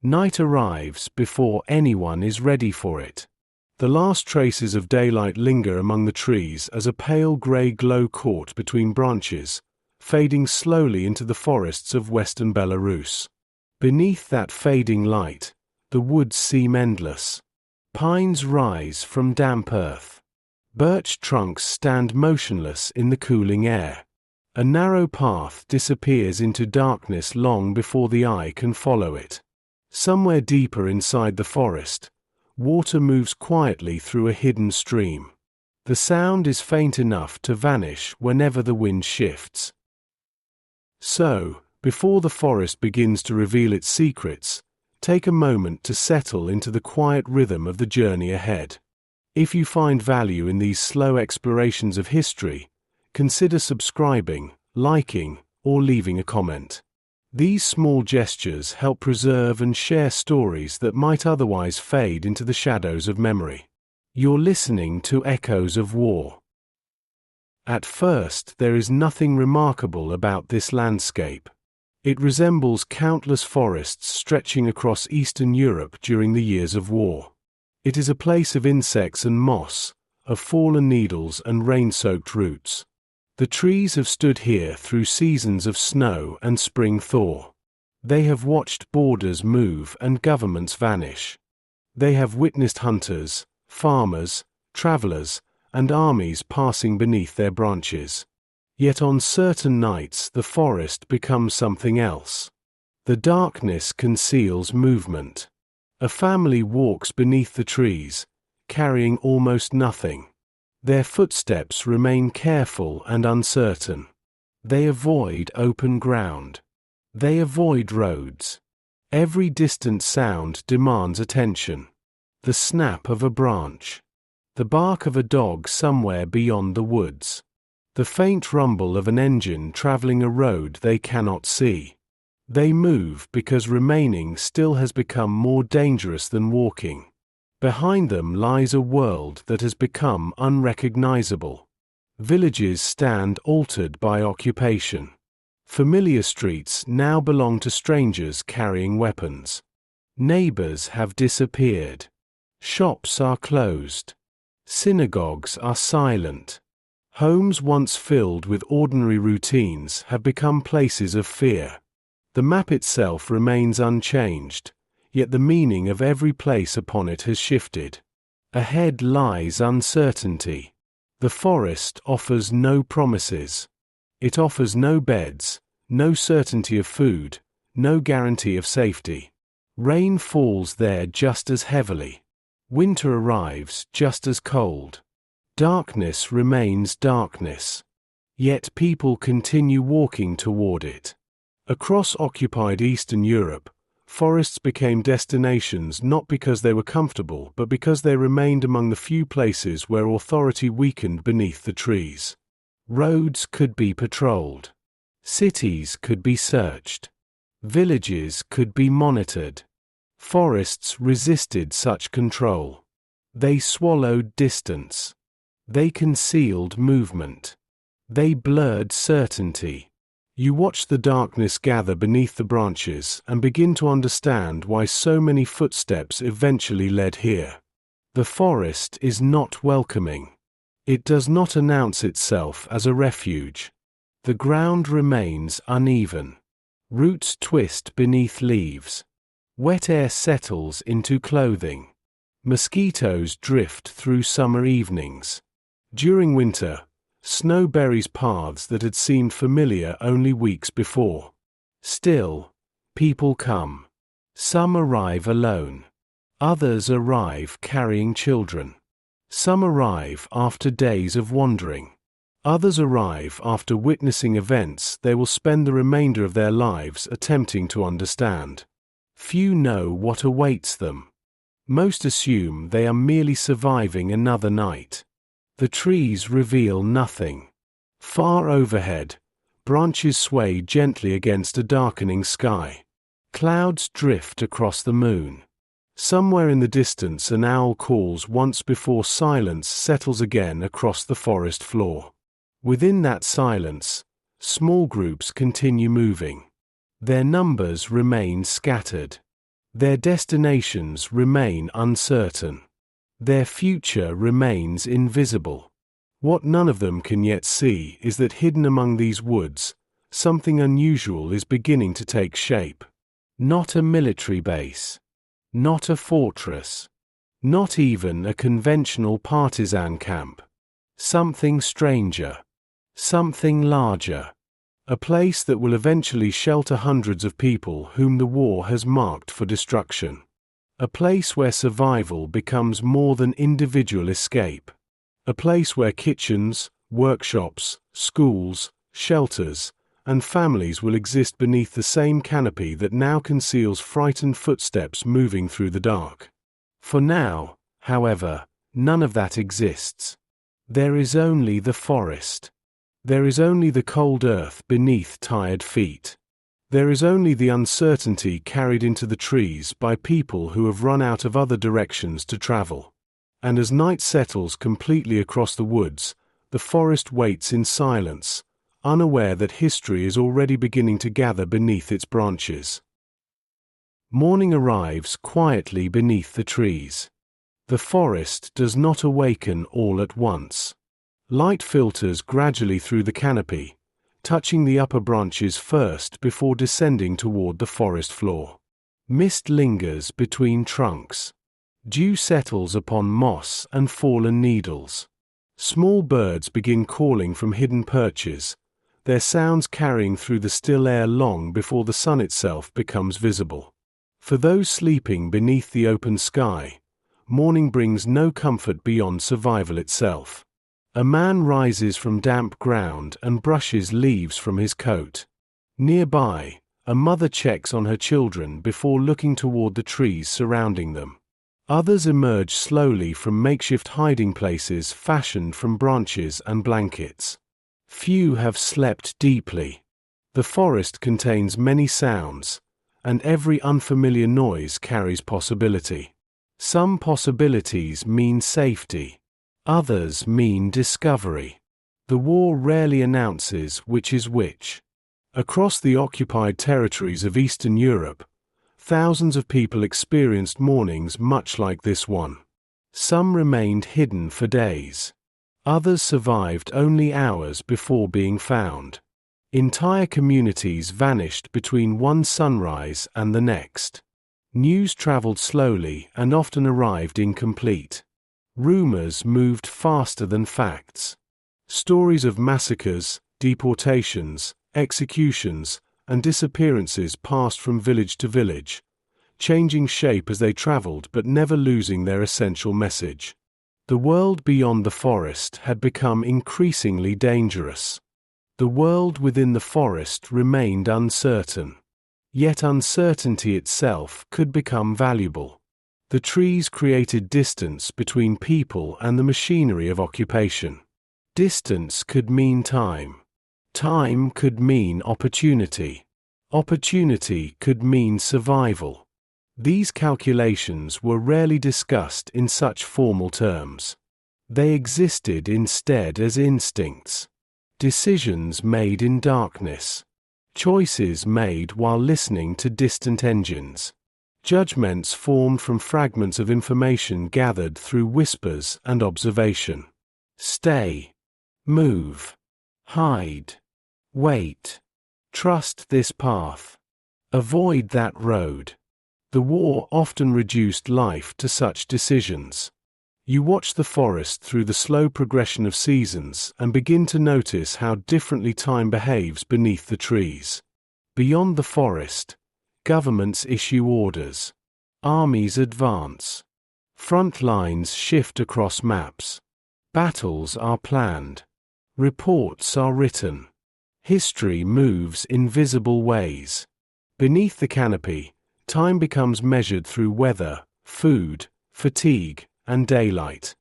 Night arrives before anyone is ready for it. The last traces of daylight linger among the trees as a pale grey glow caught between branches, fading slowly into the forests of western Belarus. Beneath that fading light, the woods seem endless. Pines rise from damp earth. Birch trunks stand motionless in the cooling air. A narrow path disappears into darkness long before the eye can follow it. Somewhere deeper inside the forest, water moves quietly through a hidden stream. The sound is faint enough to vanish whenever the wind shifts. So, before the forest begins to reveal its secrets, take a moment to settle into the quiet rhythm of the journey ahead. If you find value in these slow explorations of history, consider subscribing, liking, or leaving a comment. These small gestures help preserve and share stories that might otherwise fade into the shadows of memory. You're listening to Echoes of War. At first, there is nothing remarkable about this landscape. It resembles countless forests stretching across Eastern Europe during the years of war. It is a place of insects and moss, of fallen needles and rain-soaked roots. The trees have stood here through seasons of snow and spring thaw. They have watched borders move and governments vanish. They have witnessed hunters, farmers, travelers, and armies passing beneath their branches. Yet on certain nights the forest becomes something else. The darkness conceals movement. A family walks beneath the trees, carrying almost nothing. Their footsteps remain careful and uncertain. They avoid open ground. They avoid roads. Every distant sound demands attention. The snap of a branch. The bark of a dog somewhere beyond the woods. The faint rumble of an engine traveling a road they cannot see. They move because remaining still has become more dangerous than walking. Behind them lies a world that has become unrecognizable. Villages stand altered by occupation. Familiar streets now belong to strangers carrying weapons. Neighbors have disappeared. Shops are closed. Synagogues are silent. Homes once filled with ordinary routines have become places of fear. The map itself remains unchanged, yet the meaning of every place upon it has shifted. Ahead lies uncertainty. The forest offers no promises. It offers no beds, no certainty of food, no guarantee of safety. Rain falls there just as heavily. Winter arrives just as cold. Darkness remains darkness. Yet people continue walking toward it. Across occupied Eastern Europe, forests became destinations not because they were comfortable but because they remained among the few places where authority weakened beneath the trees. Roads could be patrolled. Cities could be searched. Villages could be monitored. Forests resisted such control. They swallowed distance. They concealed movement. They blurred certainty. You watch the darkness gather beneath the branches and begin to understand why so many footsteps eventually led here. The forest is not welcoming. It does not announce itself as a refuge. The ground remains uneven. Roots twist beneath leaves. Wet air settles into clothing. Mosquitoes drift through summer evenings. During winter, snow buries paths that had seemed familiar only weeks before. Still, people come. Some arrive alone. Others arrive carrying children. Some arrive after days of wandering. Others arrive after witnessing events they will spend the remainder of their lives attempting to understand. Few know what awaits them. Most assume they are merely surviving another night. The trees reveal nothing. Far overhead, branches sway gently against a darkening sky. Clouds drift across the moon. Somewhere in the distance an owl calls once before silence settles again across the forest floor. Within that silence, small groups continue moving. Their numbers remain scattered. Their destinations remain uncertain. Their future remains invisible. What none of them can yet see is that hidden among these woods, something unusual is beginning to take shape. Not a military base. Not a fortress. Not even a conventional partisan camp. Something stranger. Something larger. A place that will eventually shelter hundreds of people whom the war has marked for destruction. A place where survival becomes more than individual escape. A place where kitchens, workshops, schools, shelters, and families will exist beneath the same canopy that now conceals frightened footsteps moving through the dark. For now, however, none of that exists. There is only the forest. There is only the cold earth beneath tired feet. There is only the uncertainty carried into the trees by people who have run out of other directions to travel. And as night settles completely across the woods, the forest waits in silence, unaware that history is already beginning to gather beneath its branches. Morning arrives quietly beneath the trees. The forest does not awaken all at once. Light filters gradually through the canopy, touching the upper branches first before descending toward the forest floor. Mist lingers between trunks. Dew settles upon moss and fallen needles. Small birds begin calling from hidden perches, their sounds carrying through the still air long before the sun itself becomes visible. For those sleeping beneath the open sky, morning brings no comfort beyond survival itself. A man rises from damp ground and brushes leaves from his coat. Nearby, a mother checks on her children before looking toward the trees surrounding them. Others emerge slowly from makeshift hiding places fashioned from branches and blankets. Few have slept deeply. The forest contains many sounds, and every unfamiliar noise carries possibility. Some possibilities mean safety. Others mean discovery. The war rarely announces which is which. Across the occupied territories of Eastern Europe, thousands of people experienced mornings much like this one. Some remained hidden for days. Others survived only hours before being found. Entire communities vanished between one sunrise and the next. News traveled slowly and often arrived incomplete. Rumors moved faster than facts. Stories of massacres, deportations, executions, and disappearances passed from village to village, changing shape as they traveled but never losing their essential message. The world beyond the forest had become increasingly dangerous. The world within the forest remained uncertain. Yet uncertainty itself could become valuable. The trees created distance between people and the machinery of occupation. Distance could mean time. Time could mean opportunity. Opportunity could mean survival. These calculations were rarely discussed in such formal terms. They existed instead as instincts. Decisions made in darkness. Choices made while listening to distant engines. Judgments formed from fragments of information gathered through whispers and observation. Stay. Move. Hide. Wait. Trust this path. Avoid that road. The war often reduced life to such decisions. You watch the forest through the slow progression of seasons and begin to notice how differently time behaves beneath the trees. Beyond the forest, governments issue orders. Armies advance. Front lines shift across maps. Battles are planned. Reports are written. History moves in visible ways. Beneath the canopy, time becomes measured through weather, food, fatigue, and daylight.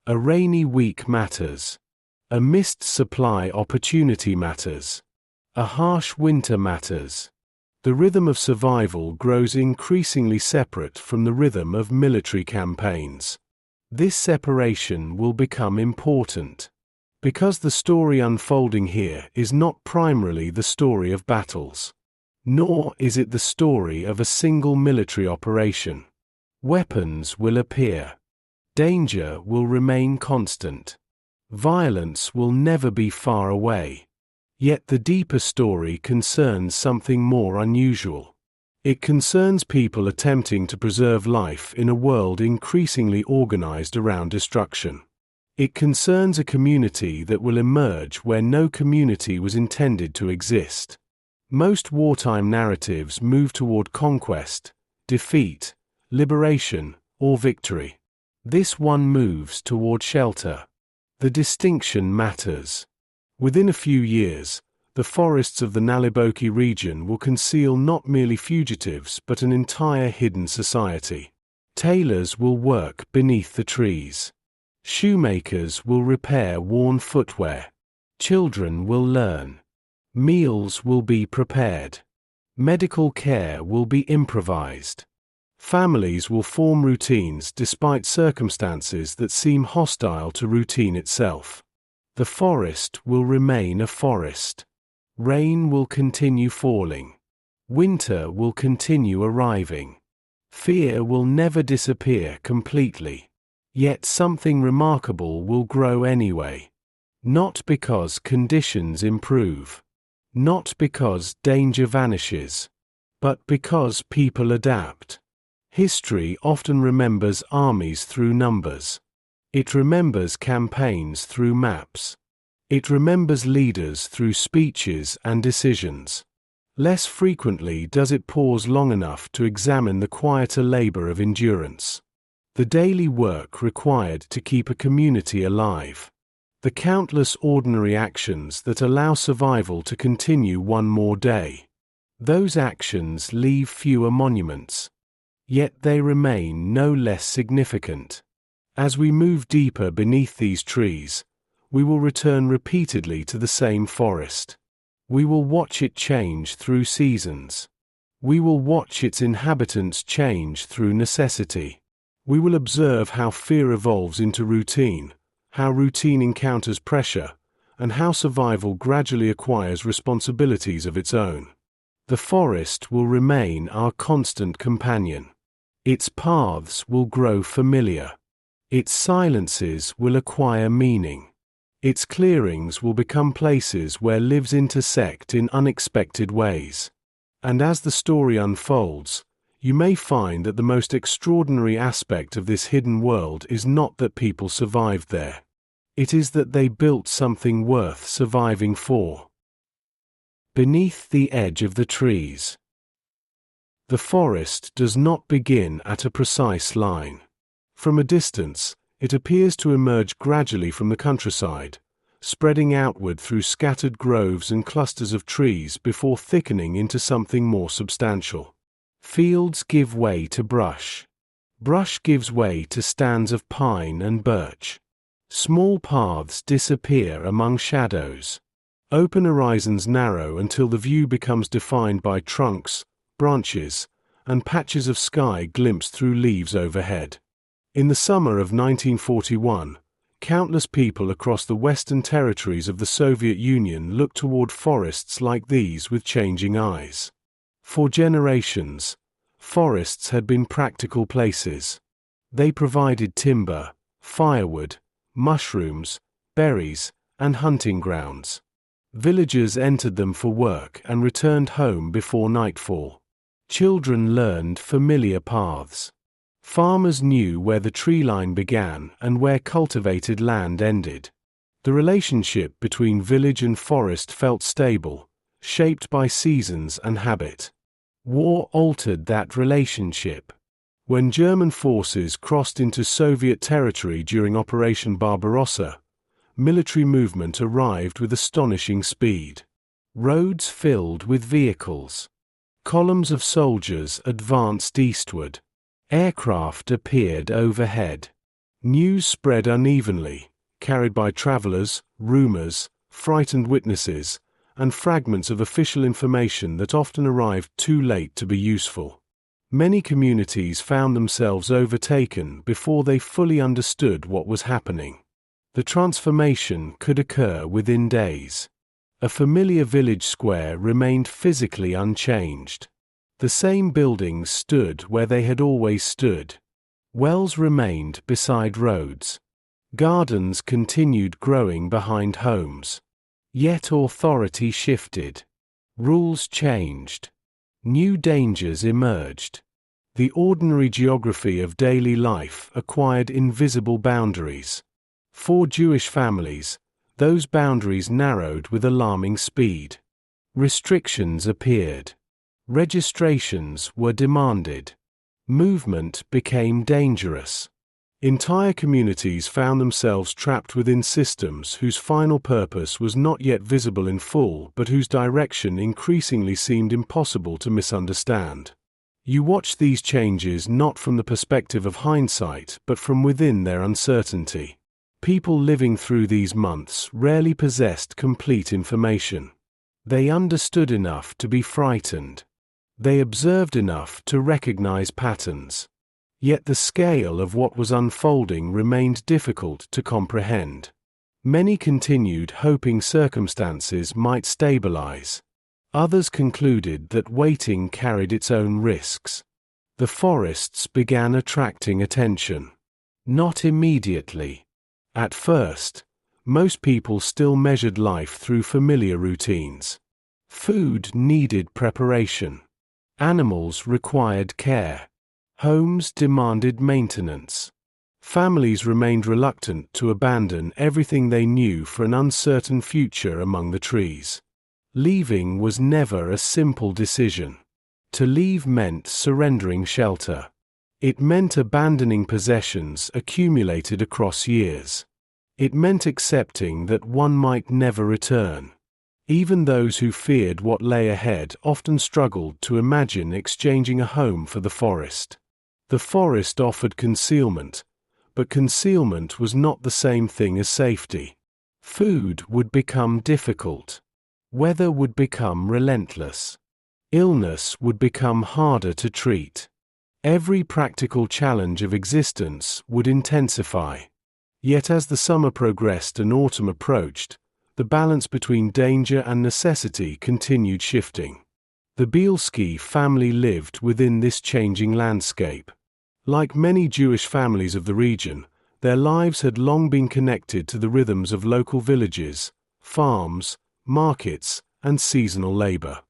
A rainy week matters. A missed supply opportunity matters. A harsh winter matters. The rhythm of survival grows increasingly separate from the rhythm of military campaigns. This separation will become important, because the story unfolding here is not primarily the story of battles. Nor is it the story of a single military operation. Weapons will appear. Danger will remain constant. Violence will never be far away. Yet the deeper story concerns something more unusual. It concerns people attempting to preserve life in a world increasingly organized around destruction. It concerns a community that will emerge where no community was intended to exist. Most wartime narratives move toward conquest, defeat, liberation, or victory. This one moves toward shelter. The distinction matters. Within a few years, the forests of the Naliboki region will conceal not merely fugitives but an entire hidden society. Tailors will work beneath the trees. Shoemakers will repair worn footwear. Children will learn. Meals will be prepared. Medical care will be improvised. Families will form routines despite circumstances that seem hostile to routine itself. The forest will remain a forest. Rain will continue falling. Winter will continue arriving. Fear will never disappear completely. Yet something remarkable will grow anyway. Not because conditions improve. Not because danger vanishes. But because people adapt. History often remembers armies through numbers. It remembers campaigns through maps. It remembers leaders through speeches and decisions. Less frequently does it pause long enough to examine the quieter labor of endurance. The daily work required to keep a community alive. The countless ordinary actions that allow survival to continue one more day. Those actions leave fewer monuments. Yet they remain no less significant. As we move deeper beneath these trees, we will return repeatedly to the same forest. We will watch it change through seasons. We will watch its inhabitants change through necessity. We will observe how fear evolves into routine, how routine encounters pressure, and how survival gradually acquires responsibilities of its own. The forest will remain our constant companion. Its paths will grow familiar. Its silences will acquire meaning. Its clearings will become places where lives intersect in unexpected ways. And as the story unfolds, you may find that the most extraordinary aspect of this hidden world is not that people survived there. It is that they built something worth surviving for. Beneath the edge of the trees. The forest does not begin at a precise line. From a distance, it appears to emerge gradually from the countryside, spreading outward through scattered groves and clusters of trees before thickening into something more substantial. Fields give way to brush. Brush gives way to stands of pine and birch. Small paths disappear among shadows. Open horizons narrow until the view becomes defined by trunks, branches, and patches of sky glimpsed through leaves overhead. In the summer of 1941, countless people across the western territories of the Soviet Union looked toward forests like these with changing eyes. For generations, forests had been practical places. They provided timber, firewood, mushrooms, berries, and hunting grounds. Villagers entered them for work and returned home before nightfall. Children learned familiar paths. Farmers knew where the tree line began and where cultivated land ended. The relationship between village and forest felt stable, shaped by seasons and habit. War altered that relationship. When German forces crossed into Soviet territory during Operation Barbarossa, military movement arrived with astonishing speed. Roads filled with vehicles. Columns of soldiers advanced eastward. Aircraft appeared overhead. News spread unevenly, carried by travelers, rumors, frightened witnesses, and fragments of official information that often arrived too late to be useful. Many communities found themselves overtaken before they fully understood what was happening. The transformation could occur within days. A familiar village square remained physically unchanged. The same buildings stood where they had always stood. Wells remained beside roads. Gardens continued growing behind homes. Yet authority shifted. Rules changed. New dangers emerged. The ordinary geography of daily life acquired invisible boundaries. For Jewish families, those boundaries narrowed with alarming speed. Restrictions appeared. Registrations were demanded. Movement became dangerous. Entire communities found themselves trapped within systems whose final purpose was not yet visible in full, but whose direction increasingly seemed impossible to misunderstand. You watch these changes not from the perspective of hindsight, but from within their uncertainty. People living through these months rarely possessed complete information. They understood enough to be frightened. They observed enough to recognize patterns. Yet the scale of what was unfolding remained difficult to comprehend. Many continued hoping circumstances might stabilize. Others concluded that waiting carried its own risks. The forests began attracting attention. Not immediately. At first, most people still measured life through familiar routines. Food needed preparation. Animals required care. Homes demanded maintenance. Families remained reluctant to abandon everything they knew for an uncertain future among the trees. Leaving was never a simple decision. To leave meant surrendering shelter. It meant abandoning possessions accumulated across years. It meant accepting that one might never return. Even those who feared what lay ahead often struggled to imagine exchanging a home for the forest. The forest offered concealment, but concealment was not the same thing as safety. Food would become difficult. Weather would become relentless. Illness would become harder to treat. Every practical challenge of existence would intensify. Yet as the summer progressed and autumn approached, the balance between danger and necessity continued shifting. The Bielski family lived within this changing landscape. Like many Jewish families of the region, their lives had long been connected to the rhythms of local villages, farms, markets, and seasonal labor.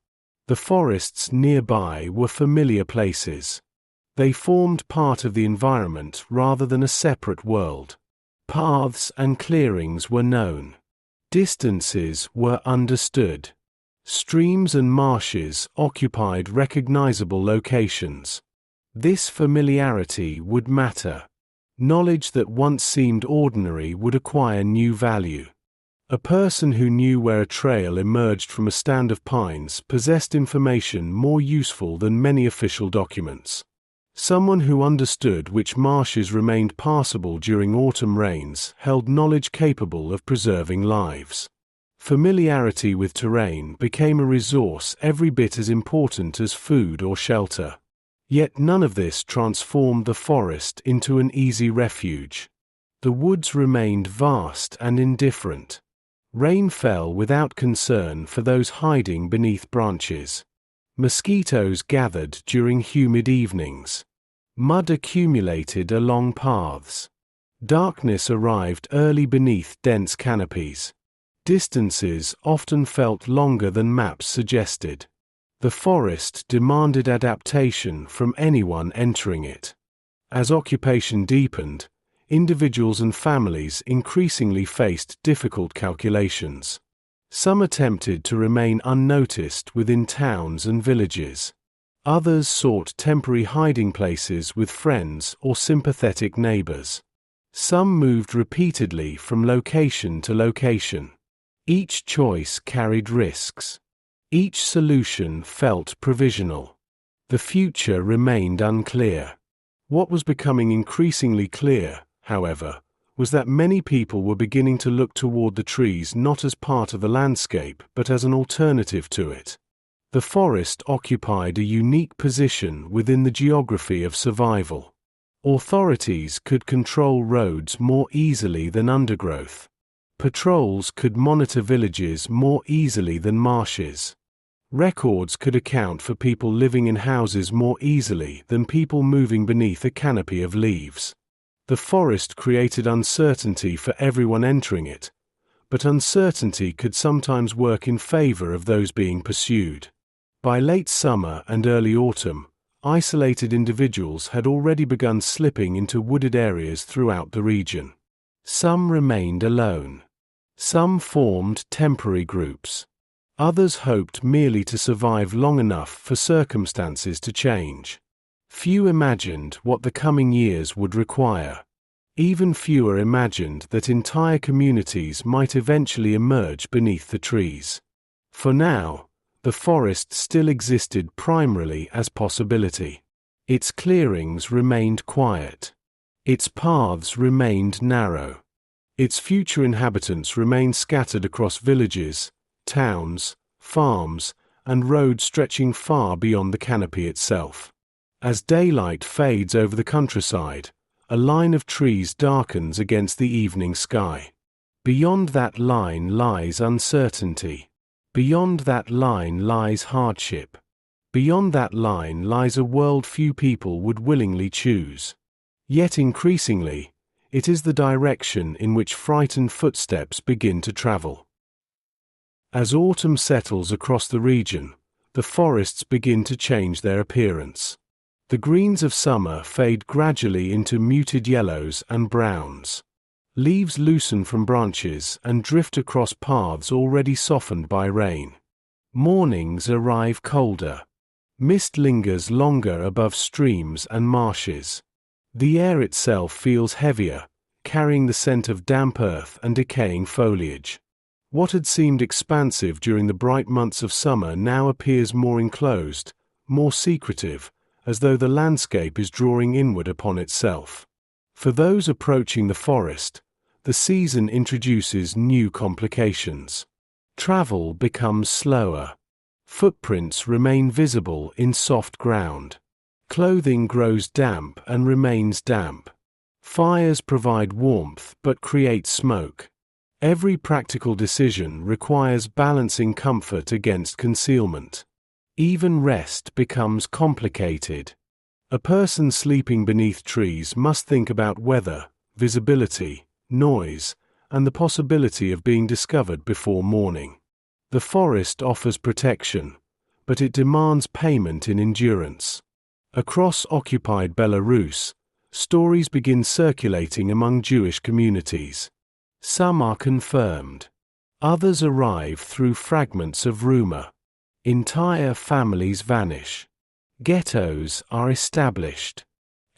The forests nearby were familiar places. They formed part of the environment rather than a separate world. Paths and clearings were known. Distances were understood. Streams and marshes occupied recognizable locations. This familiarity would matter. Knowledge that once seemed ordinary would acquire new value. A person who knew where a trail emerged from a stand of pines possessed information more useful than many official documents. Someone who understood which marshes remained passable during autumn rains held knowledge capable of preserving lives. Familiarity with terrain became a resource every bit as important as food or shelter. Yet none of this transformed the forest into an easy refuge. The woods remained vast and indifferent. Rain fell without concern for those hiding beneath branches. Mosquitoes gathered during humid evenings. Mud accumulated along paths. Darkness arrived early beneath dense canopies. Distances often felt longer than maps suggested. The forest demanded adaptation from anyone entering it. As occupation deepened, individuals and families increasingly faced difficult calculations. Some attempted to remain unnoticed within towns and villages. Others sought temporary hiding places with friends or sympathetic neighbors. Some moved repeatedly from location to location. Each choice carried risks. Each solution felt provisional. The future remained unclear. What was becoming increasingly clear, however, was that many people were beginning to look toward the trees not as part of the landscape but as an alternative to it. The forest occupied a unique position within the geography of survival. Authorities could control roads more easily than undergrowth. Patrols could monitor villages more easily than marshes. Records could account for people living in houses more easily than people moving beneath a canopy of leaves. The forest created uncertainty for everyone entering it, but uncertainty could sometimes work in favor of those being pursued. By late summer and early autumn, isolated individuals had already begun slipping into wooded areas throughout the region. Some remained alone. Some formed temporary groups. Others hoped merely to survive long enough for circumstances to change. Few imagined what the coming years would require. Even fewer imagined that entire communities might eventually emerge beneath the trees. For now, the forest still existed primarily as possibility. Its clearings remained quiet. Its paths remained narrow. Its future inhabitants remained scattered across villages, towns, farms, and roads stretching far beyond the canopy itself. As daylight fades over the countryside, a line of trees darkens against the evening sky. Beyond that line lies uncertainty. Beyond that line lies hardship. Beyond that line lies a world few people would willingly choose. Yet increasingly, it is the direction in which frightened footsteps begin to travel. As autumn settles across the region, the forests begin to change their appearance. The greens of summer fade gradually into muted yellows and browns. Leaves loosen from branches and drift across paths already softened by rain. Mornings arrive colder. Mist lingers longer above streams and marshes. The air itself feels heavier, carrying the scent of damp earth and decaying foliage. What had seemed expansive during the bright months of summer now appears more enclosed, more secretive, as though the landscape is drawing inward upon itself. For those approaching the forest, the season introduces new complications. Travel becomes slower. Footprints remain visible in soft ground. Clothing grows damp and remains damp. Fires provide warmth but create smoke. Every practical decision requires balancing comfort against concealment. Even rest becomes complicated. A person sleeping beneath trees must think about weather, visibility, noise, and the possibility of being discovered before morning. The forest offers protection, but it demands payment in endurance. Across occupied Belarus, stories begin circulating among Jewish communities. Some are confirmed. Others arrive through fragments of rumor. Entire families vanish. Ghettos are established.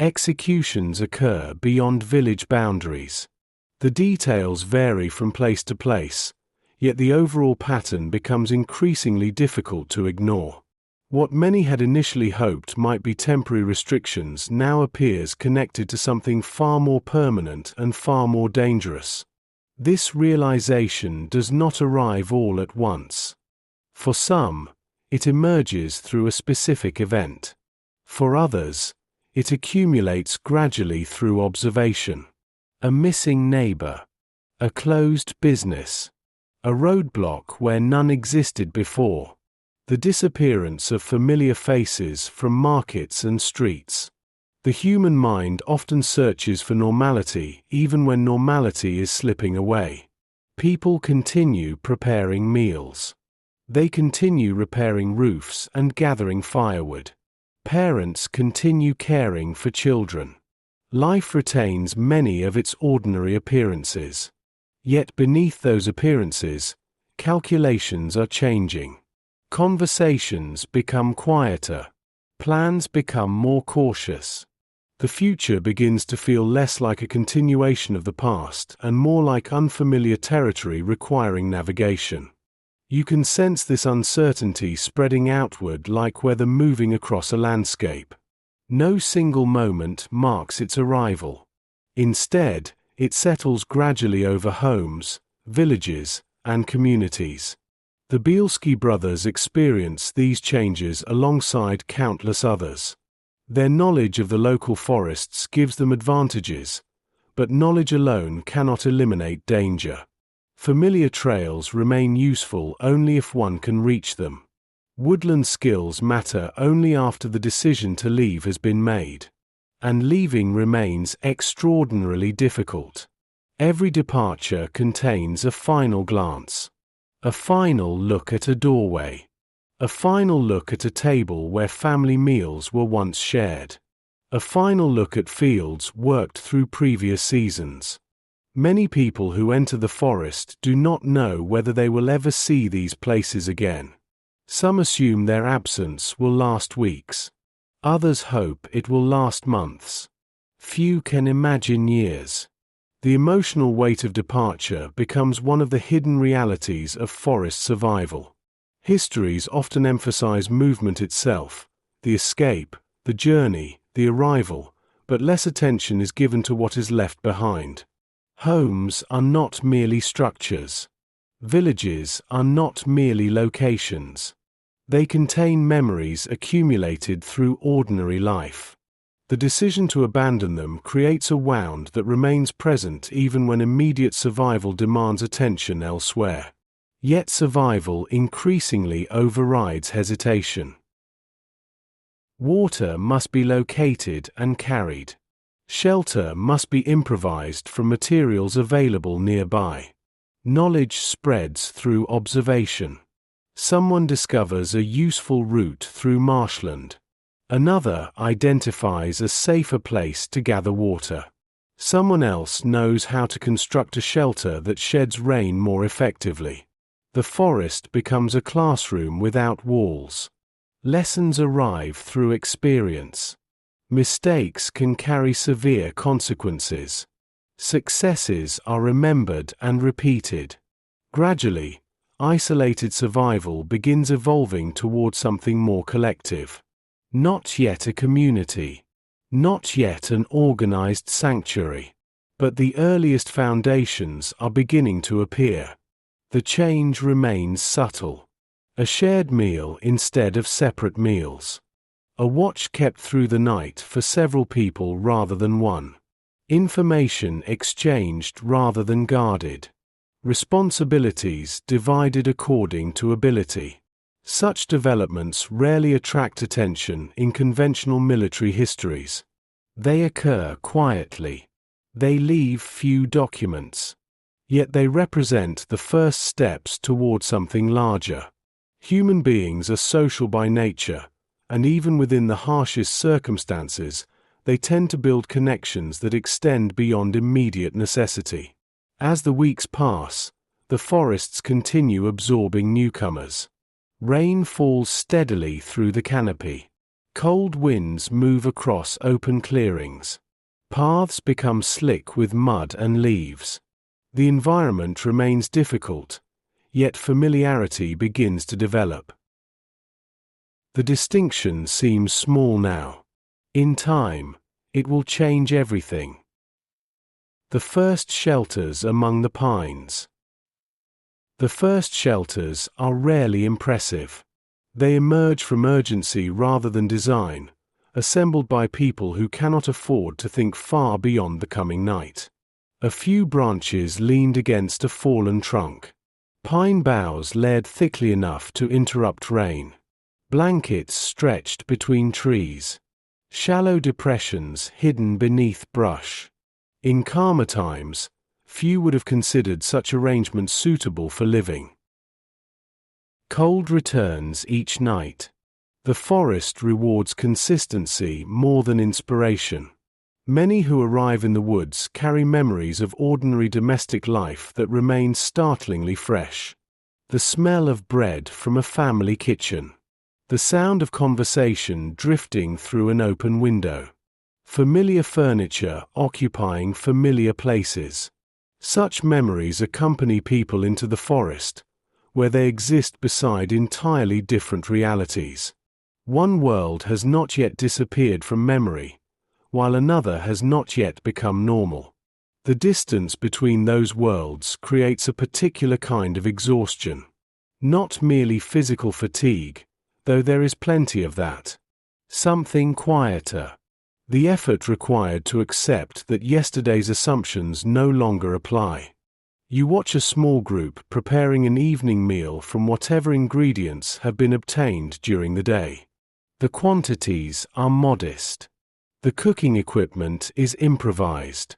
Executions occur beyond village boundaries. The details vary from place to place, yet the overall pattern becomes increasingly difficult to ignore. What many had initially hoped might be temporary restrictions now appears connected to something far more permanent and far more dangerous. This realization does not arrive all at once. For some, it emerges through a specific event. For others, it accumulates gradually through observation. A missing neighbor, a closed business, a roadblock where none existed before, the disappearance of familiar faces from markets and streets. The human mind often searches for normality even when normality is slipping away. People continue preparing meals. They continue repairing roofs and gathering firewood. Parents continue caring for children. Life retains many of its ordinary appearances. Yet beneath those appearances, calculations are changing. Conversations become quieter. Plans become more cautious. The future begins to feel less like a continuation of the past and more like unfamiliar territory requiring navigation. You can sense this uncertainty spreading outward like weather moving across a landscape. No single moment marks its arrival. Instead, it settles gradually over homes, villages, and communities. The Bielski brothers experience these changes alongside countless others. Their knowledge of the local forests gives them advantages, but knowledge alone cannot eliminate danger. Familiar trails remain useful only if one can reach them. Woodland skills matter only after the decision to leave has been made. And leaving remains extraordinarily difficult. Every departure contains a final glance. A final look at a doorway. A final look at a table where family meals were once shared. A final look at fields worked through previous seasons. Many people who enter the forest do not know whether they will ever see these places again. Some assume their absence will last weeks. Others hope it will last months. Few can imagine years. The emotional weight of departure becomes one of the hidden realities of forest survival. Histories often emphasize movement itself, the escape, the journey, the arrival, but less attention is given to what is left behind. Homes are not merely structures. Villages are not merely locations. They contain memories accumulated through ordinary life. The decision to abandon them creates a wound that remains present even when immediate survival demands attention elsewhere. Yet survival increasingly overrides hesitation. Water must be located and carried. Shelter must be improvised from materials available nearby. Knowledge spreads through observation. Someone discovers a useful route through marshland. Another identifies a safer place to gather water. Someone else knows how to construct a shelter that sheds rain more effectively. The forest becomes a classroom without walls. Lessons arrive through experience. Mistakes can carry severe consequences. Successes are remembered and repeated. Gradually, isolated survival begins evolving toward something more collective. Not yet a community. Not yet an organized sanctuary. But the earliest foundations are beginning to appear. The change remains subtle. A shared meal instead of separate meals. A watch kept through the night for several people rather than one. Information exchanged rather than guarded. Responsibilities divided according to ability. Such developments rarely attract attention in conventional military histories. They occur quietly. They leave few documents. Yet they represent the first steps toward something larger. Human beings are social by nature, and even within the harshest circumstances, they tend to build connections that extend beyond immediate necessity. As the weeks pass, the forests continue absorbing newcomers. Rain falls steadily through the canopy. Cold winds move across open clearings. Paths become slick with mud and leaves. The environment remains difficult, yet familiarity begins to develop. The distinction seems small now. In time, it will change everything. The first shelters among the pines. The first shelters are rarely impressive. They emerge from urgency rather than design, assembled by people who cannot afford to think far beyond the coming night. A few branches leaned against a fallen trunk. Pine boughs layered thickly enough to interrupt rain. Blankets stretched between trees. Shallow depressions hidden beneath brush. In calmer times, few would have considered such arrangements suitable for living. Cold returns each night. The forest rewards consistency more than inspiration. Many who arrive in the woods carry memories of ordinary domestic life that remain startlingly fresh. The smell of bread from a family kitchen. The sound of conversation drifting through an open window. Familiar furniture occupying familiar places. Such memories accompany people into the forest, where they exist beside entirely different realities. One world has not yet disappeared from memory, while another has not yet become normal. The distance between those worlds creates a particular kind of exhaustion. Not merely physical fatigue, though there is plenty of that. Something quieter. The effort required to accept that yesterday's assumptions no longer apply. You watch a small group preparing an evening meal from whatever ingredients have been obtained during the day. The quantities are modest. The cooking equipment is improvised.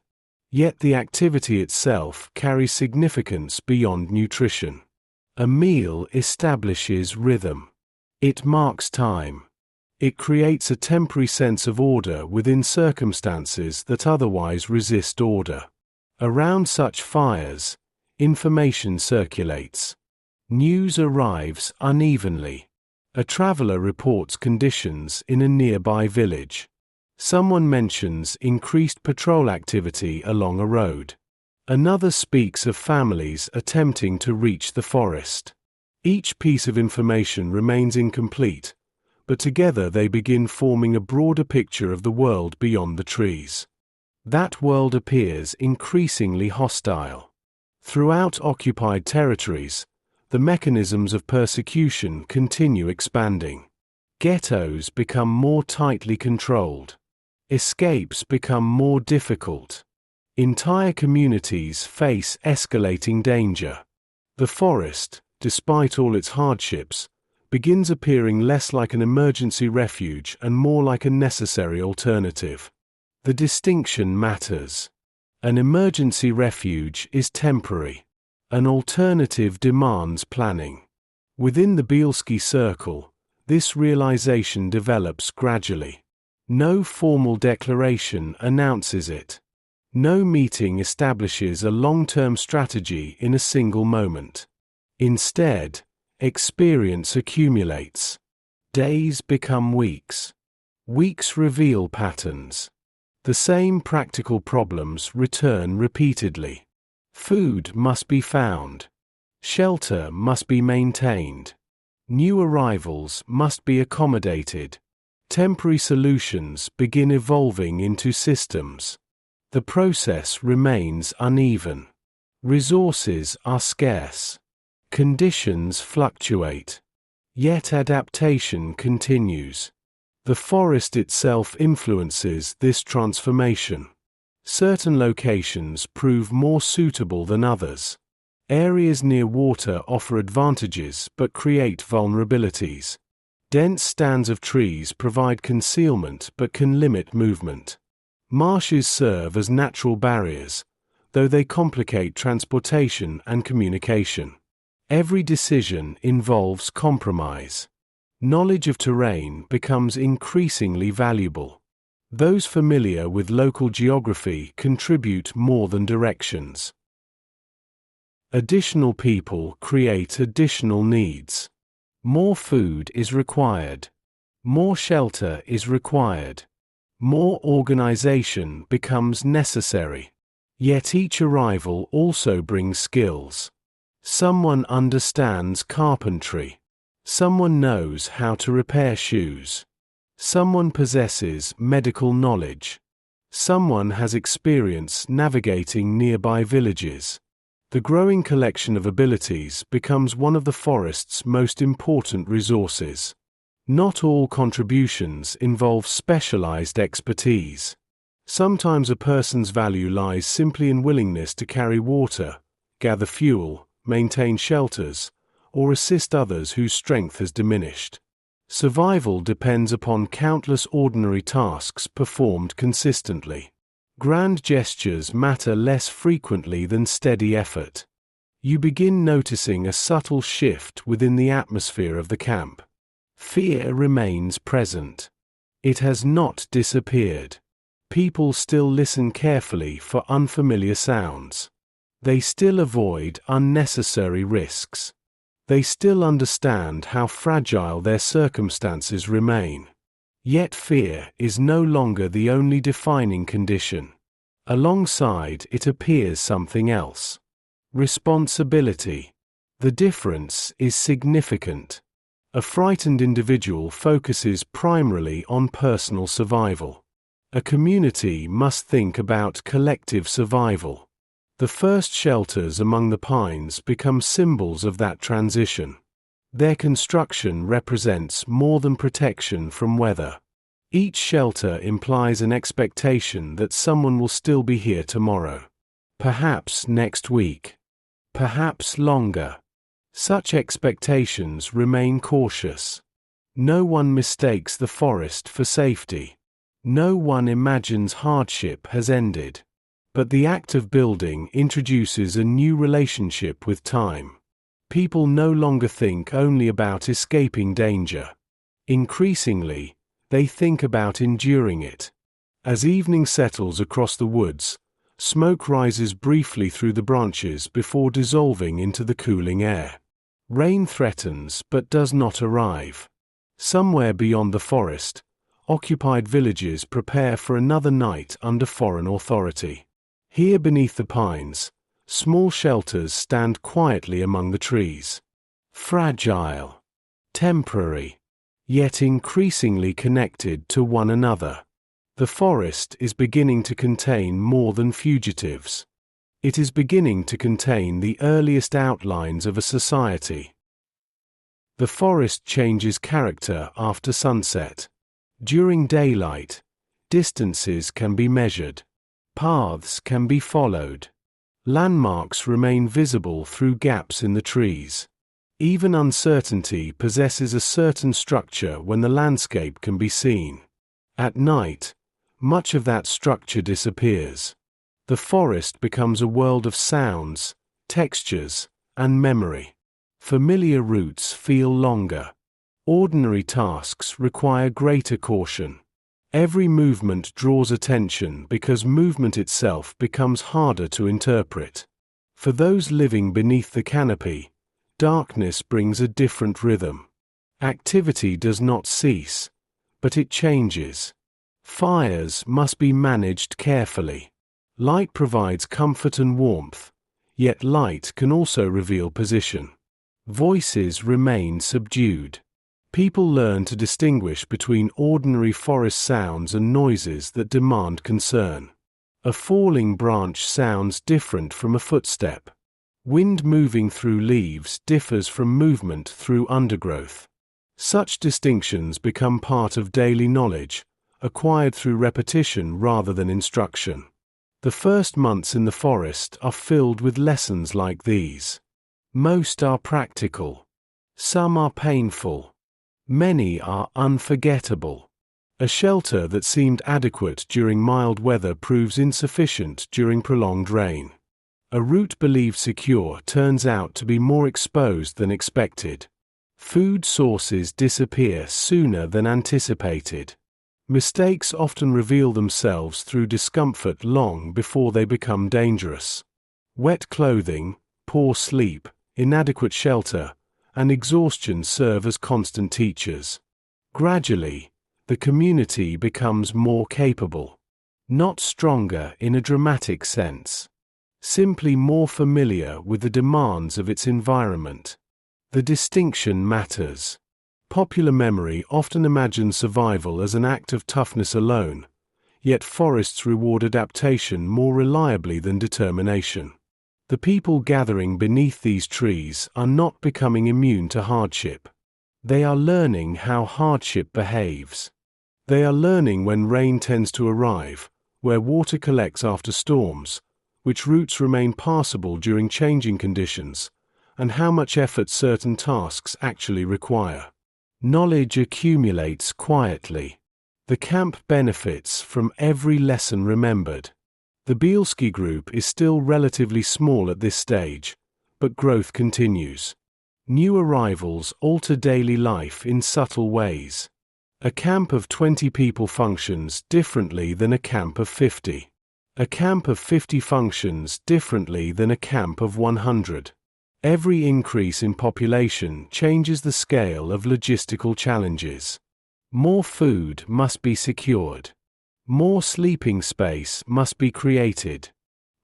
Yet the activity itself carries significance beyond nutrition. A meal establishes rhythm. It marks time. It creates a temporary sense of order within circumstances that otherwise resist order. Around such fires, information circulates. News arrives unevenly. A traveler reports conditions in a nearby village. Someone mentions increased patrol activity along a road. Another speaks of families attempting to reach the forest. Each piece of information remains incomplete, but together they begin forming a broader picture of the world beyond the trees. That world appears increasingly hostile. Throughout occupied territories, the mechanisms of persecution continue expanding. Ghettos become more tightly controlled. Escapes become more difficult. Entire communities face escalating danger. The forest, despite all its hardships, begins appearing less like an emergency refuge and more like a necessary alternative. The distinction matters. An emergency refuge is temporary. An alternative demands planning. Within the Bielski circle, this realization develops gradually. No formal declaration announces it. No meeting establishes a long-term strategy in a single moment. Instead, experience accumulates. Days become weeks. Weeks reveal patterns. The same practical problems return repeatedly. Food must be found. Shelter must be maintained. New arrivals must be accommodated. Temporary solutions begin evolving into systems. The process remains uneven. Resources are scarce. Conditions fluctuate. Yet adaptation continues. The forest itself influences this transformation. Certain locations prove more suitable than others. Areas near water offer advantages but create vulnerabilities. Dense stands of trees provide concealment but can limit movement. Marshes serve as natural barriers, though they complicate transportation and communication. Every decision involves compromise. Knowledge of terrain becomes increasingly valuable. Those familiar with local geography contribute more than directions. Additional people create additional needs. More food is required. More shelter is required. More organization becomes necessary. Yet each arrival also brings skills. Someone understands carpentry. Someone knows how to repair shoes. Someone possesses medical knowledge. Someone has experience navigating nearby villages. The growing collection of abilities becomes one of the forest's most important resources. Not all contributions involve specialized expertise. Sometimes a person's value lies simply in willingness to carry water, gather fuel, maintain shelters, or assist others whose strength has diminished. Survival depends upon countless ordinary tasks performed consistently. Grand gestures matter less frequently than steady effort. You begin noticing a subtle shift within the atmosphere of the camp. Fear remains present. It has not disappeared. People still listen carefully for unfamiliar sounds. They still avoid unnecessary risks. They still understand how fragile their circumstances remain. Yet fear is no longer the only defining condition. Alongside it appears something else. Responsibility. The difference is significant. A frightened individual focuses primarily on personal survival. A community must think about collective survival. The first shelters among the pines become symbols of that transition. Their construction represents more than protection from weather. Each shelter implies an expectation that someone will still be here tomorrow. Perhaps next week. perhaps longer. Such expectations remain cautious. No one mistakes the forest for safety. No one imagines hardship has ended. But the act of building introduces a new relationship with time. People no longer think only about escaping danger. Increasingly, they think about enduring it. As evening settles across the woods, smoke rises briefly through the branches before dissolving into the cooling air. Rain threatens but does not arrive. Somewhere beyond the forest, occupied villages prepare for another night under foreign authority. Here beneath the pines, small shelters stand quietly among the trees. Fragile, temporary, yet increasingly connected to one another. The forest is beginning to contain more than fugitives. It is beginning to contain the earliest outlines of a society. The forest changes character after sunset. During daylight, distances can be measured. Paths can be followed. Landmarks remain visible through gaps in the trees. Even uncertainty possesses a certain structure when the landscape can be seen. At night, much of that structure disappears. The forest becomes a world of sounds, textures, and memory. Familiar routes feel longer. Ordinary tasks require greater caution. Every movement draws attention because movement itself becomes harder to interpret. For those living beneath the canopy, darkness brings a different rhythm. Activity does not cease, but it changes. Fires must be managed carefully. Light provides comfort and warmth, yet light can also reveal position. Voices remain subdued. People learn to distinguish between ordinary forest sounds and noises that demand concern. A falling branch sounds different from a footstep. Wind moving through leaves differs from movement through undergrowth. Such distinctions become part of daily knowledge, acquired through repetition rather than instruction. The first months in the forest are filled with lessons like these. Most are practical. Some are painful. Many are unforgettable. A shelter that seemed adequate during mild weather proves insufficient during prolonged rain. A route believed secure turns out to be more exposed than expected. Food sources disappear sooner than anticipated. Mistakes often reveal themselves through discomfort long before they become dangerous. Wet clothing, poor sleep, inadequate shelter, and exhaustion serve as constant teachers. Gradually, the community becomes more capable. Not stronger in a dramatic sense. Simply more familiar with the demands of its environment. The distinction matters. Popular memory often imagines survival as an act of toughness alone, yet forests reward adaptation more reliably than determination. The people gathering beneath these trees are not becoming immune to hardship. They are learning how hardship behaves. They are learning when rain tends to arrive, where water collects after storms, which routes remain passable during changing conditions, and how much effort certain tasks actually require. Knowledge accumulates quietly. The camp benefits from every lesson remembered. The Bielski group is still relatively small at this stage, but growth continues. New arrivals alter daily life in subtle ways. A camp of 20 people functions differently than a camp of 50. A camp of 50 functions differently than a camp of 100. Every increase in population changes the scale of logistical challenges. More food must be secured. More sleeping space must be created.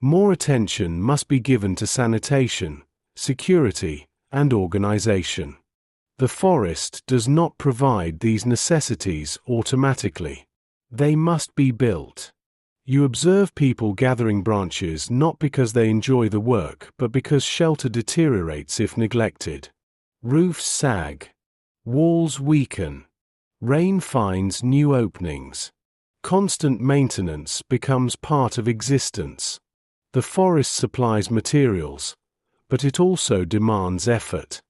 More attention must be given to sanitation, security, and organization. The forest does not provide these necessities automatically. They must be built. You observe people gathering branches not because they enjoy the work but because shelter deteriorates if neglected. Roofs sag. Walls weaken. Rain finds new openings. Constant maintenance becomes part of existence. The forest supplies materials, but it also demands effort.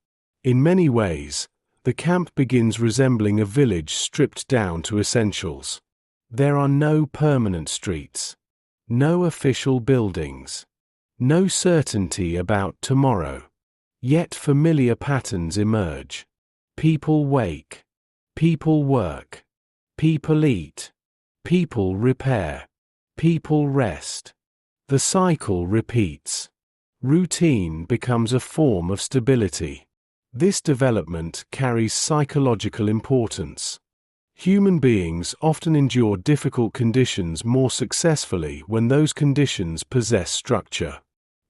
In many ways, the camp begins resembling a village stripped down to essentials. There are no permanent streets, no official buildings, no certainty about tomorrow. Yet familiar patterns emerge. People wake, people work, people eat, people repair, people rest. The cycle repeats. Routine becomes a form of stability. This development carries psychological importance. Human beings often endure difficult conditions more successfully when those conditions possess structure.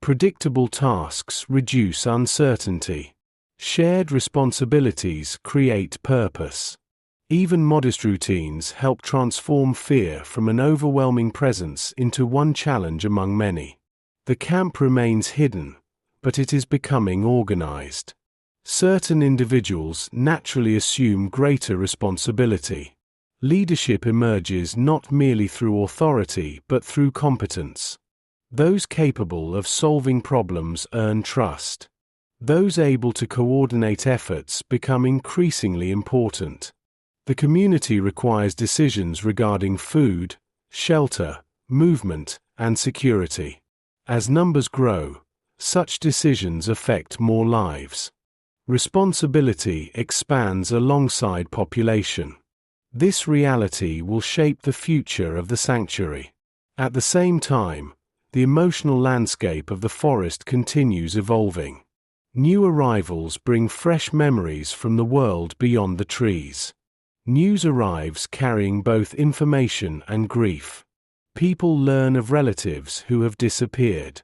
Predictable tasks reduce uncertainty. Shared responsibilities create purpose. Even modest routines help transform fear from an overwhelming presence into one challenge among many. The camp remains hidden, but it is becoming organized. Certain individuals naturally assume greater responsibility. Leadership emerges not merely through authority but through competence. Those capable of solving problems earn trust. Those able to coordinate efforts become increasingly important. The community requires decisions regarding food, shelter, movement, and security. As numbers grow, such decisions affect more lives. Responsibility expands alongside population. This reality will shape the future of the sanctuary. At the same time, the emotional landscape of the forest continues evolving. New arrivals bring fresh memories from the world beyond the trees. News arrives carrying both information and grief. People learn of relatives who have disappeared.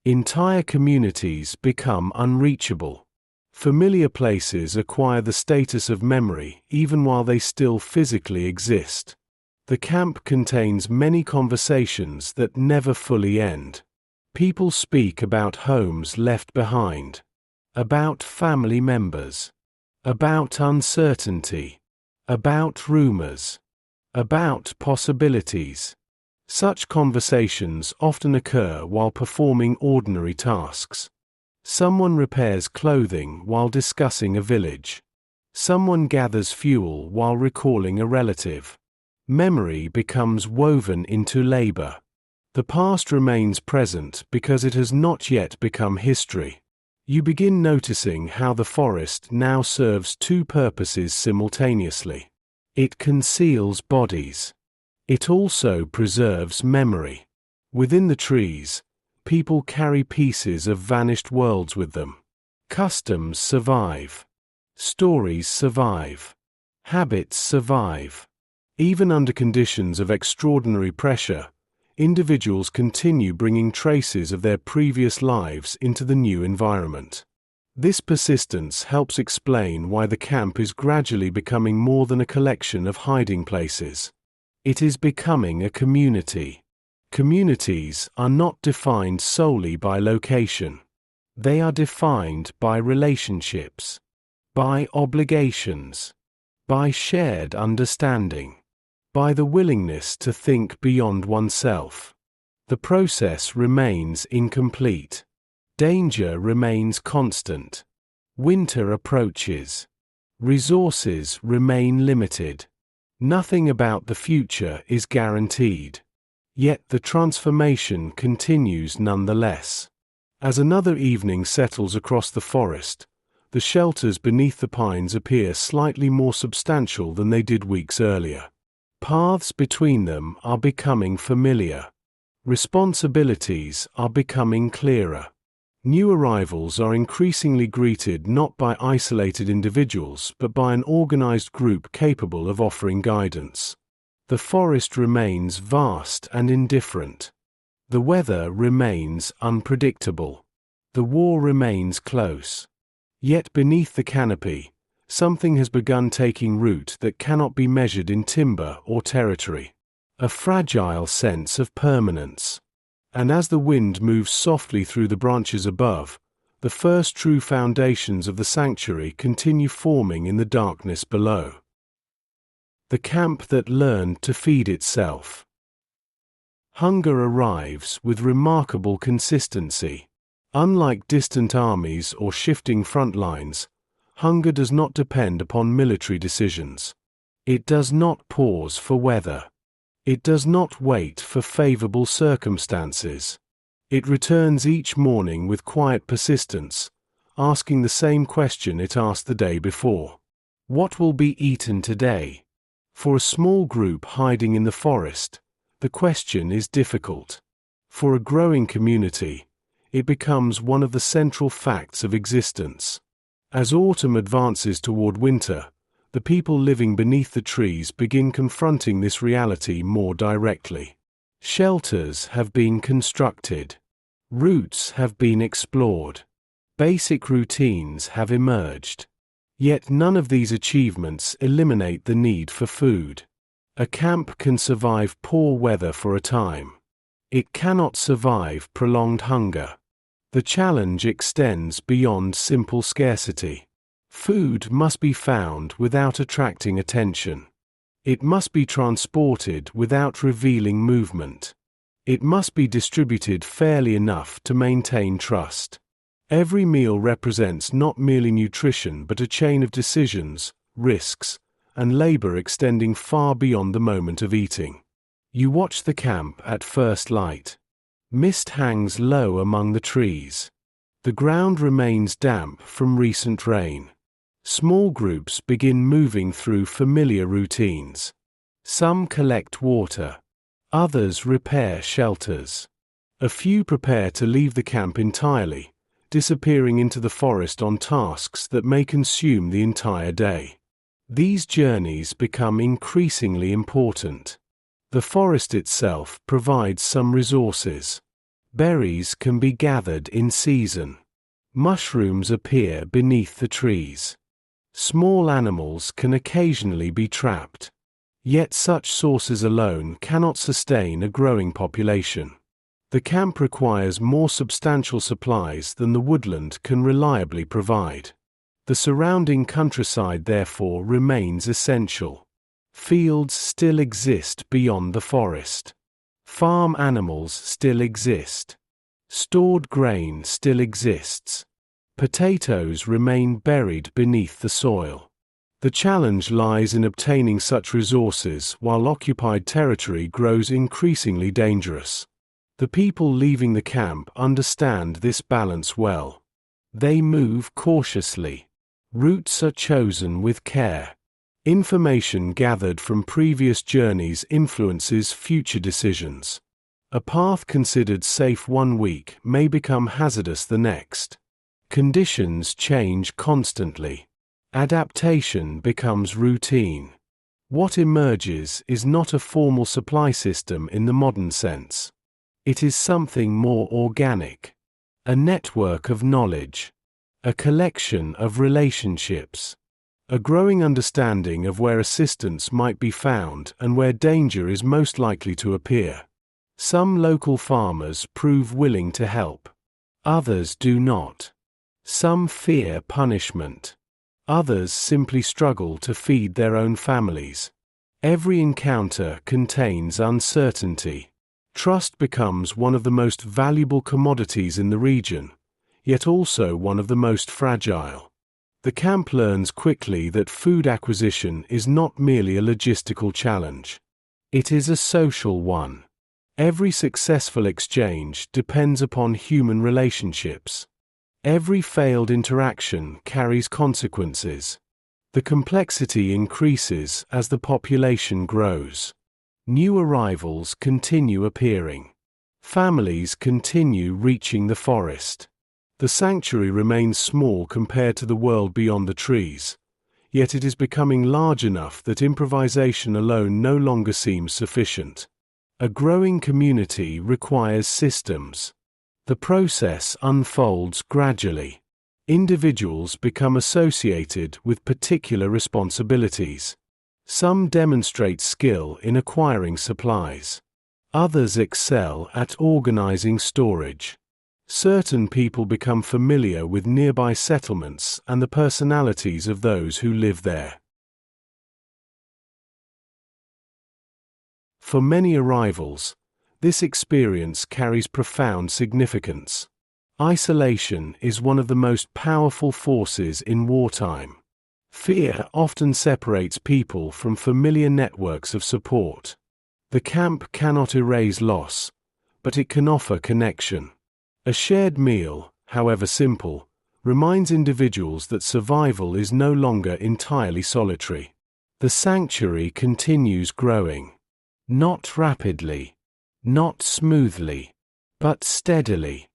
Entire communities become unreachable. Familiar places acquire the status of memory even while they still physically exist. The camp contains many conversations that never fully end. People speak about homes left behind, about family members, about uncertainty, about rumors, about possibilities. Such conversations often occur while performing ordinary tasks. Someone repairs clothing while discussing a village. Someone gathers fuel while recalling a relative. Memory becomes woven into labor. The past remains present because it has not yet become history. You begin noticing how the forest now serves two purposes simultaneously. It conceals bodies. It also preserves memory. Within the trees, people carry pieces of vanished worlds with them. Customs survive. Stories survive. Habits survive. Even under conditions of extraordinary pressure, individuals continue bringing traces of their previous lives into the new environment. This persistence helps explain why the camp is gradually becoming more than a collection of hiding places. It is becoming a community. Communities are not defined solely by location. They are defined by relationships, by obligations, by shared understanding, by the willingness to think beyond oneself. The process remains incomplete. Danger remains constant. Winter approaches. Resources remain limited. Nothing about the future is guaranteed. Yet the transformation continues nonetheless. As another evening settles across the forest, the shelters beneath the pines appear slightly more substantial than they did weeks earlier. Paths between them are becoming familiar. Responsibilities are becoming clearer. New arrivals are increasingly greeted not by isolated individuals but by an organized group capable of offering guidance. The forest remains vast and indifferent. The weather remains unpredictable. The war remains close. Yet beneath the canopy, something has begun taking root that cannot be measured in timber or territory. A fragile sense of permanence. And as the wind moves softly through the branches above, the first true foundations of the sanctuary continue forming in the darkness below. The camp that learned to feed itself. Hunger arrives with remarkable consistency. Unlike distant armies or shifting front lines, hunger does not depend upon military decisions. It does not pause for weather. It does not wait for favorable circumstances. It returns each morning with quiet persistence, asking the same question it asked the day before. What will be eaten today? For a small group hiding in the forest, the question is difficult. For a growing community, it becomes one of the central facts of existence. As autumn advances toward winter, the people living beneath the trees begin confronting this reality more directly. Shelters have been constructed. Routes have been explored. Basic routines have emerged. Yet none of these achievements eliminate the need for food. A camp can survive poor weather for a time. It cannot survive prolonged hunger. The challenge extends beyond simple scarcity. Food must be found without attracting attention. It must be transported without revealing movement. It must be distributed fairly enough to maintain trust. Every meal represents not merely nutrition but a chain of decisions, risks, and labor extending far beyond the moment of eating. You watch the camp at first light. Mist hangs low among the trees. The ground remains damp from recent rain. Small groups begin moving through familiar routines. Some collect water. Others repair shelters. A few prepare to leave the camp entirely, disappearing into the forest on tasks that may consume the entire day. These journeys become increasingly important. The forest itself provides some resources. Berries can be gathered in season. Mushrooms appear beneath the trees. Small animals can occasionally be trapped. Yet such sources alone cannot sustain a growing population. The camp requires more substantial supplies than the woodland can reliably provide. The surrounding countryside therefore remains essential. Fields still exist beyond the forest. Farm animals still exist. Stored grain still exists. Potatoes remain buried beneath the soil. The challenge lies in obtaining such resources while occupied territory grows increasingly dangerous. The people leaving the camp understand this balance well. They move cautiously. Routes are chosen with care. Information gathered from previous journeys influences future decisions. A path considered safe one week may become hazardous the next. Conditions change constantly. Adaptation becomes routine. What emerges is not a formal supply system in the modern sense. It is something more organic. A network of knowledge. A collection of relationships. A growing understanding of where assistance might be found and where danger is most likely to appear. Some local farmers prove willing to help. Others do not. Some fear punishment. Others simply struggle to feed their own families. Every encounter contains uncertainty. Trust becomes one of the most valuable commodities in the region, yet also one of the most fragile. The camp learns quickly that food acquisition is not merely a logistical challenge. It is a social one. Every successful exchange depends upon human relationships. Every failed interaction carries consequences. The complexity increases as the population grows. New arrivals continue appearing. Families continue reaching the forest. The sanctuary remains small compared to the world beyond the trees, yet it is becoming large enough that improvisation alone no longer seems sufficient. A growing community requires systems. The process unfolds gradually. Individuals become associated with particular responsibilities. Some demonstrate skill in acquiring supplies. Others excel at organizing storage. Certain people become familiar with nearby settlements and the personalities of those who live there. For many arrivals, this experience carries profound significance. Isolation is one of the most powerful forces in wartime. Fear often separates people from familiar networks of support. The camp cannot erase loss, but it can offer connection. A shared meal, however simple, reminds individuals that survival is no longer entirely solitary. The sanctuary continues growing. Not rapidly, not smoothly, but steadily.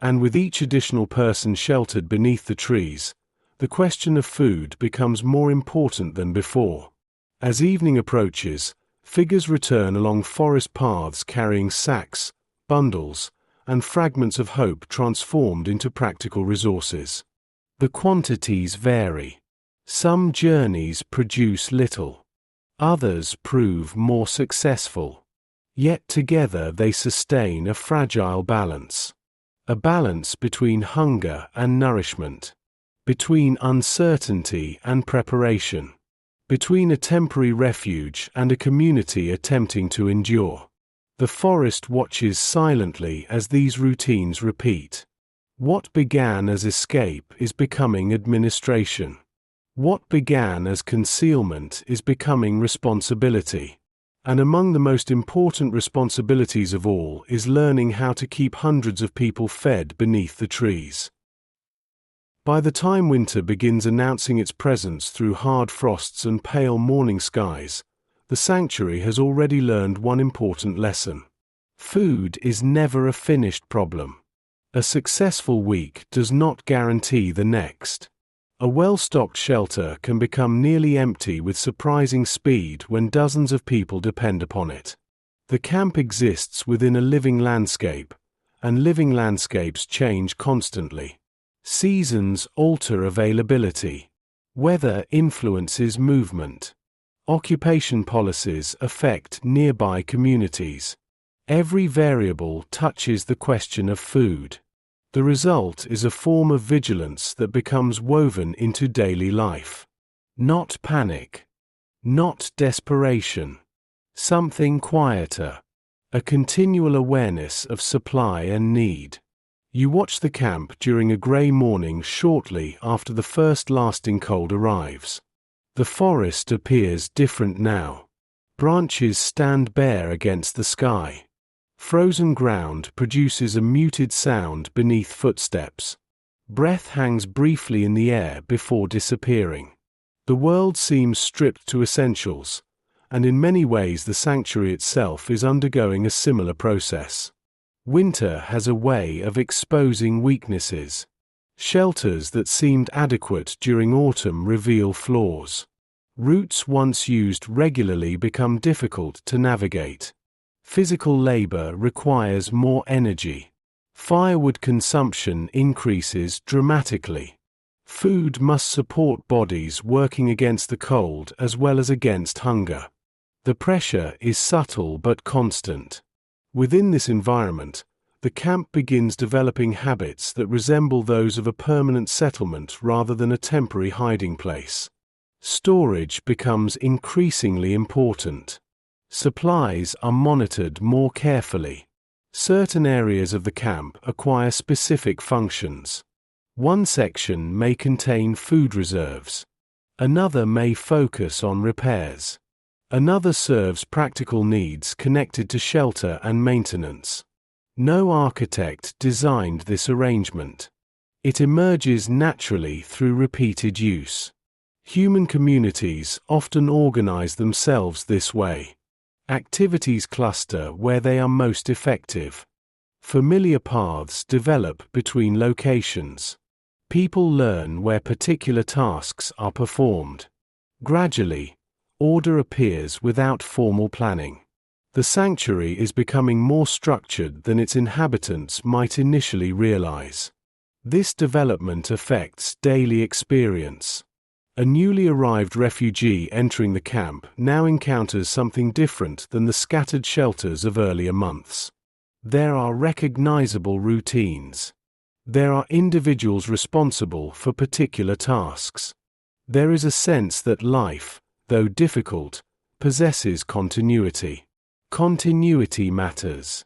And with each additional person sheltered beneath the trees, the question of food becomes more important than before. As evening approaches, figures return along forest paths carrying sacks, bundles, and fragments of hope transformed into practical resources. The quantities vary. Some journeys produce little. Others prove more successful. Yet together they sustain a fragile balance. A balance between hunger and nourishment. Between uncertainty and preparation. Between a temporary refuge and a community attempting to endure. The forest watches silently as these routines repeat. What began as escape is becoming administration. What began as concealment is becoming responsibility. And among the most important responsibilities of all is learning how to keep hundreds of people fed beneath the trees. By the time winter begins announcing its presence through hard frosts and pale morning skies, the sanctuary has already learned one important lesson. Food is never a finished problem. A successful week does not guarantee the next. A well-stocked shelter can become nearly empty with surprising speed when dozens of people depend upon it. The camp exists within a living landscape, and living landscapes change constantly. Seasons alter availability. Weather influences movement. Occupation policies affect nearby communities. Every variable touches the question of food. The result is a form of vigilance that becomes woven into daily life. Not panic. Not desperation. Something quieter. A continual awareness of supply and need. You watch the camp during a grey morning shortly after the first lasting cold arrives. The forest appears different now. Branches stand bare against the sky. Frozen ground produces a muted sound beneath footsteps. Breath hangs briefly in the air before disappearing. The world seems stripped to essentials, and in many ways the sanctuary itself is undergoing a similar process. Winter has a way of exposing weaknesses. Shelters that seemed adequate during autumn reveal flaws. Routes once used regularly become difficult to navigate. Physical labor requires more energy. Firewood consumption increases dramatically. Food must support bodies working against the cold as well as against hunger. The pressure is subtle but constant. Within this environment, the camp begins developing habits that resemble those of a permanent settlement rather than a temporary hiding place. Storage becomes increasingly important. Supplies are monitored more carefully. Certain areas of the camp acquire specific functions. One section may contain food reserves. Another may focus on repairs. Another serves practical needs connected to shelter and maintenance. No architect designed this arrangement. It emerges naturally through repeated use. Human communities often organize themselves this way. Activities cluster where they are most effective. Familiar paths develop between locations. People learn where particular tasks are performed. Gradually, order appears without formal planning. The sanctuary is becoming more structured than its inhabitants might initially realize. This development affects daily experience. A newly arrived refugee entering the camp now encounters something different than the scattered shelters of earlier months. There are recognizable routines. There are individuals responsible for particular tasks. There is a sense that life, though difficult, possesses continuity. Continuity matters.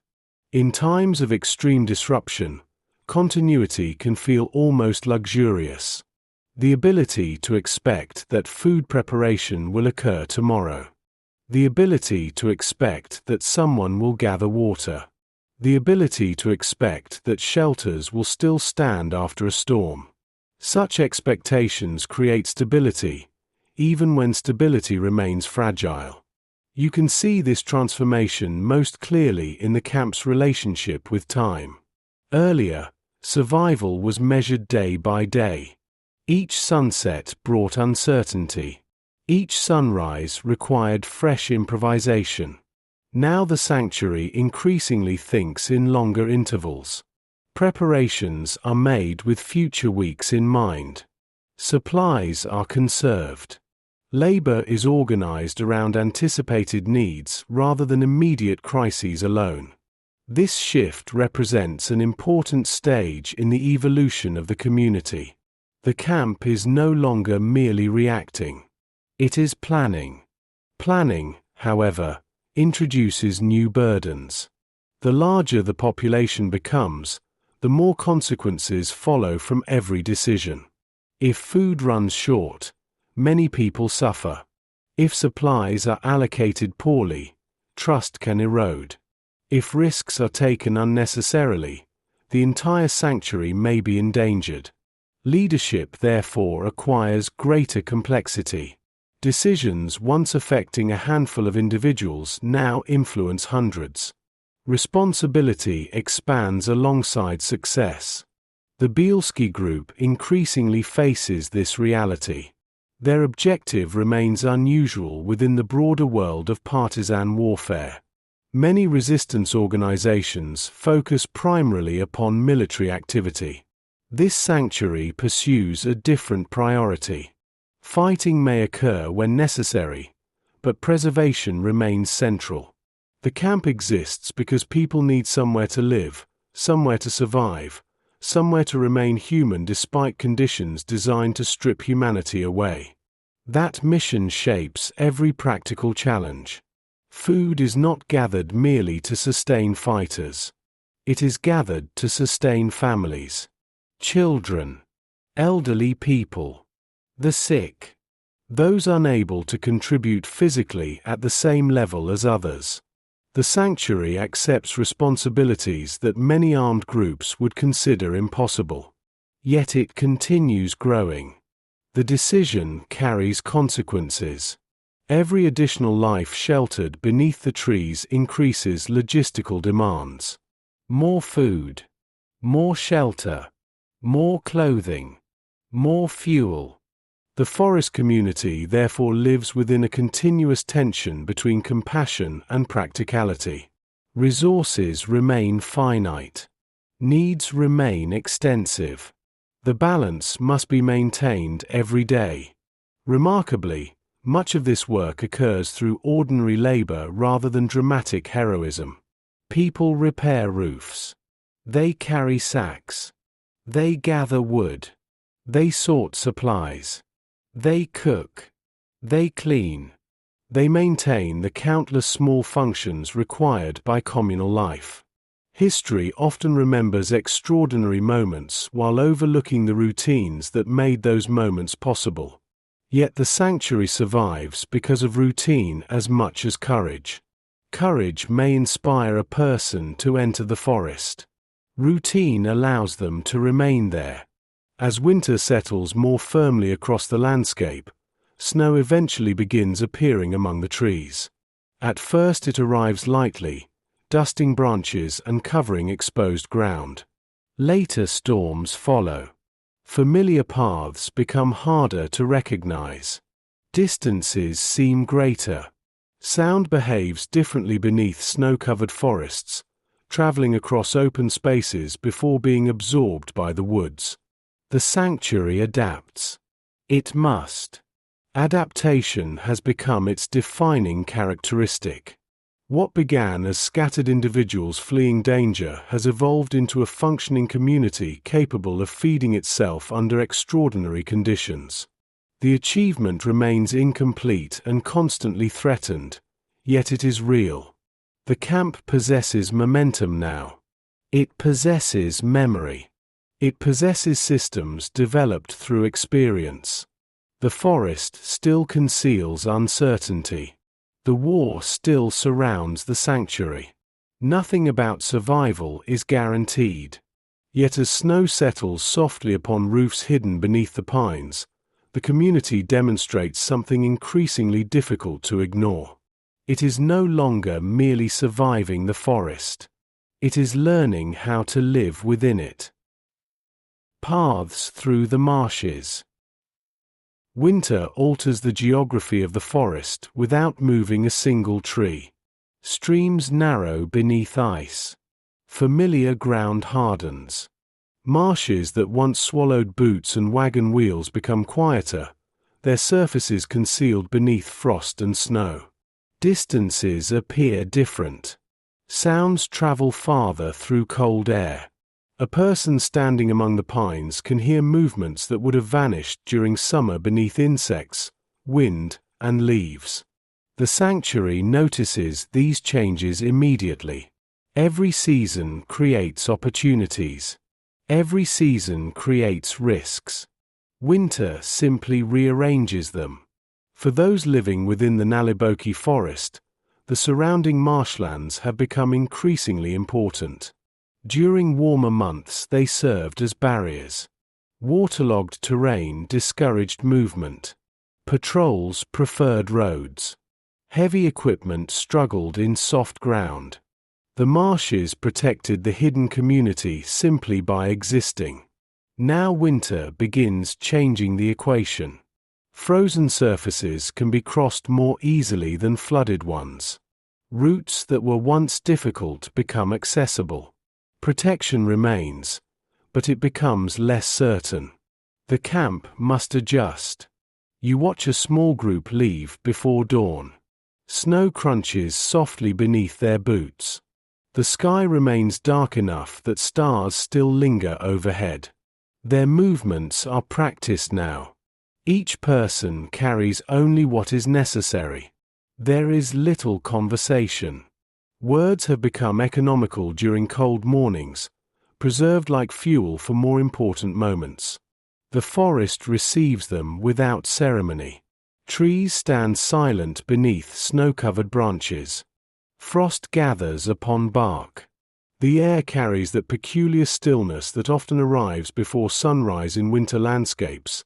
In times of extreme disruption, continuity can feel almost luxurious. The ability to expect that food preparation will occur tomorrow. The ability to expect that someone will gather water. The ability to expect that shelters will still stand after a storm. Such expectations create stability, even when stability remains fragile. You can see this transformation most clearly in the camp's relationship with time. Earlier, survival was measured day by day. Each sunset brought uncertainty. Each sunrise required fresh improvisation. Now the sanctuary increasingly thinks in longer intervals. Preparations are made with future weeks in mind. Supplies are conserved. Labor is organized around anticipated needs rather than immediate crises alone. This shift represents an important stage in the evolution of the community. The camp is no longer merely reacting. It is planning. Planning, however, introduces new burdens. The larger the population becomes, the more consequences follow from every decision. If food runs short, many people suffer. If supplies are allocated poorly, trust can erode. If risks are taken unnecessarily, the entire sanctuary may be endangered. Leadership therefore acquires greater complexity. Decisions once affecting a handful of individuals now influence hundreds. Responsibility expands alongside success. The Bielski group increasingly faces this reality. Their objective remains unusual within the broader world of partisan warfare. Many resistance organizations focus primarily upon military activity. This sanctuary pursues a different priority. Fighting may occur when necessary, but preservation remains central. The camp exists because people need somewhere to live, somewhere to survive, somewhere to remain human despite conditions designed to strip humanity away. That mission shapes every practical challenge. Food is not gathered merely to sustain fighters. It is gathered to sustain families, children, elderly people, the sick, those unable to contribute physically at the same level as others. The sanctuary accepts responsibilities that many armed groups would consider impossible. Yet it continues growing. The decision carries consequences. Every additional life sheltered beneath the trees increases logistical demands. More food, more shelter, more clothing, more fuel. The forest community therefore lives within a continuous tension between compassion and practicality. Resources remain finite. Needs remain extensive. The balance must be maintained every day. Remarkably, much of this work occurs through ordinary labor rather than dramatic heroism. People repair roofs. They carry sacks. They gather wood. They sort supplies. They cook. They clean. They maintain the countless small functions required by communal life. History often remembers extraordinary moments while overlooking the routines that made those moments possible. Yet the sanctuary survives because of routine as much as courage. Courage may inspire a person to enter the forest. Routine allows them to remain there. As winter settles more firmly across the landscape, snow eventually begins appearing among the trees. At first it arrives lightly, dusting branches and covering exposed ground. Later storms follow. Familiar paths become harder to recognize. Distances seem greater. Sound behaves differently beneath snow-covered forests, traveling across open spaces before being absorbed by the woods. The sanctuary adapts. It must. Adaptation has become its defining characteristic. What began as scattered individuals fleeing danger has evolved into a functioning community capable of feeding itself under extraordinary conditions. The achievement remains incomplete and constantly threatened, yet it is real. The camp possesses momentum now. It possesses memory. It possesses systems developed through experience. The forest still conceals uncertainty. The war still surrounds the sanctuary. Nothing about survival is guaranteed. Yet as snow settles softly upon roofs hidden beneath the pines, the community demonstrates something increasingly difficult to ignore. It is no longer merely surviving the forest. It is learning how to live within it. Paths through the marshes. Winter alters the geography of the forest without moving a single tree. Streams narrow beneath ice. Familiar ground hardens. Marshes that once swallowed boots and wagon wheels become quieter, their surfaces concealed beneath frost and snow. Distances appear different. Sounds travel farther through cold air. A person standing among the pines can hear movements that would have vanished during summer beneath insects, wind, and leaves. The sanctuary notices these changes immediately. Every season creates opportunities. Every season creates risks. Winter simply rearranges them. For those living within the Naliboki forest, the surrounding marshlands have become increasingly important. During warmer months they served as barriers. Waterlogged terrain discouraged movement. Patrols preferred roads. Heavy equipment struggled in soft ground. The marshes protected the hidden community simply by existing. Now winter begins changing the equation. Frozen surfaces can be crossed more easily than flooded ones. Routes that were once difficult become accessible. Protection remains, but it becomes less certain. The camp must adjust. You watch a small group leave before dawn. Snow crunches softly beneath their boots. The sky remains dark enough that stars still linger overhead. Their movements are practiced now. Each person carries only what is necessary. There is little conversation. Words have become economical during cold mornings, preserved like fuel for more important moments. The forest receives them without ceremony. Trees stand silent beneath snow-covered branches. Frost gathers upon bark. The air carries that peculiar stillness that often arrives before sunrise in winter landscapes,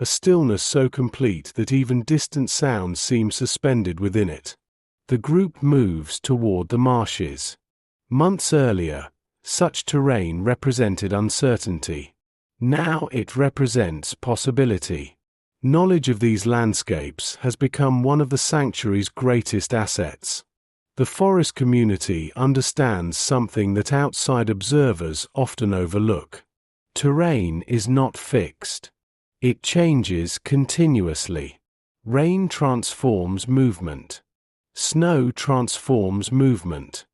a stillness so complete that even distant sounds seem suspended within it. The group moves toward the marshes. Months earlier, such terrain represented uncertainty. Now it represents possibility. Knowledge of these landscapes has become one of the sanctuary's greatest assets. The forest community understands something that outside observers often overlook. Terrain is not fixed. It changes continuously. Rain transforms movement. Snow transforms movement.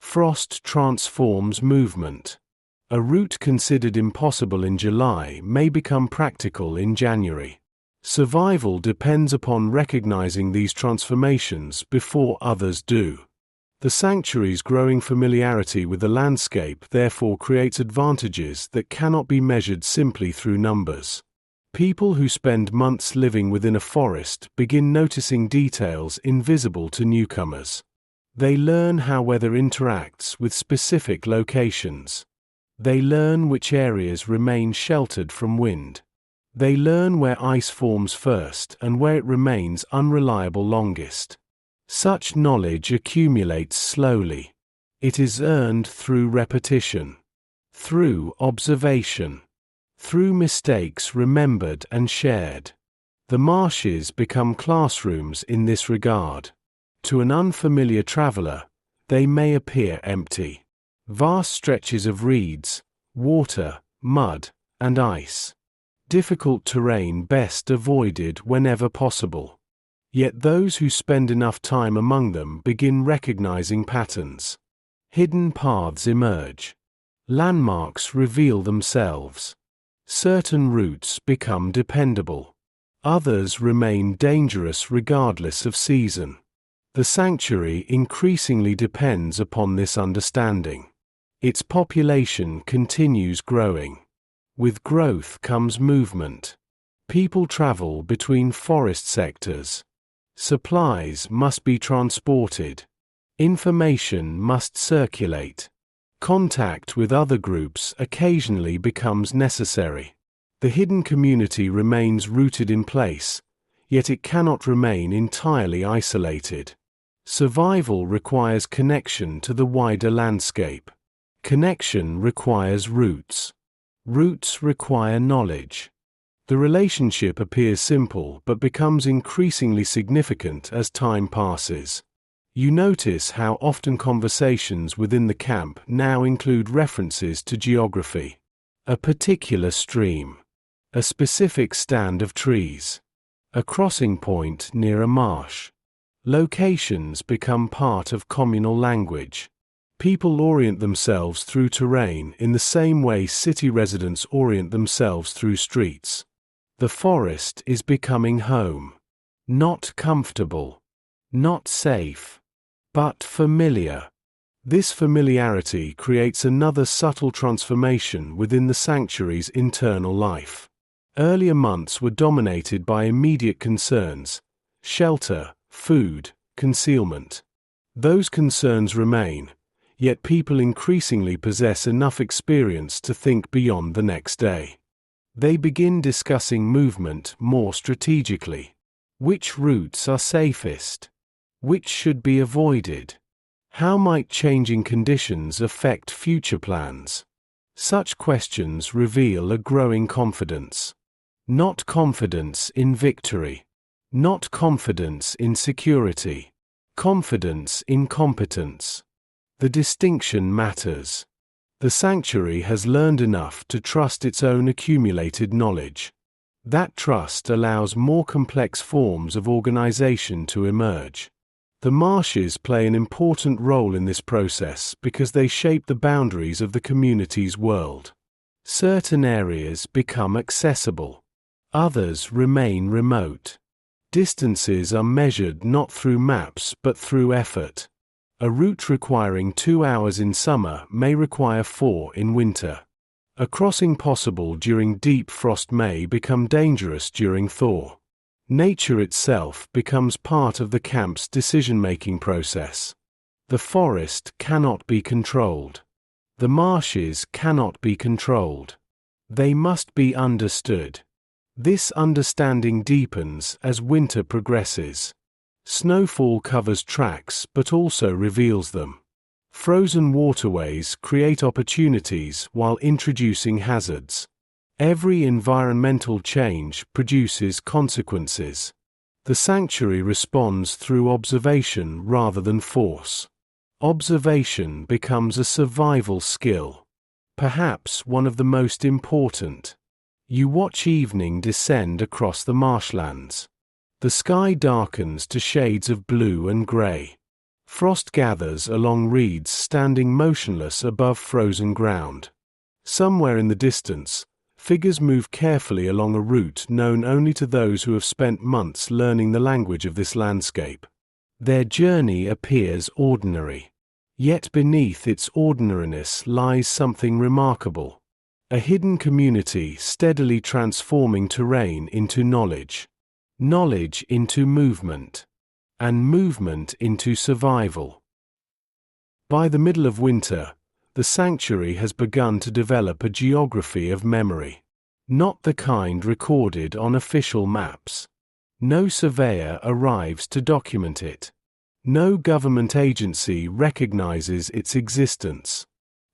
Frost transforms movement. A route considered impossible in July may become practical in January. Survival depends upon recognizing these transformations before others do. The sanctuary's growing familiarity with the landscape therefore creates advantages that cannot be measured simply through numbers. People who spend months living within a forest begin noticing details invisible to newcomers. They learn how weather interacts with specific locations. They learn which areas remain sheltered from wind. They learn where ice forms first and where it remains unreliable longest. Such knowledge accumulates slowly. It is earned through repetition, through observation, through mistakes remembered and shared. The marshes become classrooms in this regard. To an unfamiliar traveler, they may appear empty. Vast stretches of reeds, water, mud, and ice. Difficult terrain best avoided whenever possible. Yet those who spend enough time among them begin recognizing patterns. Hidden paths emerge. Landmarks reveal themselves. Certain routes become dependable. Others remain dangerous regardless of season. The sanctuary increasingly depends upon this understanding. Its population continues growing. With growth comes movement. People travel between forest sectors. Supplies must be transported. Information must circulate. Contact with other groups occasionally becomes necessary. The hidden community remains rooted in place, yet it cannot remain entirely isolated. Survival requires connection to the wider landscape. Connection requires roots. Roots require knowledge. The relationship appears simple but becomes increasingly significant as time passes. You notice how often conversations within the camp now include references to geography. A particular stream. A specific stand of trees. A crossing point near a marsh. Locations become part of communal language. People orient themselves through terrain in the same way city residents orient themselves through streets. The forest is becoming home. Not comfortable. Not safe. But familiar. This familiarity creates another subtle transformation within the sanctuary's internal life. Earlier months were dominated by immediate concerns: shelter, food, concealment. Those concerns remain, yet people increasingly possess enough experience to think beyond the next day. They begin discussing movement more strategically. Which routes are safest? Which should be avoided? How might changing conditions affect future plans? Such questions reveal a growing confidence. Not confidence in victory. Not confidence in security. Confidence in competence. The distinction matters. The sanctuary has learned enough to trust its own accumulated knowledge. That trust allows more complex forms of organization to emerge. The marshes play an important role in this process because they shape the boundaries of the community's world. Certain areas become accessible. Others remain remote. Distances are measured not through maps but through effort. A route requiring 2 hours in summer may require 4 in winter. A crossing possible during deep frost may become dangerous during thaw. Nature itself becomes part of the camp's decision-making process. The forest cannot be controlled. The marshes cannot be controlled. They must be understood. This understanding deepens as winter progresses. Snowfall covers tracks but also reveals them. Frozen waterways create opportunities while introducing hazards. Every environmental change produces consequences. The sanctuary responds through observation rather than force. Observation becomes a survival skill. Perhaps one of the most important. You watch evening descend across the marshlands. The sky darkens to shades of blue and gray. Frost gathers along reeds standing motionless above frozen ground. Somewhere in the distance, figures move carefully along a route known only to those who have spent months learning the language of this landscape. Their journey appears ordinary. Yet beneath its ordinariness lies something remarkable. A hidden community steadily transforming terrain into knowledge. Knowledge into movement. And movement into survival. By the middle of winter, the sanctuary has begun to develop a geography of memory. Not the kind recorded on official maps. No surveyor arrives to document it. No government agency recognizes its existence.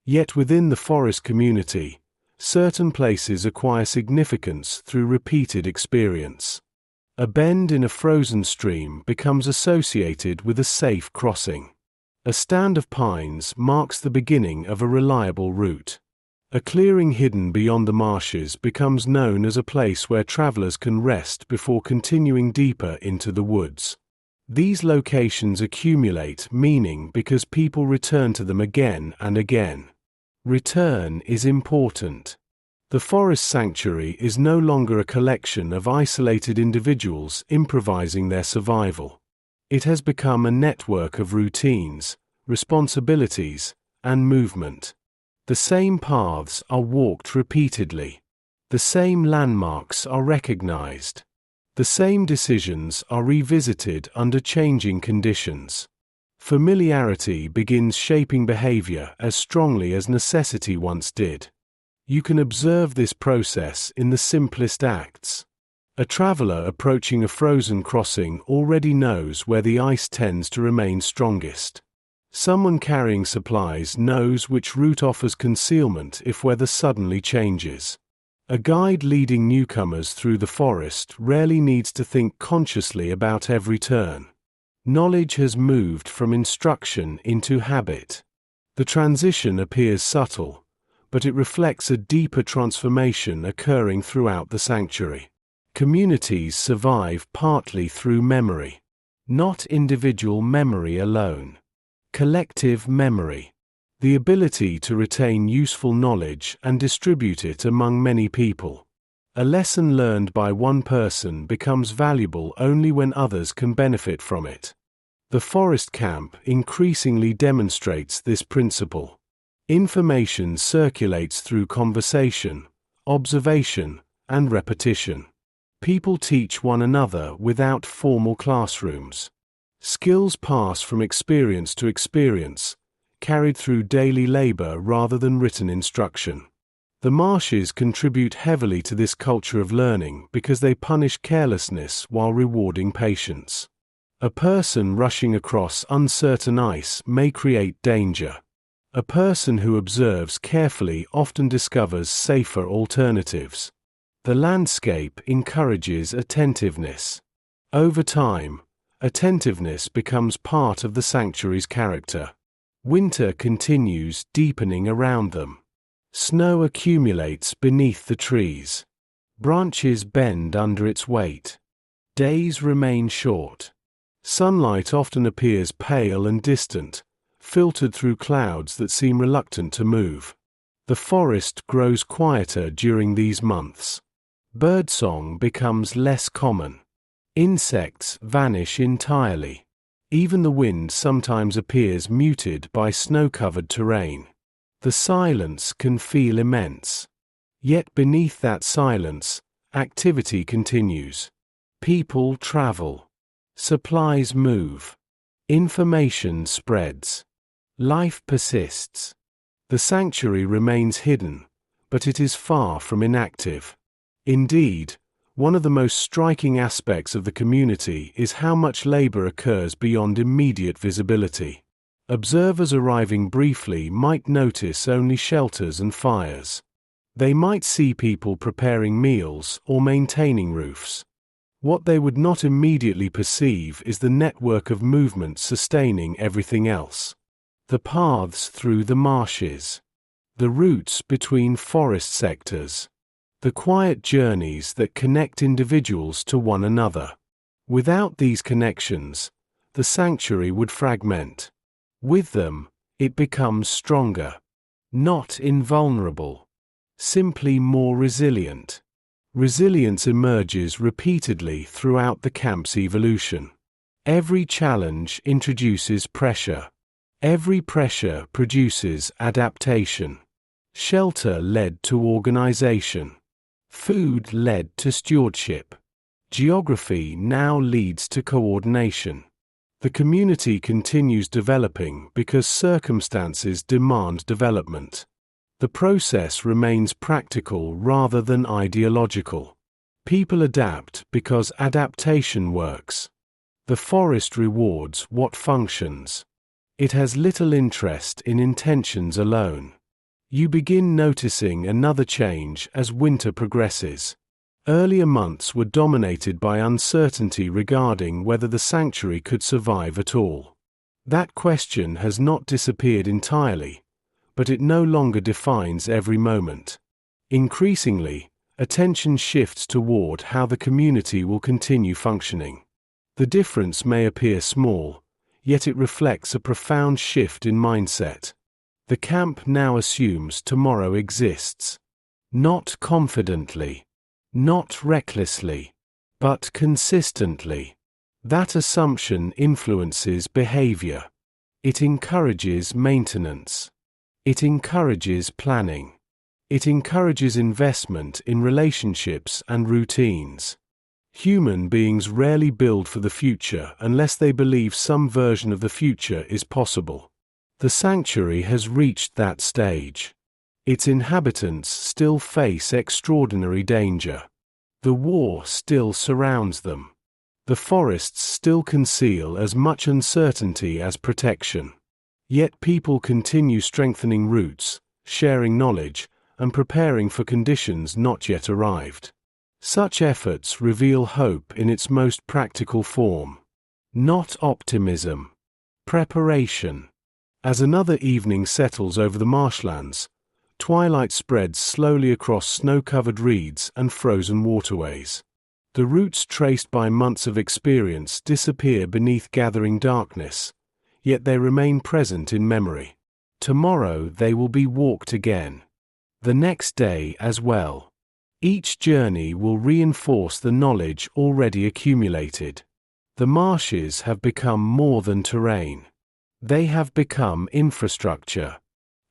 Yet within the forest community, certain places acquire significance through repeated experience. A bend in a frozen stream becomes associated with a safe crossing. A stand of pines marks the beginning of a reliable route. A clearing hidden beyond the marshes becomes known as a place where travelers can rest before continuing deeper into the woods. These locations accumulate meaning because people return to them again and again. Return is important. The forest sanctuary is no longer a collection of isolated individuals improvising their survival. It has become a network of routines, responsibilities, and movement. The same paths are walked repeatedly. The same landmarks are recognized. The same decisions are revisited under changing conditions. Familiarity begins shaping behavior as strongly as necessity once did. You can observe this process in the simplest acts. A traveler approaching a frozen crossing already knows where the ice tends to remain strongest. Someone carrying supplies knows which route offers concealment if weather suddenly changes. A guide leading newcomers through the forest rarely needs to think consciously about every turn. Knowledge has moved from instruction into habit. The transition appears subtle, but it reflects a deeper transformation occurring throughout the sanctuary. Communities survive partly through memory. Not individual memory alone. Collective memory. The ability to retain useful knowledge and distribute it among many people. A lesson learned by one person becomes valuable only when others can benefit from it. The forest camp increasingly demonstrates this principle. Information circulates through conversation, observation, and repetition. People teach one another without formal classrooms. Skills pass from experience to experience, carried through daily labor rather than written instruction. The marshes contribute heavily to this culture of learning because they punish carelessness while rewarding patience. A person rushing across uncertain ice may create danger. A person who observes carefully often discovers safer alternatives. The landscape encourages attentiveness. Over time, attentiveness becomes part of the sanctuary's character. Winter continues deepening around them. Snow accumulates beneath the trees. Branches bend under its weight. Days remain short. Sunlight often appears pale and distant, filtered through clouds that seem reluctant to move. The forest grows quieter during these months. Birdsong becomes less common. Insects vanish entirely. Even the wind sometimes appears muted by snow-covered terrain. The silence can feel immense. Yet beneath that silence, activity continues. People travel. Supplies move. Information spreads. Life persists. The sanctuary remains hidden, but it is far from inactive. Indeed, one of the most striking aspects of the community is how much labor occurs beyond immediate visibility. Observers arriving briefly might notice only shelters and fires. They might see people preparing meals or maintaining roofs. What they would not immediately perceive is the network of movement sustaining everything else. The paths through the marshes. The routes between forest sectors. The quiet journeys that connect individuals to one another. Without these connections, the sanctuary would fragment. With them, it becomes stronger. Not invulnerable. Simply more resilient. Resilience emerges repeatedly throughout the camp's evolution. Every challenge introduces pressure. Every pressure produces adaptation. Shelter led to organization. Food led to stewardship. Geography now leads to coordination. The community continues developing because circumstances demand development. The process remains practical rather than ideological. People adapt because adaptation works. The forest rewards what functions. It has little interest in intentions alone. You begin noticing another change as winter progresses. Earlier months were dominated by uncertainty regarding whether the sanctuary could survive at all. That question has not disappeared entirely, but it no longer defines every moment. Increasingly, attention shifts toward how the community will continue functioning. The difference may appear small, yet it reflects a profound shift in mindset. The camp now assumes tomorrow exists. Not confidently, not recklessly, but consistently. That assumption influences behavior. It encourages maintenance. It encourages planning. It encourages investment in relationships and routines. Human beings rarely build for the future unless they believe some version of the future is possible. The sanctuary has reached that stage. Its inhabitants still face extraordinary danger. The war still surrounds them. The forests still conceal as much uncertainty as protection. Yet people continue strengthening roots, sharing knowledge, and preparing for conditions not yet arrived. Such efforts reveal hope in its most practical form. Not optimism. Preparation. As another evening settles over the marshlands, twilight spreads slowly across snow-covered reeds and frozen waterways. The routes traced by months of experience disappear beneath gathering darkness, yet they remain present in memory. Tomorrow they will be walked again. The next day as well. Each journey will reinforce the knowledge already accumulated. The marshes have become more than terrain. They have become infrastructure,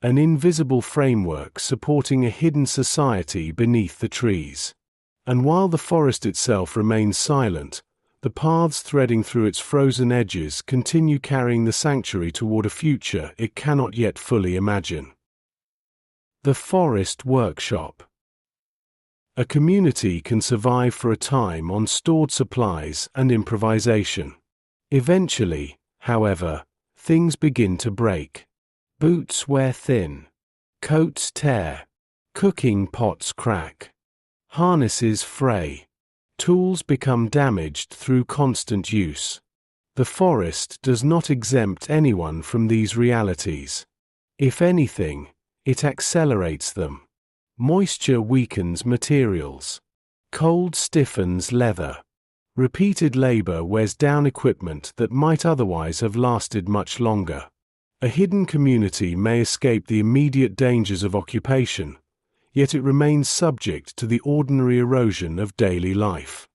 an invisible framework supporting a hidden society beneath the trees. And while the forest itself remains silent, the paths threading through its frozen edges continue carrying the sanctuary toward a future it cannot yet fully imagine. The Forest Workshop. A community can survive for a time on stored supplies and improvisation. Eventually, however, things begin to break. Boots wear thin. Coats tear. Cooking pots crack. Harnesses fray. Tools become damaged through constant use. The forest does not exempt anyone from these realities. If anything, it accelerates them. Moisture weakens materials. Cold stiffens leather. Repeated labor wears down equipment that might otherwise have lasted much longer. A hidden community may escape the immediate dangers of occupation, yet it remains subject to the ordinary erosion of daily life.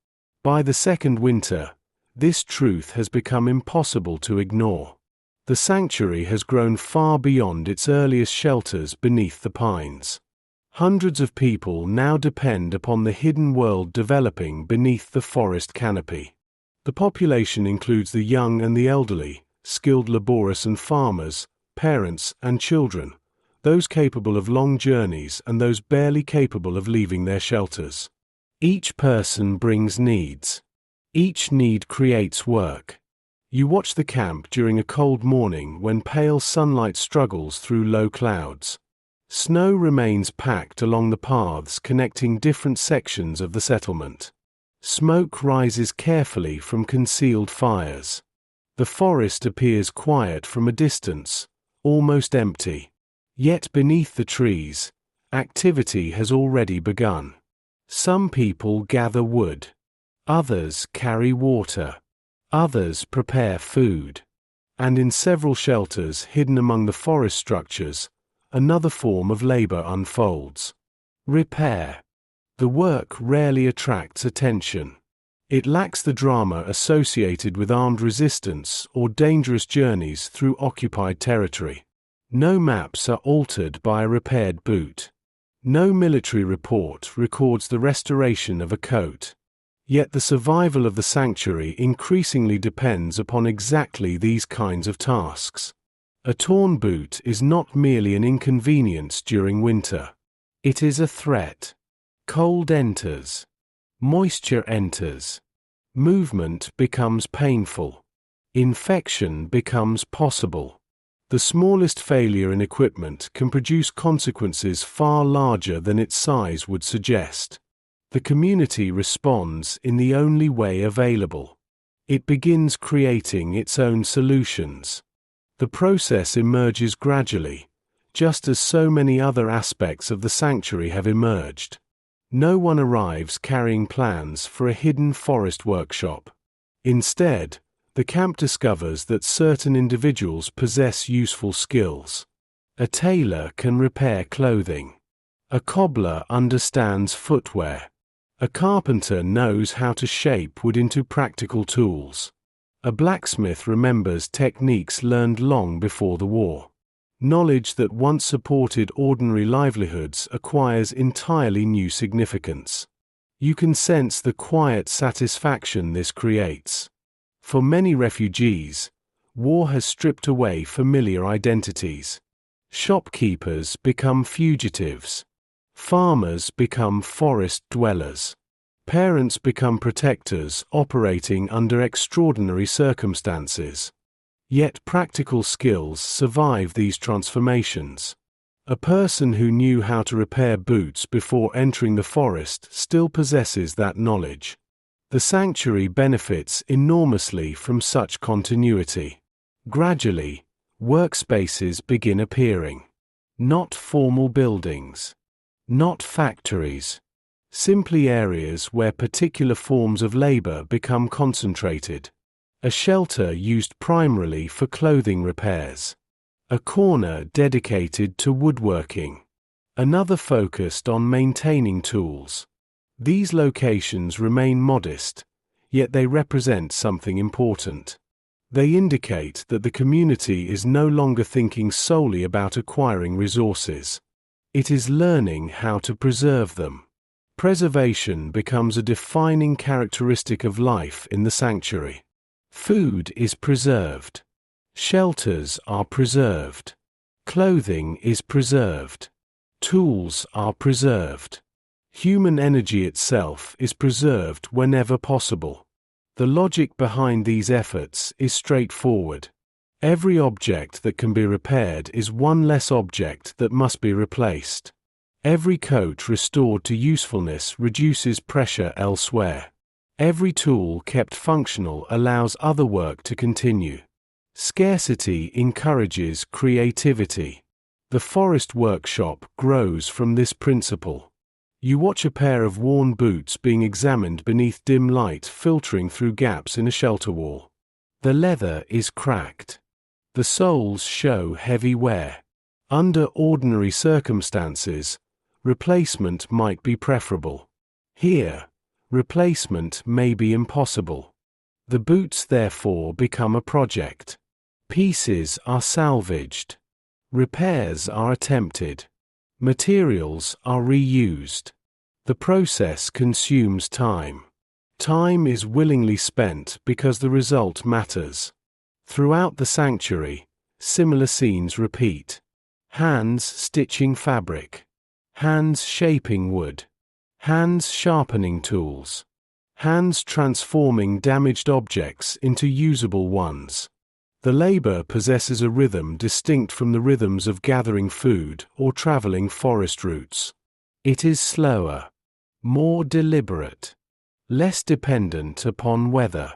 By the second winter, this truth has become impossible to ignore. The sanctuary has grown far beyond its earliest shelters beneath the pines. Hundreds of people now depend upon the hidden world developing beneath the forest canopy. The population includes the young and the elderly, skilled laborers and farmers, parents and children, those capable of long journeys and those barely capable of leaving their shelters. Each person brings needs. Each need creates work. You watch the camp during a cold morning when pale sunlight struggles through low clouds. Snow remains packed along the paths connecting different sections of the settlement. Smoke rises carefully from concealed fires. The forest appears quiet from a distance, almost empty. Yet beneath the trees, activity has already begun. Some people gather wood. Others carry water. Others prepare food. And in several shelters hidden among the forest structures, another form of labor unfolds. Repair. The work rarely attracts attention. It lacks the drama associated with armed resistance or dangerous journeys through occupied territory. No maps are altered by a repaired boot. No military report records the restoration of a coat. Yet the survival of the sanctuary increasingly depends upon exactly these kinds of tasks. A torn boot is not merely an inconvenience during winter. It is a threat. Cold enters. Moisture enters. Movement becomes painful. Infection becomes possible. The smallest failure in equipment can produce consequences far larger than its size would suggest. The community responds in the only way available. It begins creating its own solutions. The process emerges gradually, just as so many other aspects of the sanctuary have emerged. No one arrives carrying plans for a hidden forest workshop. Instead, the camp discovers that certain individuals possess useful skills. A tailor can repair clothing. A cobbler understands footwear. A carpenter knows how to shape wood into practical tools. A blacksmith remembers techniques learned long before the war. Knowledge that once supported ordinary livelihoods acquires entirely new significance. You can sense the quiet satisfaction this creates. For many refugees, war has stripped away familiar identities. Shopkeepers become fugitives. Farmers become forest dwellers. Parents become protectors operating under extraordinary circumstances. Yet practical skills survive these transformations. A person who knew how to repair boots before entering the forest still possesses that knowledge. The sanctuary benefits enormously from such continuity. Gradually, workspaces begin appearing. Not formal buildings. Not factories. Simply areas where particular forms of labor become concentrated. A shelter used primarily for clothing repairs. A corner dedicated to woodworking. Another focused on maintaining tools. These locations remain modest, yet they represent something important. They indicate that the community is no longer thinking solely about acquiring resources. It is learning how to preserve them. Preservation becomes a defining characteristic of life in the sanctuary. Food is preserved. Shelters are preserved. Clothing is preserved. Tools are preserved. Human energy itself is preserved whenever possible. The logic behind these efforts is straightforward. Every object that can be repaired is one less object that must be replaced. Every coat restored to usefulness reduces pressure elsewhere. Every tool kept functional allows other work to continue. Scarcity encourages creativity. The forest workshop grows from this principle. You watch a pair of worn boots being examined beneath dim light filtering through gaps in a shelter wall. The leather is cracked. The soles show heavy wear. Under ordinary circumstances, replacement might be preferable. Here, replacement may be impossible. The boots therefore become a project. Pieces are salvaged. Repairs are attempted. Materials are reused. The process consumes time. Time is willingly spent because the result matters. Throughout the sanctuary, similar scenes repeat. Hands stitching fabric. Hands shaping wood. Hands sharpening tools. Hands transforming damaged objects into usable ones. The labor possesses a rhythm distinct from the rhythms of gathering food or traveling forest routes. It is slower, more deliberate, less dependent upon weather.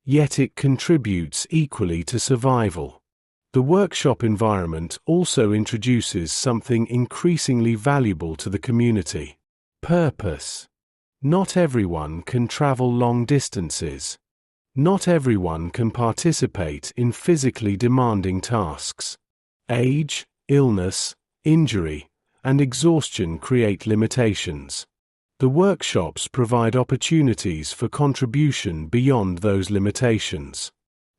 Yet it contributes equally to survival. The workshop environment also introduces something increasingly valuable to the community. Purpose. Not everyone can travel long distances. Not everyone can participate in physically demanding tasks. Age, illness, injury, and exhaustion create limitations. The workshops provide opportunities for contribution beyond those limitations.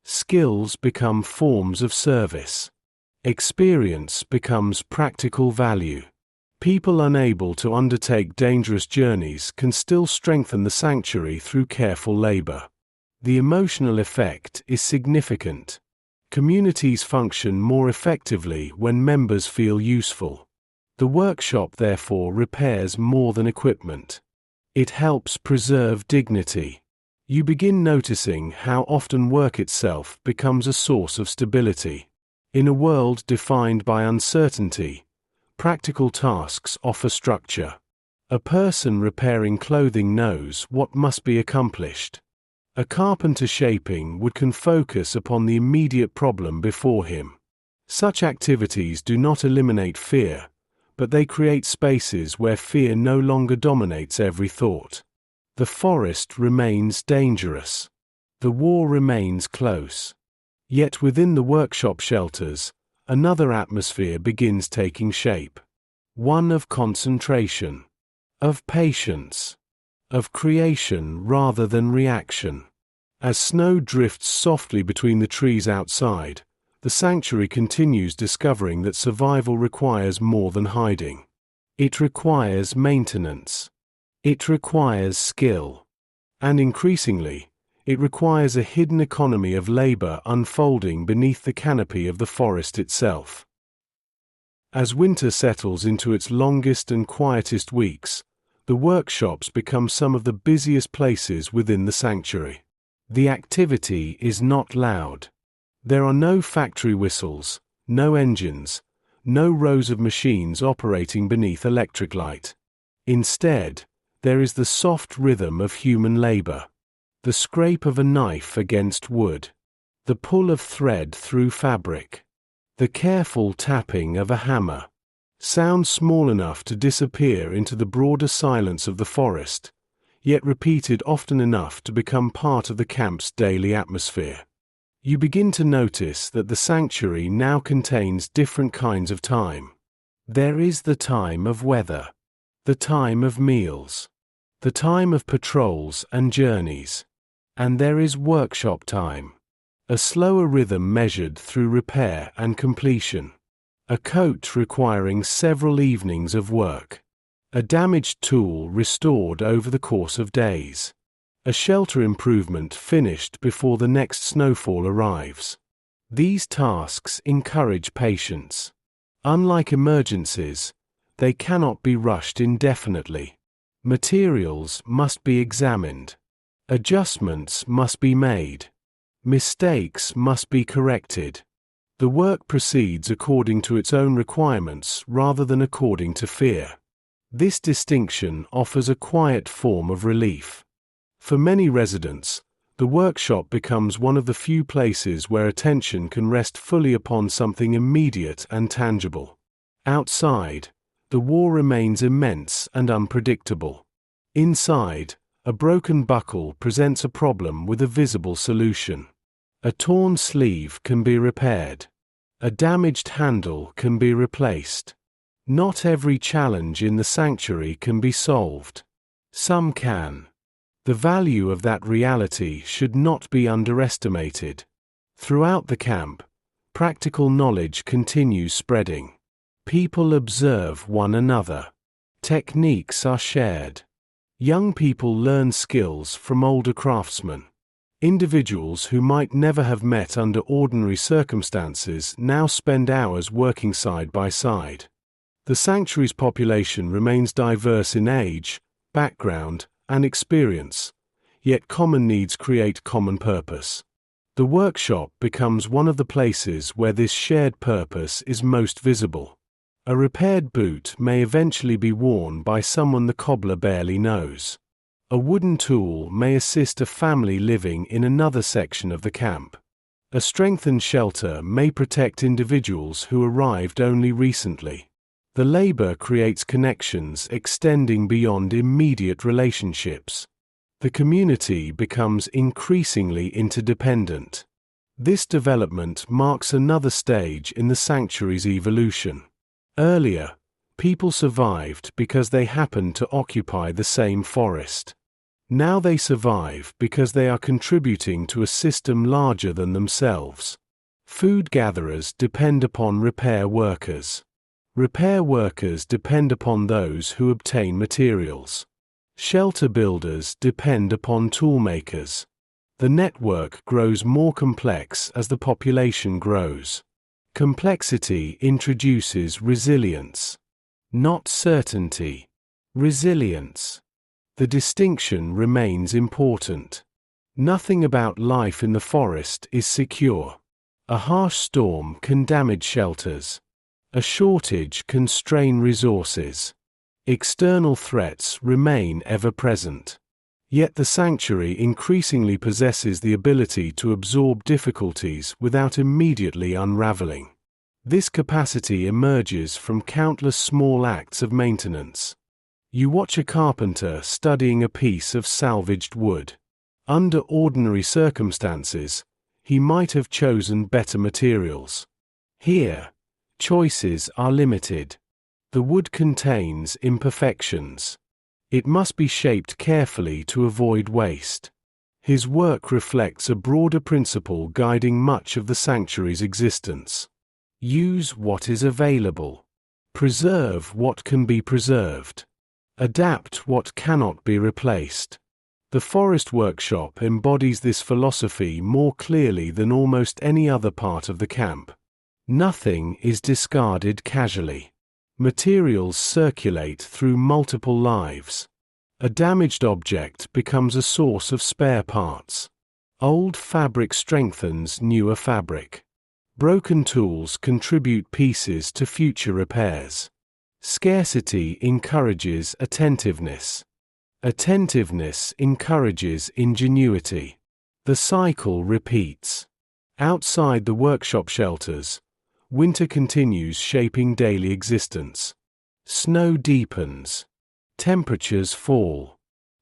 Skills become forms of service. Experience becomes practical value. People unable to undertake dangerous journeys can still strengthen the sanctuary through careful labor. The emotional effect is significant. Communities function more effectively when members feel useful. The workshop therefore repairs more than equipment. It helps preserve dignity. You begin noticing how often work itself becomes a source of stability. In a world defined by uncertainty, practical tasks offer structure. A person repairing clothing knows what must be accomplished. A carpenter shaping wood can focus upon the immediate problem before him. Such activities do not eliminate fear, but they create spaces where fear no longer dominates every thought. The forest remains dangerous. The war remains close. Yet within the workshop shelters, another atmosphere begins taking shape. One of concentration, of patience, of creation rather than reaction. As snow drifts softly between the trees outside, the sanctuary continues discovering that survival requires more than hiding. It requires maintenance. It requires skill. And increasingly, it requires a hidden economy of labor unfolding beneath the canopy of the forest itself. As winter settles into its longest and quietest weeks, the workshops become some of the busiest places within the sanctuary. The activity is not loud. There are no factory whistles, no engines, no rows of machines operating beneath electric light. Instead, there is the soft rhythm of human labor. The scrape of a knife against wood. The pull of thread through fabric. The careful tapping of a hammer. Sounds small enough to disappear into the broader silence of the forest, yet repeated often enough to become part of the camp's daily atmosphere. You begin to notice that the sanctuary now contains different kinds of time. There is the time of weather, the time of meals, the time of patrols and journeys, and there is workshop time, a slower rhythm measured through repair and completion, a coat requiring several evenings of work, a damaged tool restored over the course of days, a shelter improvement finished before the next snowfall arrives. These tasks encourage patience. Unlike emergencies, they cannot be rushed indefinitely. Materials must be examined. Adjustments must be made. Mistakes must be corrected. The work proceeds according to its own requirements rather than according to fear. This distinction offers a quiet form of relief. For many residents, the workshop becomes one of the few places where attention can rest fully upon something immediate and tangible. Outside, the war remains immense and unpredictable. Inside, a broken buckle presents a problem with a visible solution. A torn sleeve can be repaired. A damaged handle can be replaced. Not every challenge in the sanctuary can be solved. Some can. The value of that reality should not be underestimated. Throughout the camp, practical knowledge continues spreading. People observe one another. Techniques are shared. Young people learn skills from older craftsmen. Individuals who might never have met under ordinary circumstances now spend hours working side by side. The sanctuary's population remains diverse in age, background, and experience, yet common needs create common purpose. The workshop becomes one of the places where this shared purpose is most visible. A repaired boot may eventually be worn by someone the cobbler barely knows. A wooden tool may assist a family living in another section of the camp. A strengthened shelter may protect individuals who arrived only recently. The labor creates connections extending beyond immediate relationships. The community becomes increasingly interdependent. This development marks another stage in the sanctuary's evolution. Earlier, people survived because they happened to occupy the same forest. Now they survive because they are contributing to a system larger than themselves. Food gatherers depend upon repair workers. Repair workers depend upon those who obtain materials. Shelter builders depend upon toolmakers. The network grows more complex as the population grows. Complexity introduces resilience. Not certainty. Resilience. The distinction remains important. Nothing about life in the forest is secure. A harsh storm can damage shelters. A shortage can strain resources. External threats remain ever present. Yet the sanctuary increasingly possesses the ability to absorb difficulties without immediately unraveling. This capacity emerges from countless small acts of maintenance. You watch a carpenter studying a piece of salvaged wood. Under ordinary circumstances, he might have chosen better materials. Here, choices are limited. The wood contains imperfections. It must be shaped carefully to avoid waste. His work reflects a broader principle guiding much of the sanctuary's existence. Use what is available. Preserve what can be preserved. Adapt what cannot be replaced. The Forest Workshop embodies this philosophy more clearly than almost any other part of the camp. Nothing is discarded casually. Materials circulate through multiple lives. A damaged object becomes a source of spare parts. Old fabric strengthens newer fabric. Broken tools contribute pieces to future repairs. Scarcity encourages attentiveness. Attentiveness encourages ingenuity. The cycle repeats. Outside the workshop shelters, winter continues shaping daily existence. Snow deepens. Temperatures fall.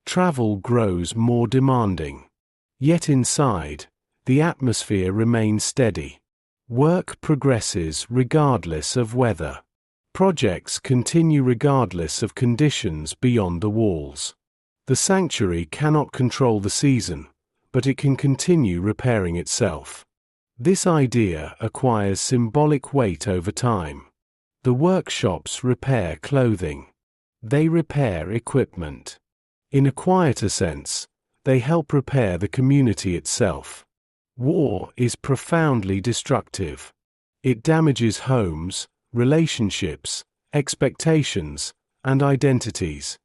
Travel grows more demanding. Yet inside, the atmosphere remains steady. Work progresses regardless of weather. Projects continue regardless of conditions beyond the walls. The sanctuary cannot control the season, but it can continue repairing itself. This idea acquires symbolic weight over time. The workshops repair clothing. They repair equipment. In a quieter sense, they help repair the community itself. War is profoundly destructive. It damages homes, relationships, expectations, and identities.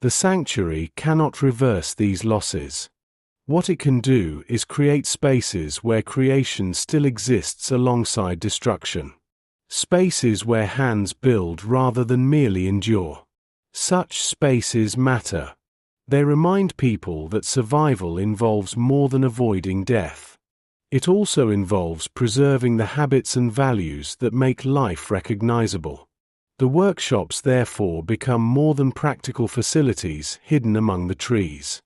The sanctuary cannot reverse these losses. What it can do is create spaces where creation still exists alongside destruction. Spaces where hands build rather than merely endure. Such spaces matter. They remind people that survival involves more than avoiding death. It also involves preserving the habits and values that make life recognizable. The workshops therefore become more than practical facilities hidden among the trees.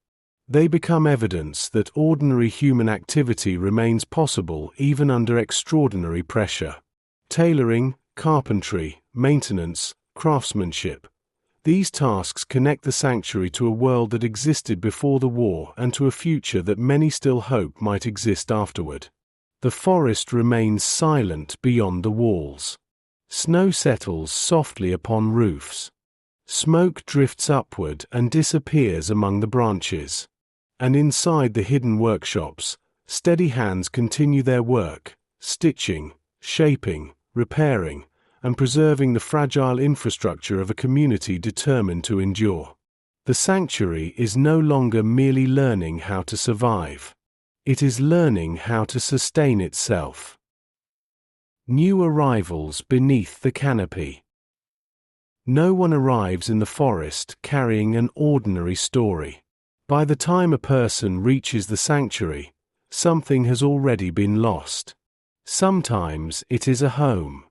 They become evidence that ordinary human activity remains possible even under extraordinary pressure. Tailoring, carpentry, maintenance, craftsmanship. These tasks connect the sanctuary to a world that existed before the war and to a future that many still hope might exist afterward. The forest remains silent beyond the walls. Snow settles softly upon roofs. Smoke drifts upward and disappears among the branches. And inside the hidden workshops, steady hands continue their work, stitching, shaping, repairing, and preserving the fragile infrastructure of a community determined to endure. The sanctuary is no longer merely learning how to survive. It is learning how to sustain itself. New arrivals beneath the canopy. No one arrives in the forest carrying an ordinary story. By the time a person reaches the sanctuary, something has already been lost. Sometimes it is a home.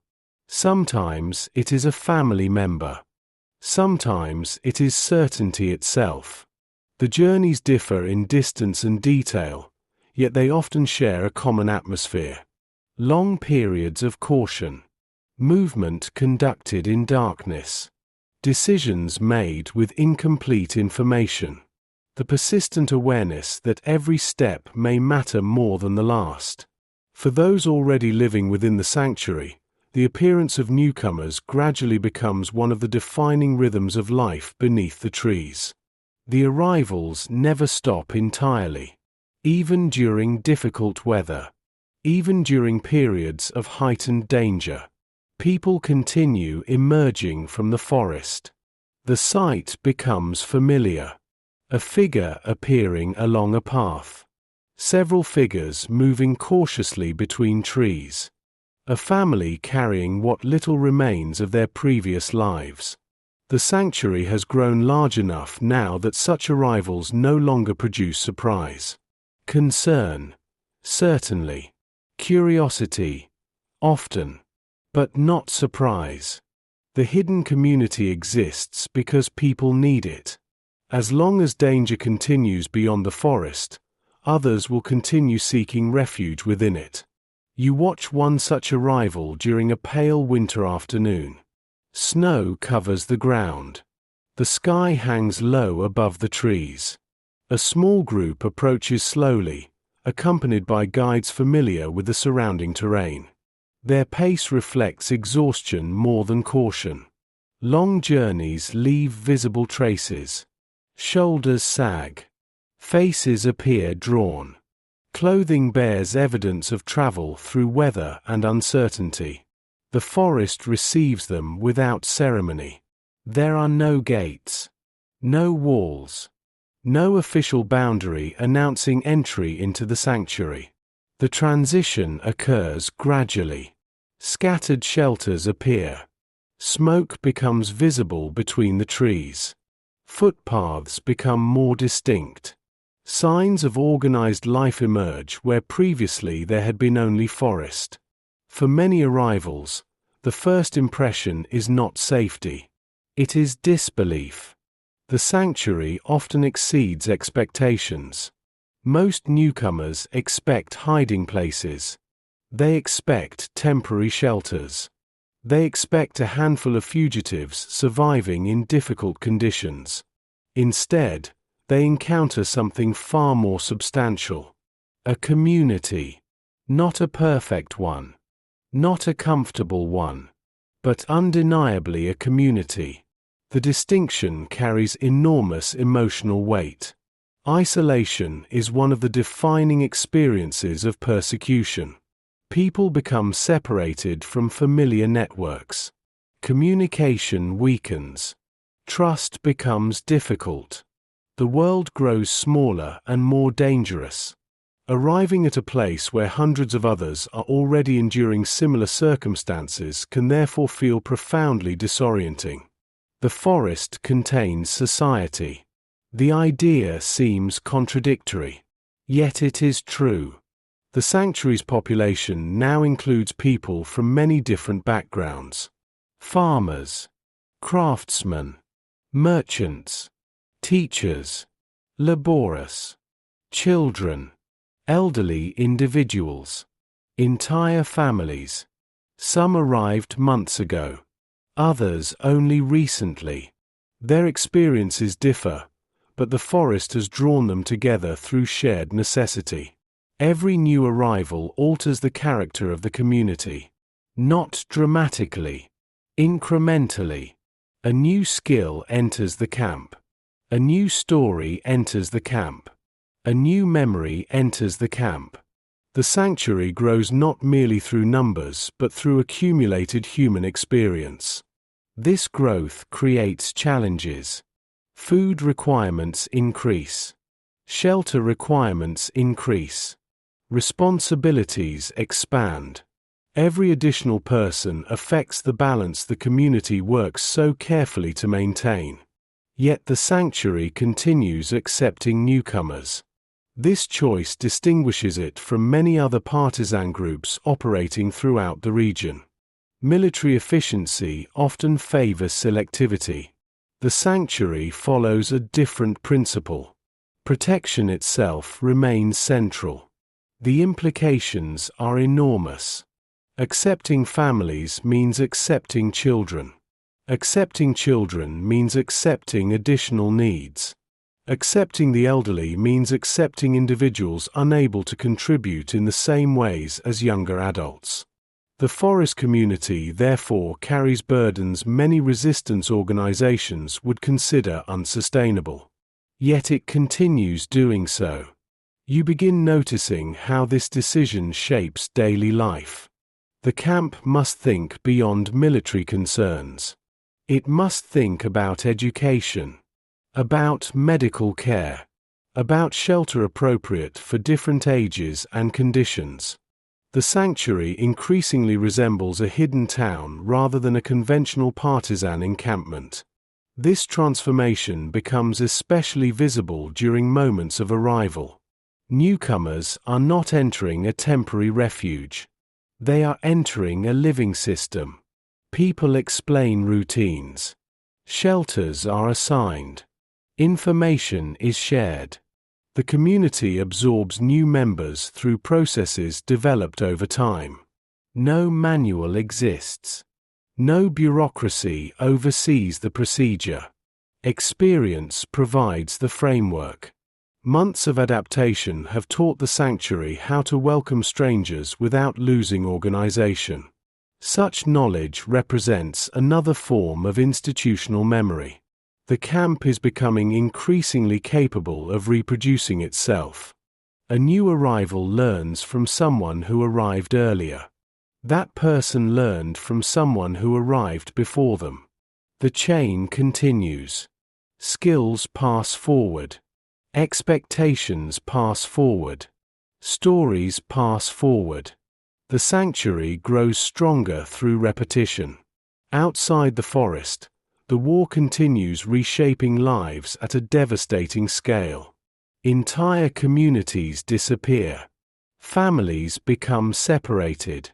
Sometimes it is a family member. Sometimes it is certainty itself. The journeys differ in distance and detail, yet they often share a common atmosphere. Long periods of caution. Movement conducted in darkness. Decisions made with incomplete information. The persistent awareness that every step may matter more than the last. For those already living within the sanctuary, the appearance of newcomers gradually becomes one of the defining rhythms of life beneath the trees. The arrivals never stop entirely. Even during difficult weather. Even during periods of heightened danger. People continue emerging from the forest. The sight becomes familiar. A figure appearing along a path. Several figures moving cautiously between trees. A family carrying what little remains of their previous lives. The sanctuary has grown large enough now that such arrivals no longer produce surprise. Concern. Certainly. Curiosity. Often. But not surprise. The hidden community exists because people need it. As long as danger continues beyond the forest, others will continue seeking refuge within it. You watch one such arrival during a pale winter afternoon. Snow covers the ground. The sky hangs low above the trees. A small group approaches slowly, accompanied by guides familiar with the surrounding terrain. Their pace reflects exhaustion more than caution. Long journeys leave visible traces. Shoulders sag. Faces appear drawn. Clothing bears evidence of travel through weather and uncertainty. The forest receives them without ceremony. There are no gates. No walls. No official boundary announcing entry into the sanctuary. The transition occurs gradually. Scattered shelters appear. Smoke becomes visible between the trees. Footpaths become more distinct. Signs of organized life emerge where previously there had been only forest. For many arrivals, the first impression is not safety. It is disbelief. The sanctuary often exceeds expectations. Most newcomers expect hiding places. They expect temporary shelters. They expect a handful of fugitives surviving in difficult conditions. Instead, they encounter something far more substantial. A community. Not a perfect one. Not a comfortable one. But undeniably a community. The distinction carries enormous emotional weight. Isolation is one of the defining experiences of persecution. People become separated from familiar networks. Communication weakens. Trust becomes difficult. The world grows smaller and more dangerous. Arriving at a place where hundreds of others are already enduring similar circumstances can therefore feel profoundly disorienting. The forest contains society. The idea seems contradictory. Yet it is true. The sanctuary's population now includes people from many different backgrounds. Farmers, craftsmen, merchants, teachers, laborers, children, elderly individuals, entire families. Some arrived months ago. Others only recently. Their experiences differ, but the forest has drawn them together through shared necessity. Every new arrival alters the character of the community. Not dramatically. Incrementally. A new skill enters the camp. A new story enters the camp. A new memory enters the camp. The sanctuary grows not merely through numbers but through accumulated human experience. This growth creates challenges. Food requirements increase. Shelter requirements increase. Responsibilities expand. Every additional person affects the balance the community works so carefully to maintain. Yet the sanctuary continues accepting newcomers. This choice distinguishes it from many other partisan groups operating throughout the region. Military efficiency often favors selectivity. The sanctuary follows a different principle. Protection itself remains central. The implications are enormous. Accepting families means accepting children. Accepting children means accepting additional needs. Accepting the elderly means accepting individuals unable to contribute in the same ways as younger adults. The forest community therefore carries burdens many resistance organizations would consider unsustainable. Yet it continues doing so. You begin noticing how this decision shapes daily life. The camp must think beyond military concerns. It must think about education. About medical care. About shelter appropriate for different ages and conditions. The sanctuary increasingly resembles a hidden town rather than a conventional partisan encampment. This transformation becomes especially visible during moments of arrival. Newcomers are not entering a temporary refuge. They are entering a living system. People explain routines. Shelters are assigned. Information is shared. The community absorbs new members through processes developed over time. No manual exists. No bureaucracy oversees the procedure. Experience provides the framework. Months of adaptation have taught the sanctuary how to welcome strangers without losing organization. Such knowledge represents another form of institutional memory. The camp is becoming increasingly capable of reproducing itself. A new arrival learns from someone who arrived earlier. That person learned from someone who arrived before them. The chain continues. Skills pass forward. Expectations pass forward. Stories pass forward. The sanctuary grows stronger through repetition. Outside the forest, the war continues reshaping lives at a devastating scale. Entire communities disappear. Families become separated.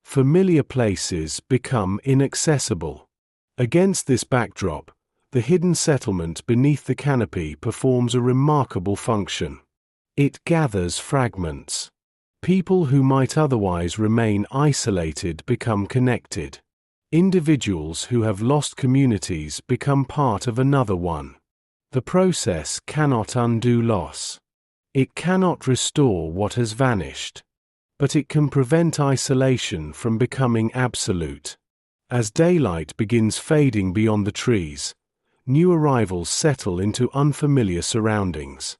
Familiar places become inaccessible. Against this backdrop, the hidden settlement beneath the canopy performs a remarkable function. It gathers fragments. People who might otherwise remain isolated become connected. Individuals who have lost communities become part of another one. The process cannot undo loss. It cannot restore what has vanished. But it can prevent isolation from becoming absolute. As daylight begins fading beyond the trees, new arrivals settle into unfamiliar surroundings.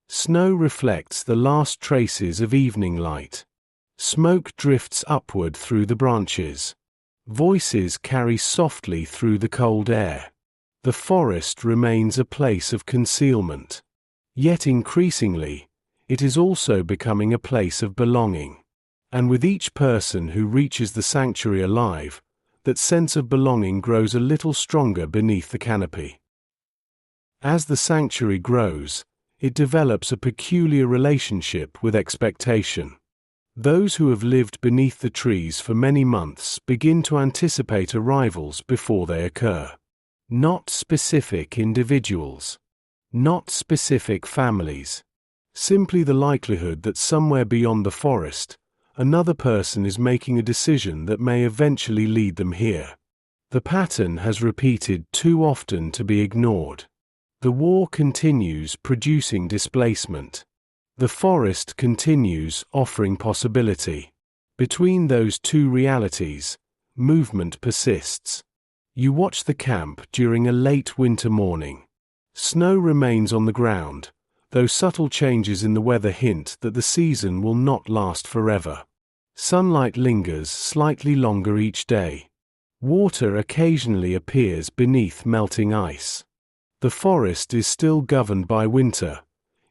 Snow reflects the last traces of evening light. Smoke drifts upward through the branches. Voices carry softly through the cold air. The forest remains a place of concealment. Yet increasingly, it is also becoming a place of belonging. And with each person who reaches the sanctuary alive, that sense of belonging grows a little stronger beneath the canopy. As the sanctuary grows, it develops a peculiar relationship with expectation. Those who have lived beneath the trees for many months begin to anticipate arrivals before they occur. Not specific individuals. Not specific families. Simply the likelihood that somewhere beyond the forest, another person is making a decision that may eventually lead them here. The pattern has repeated too often to be ignored. The war continues producing displacement. The forest continues offering possibility. Between those two realities, movement persists. You watch the camp during a late winter morning. Snow remains on the ground, though subtle changes in the weather hint that the season will not last forever. Sunlight lingers slightly longer each day. Water occasionally appears beneath melting ice. The forest is still governed by winter,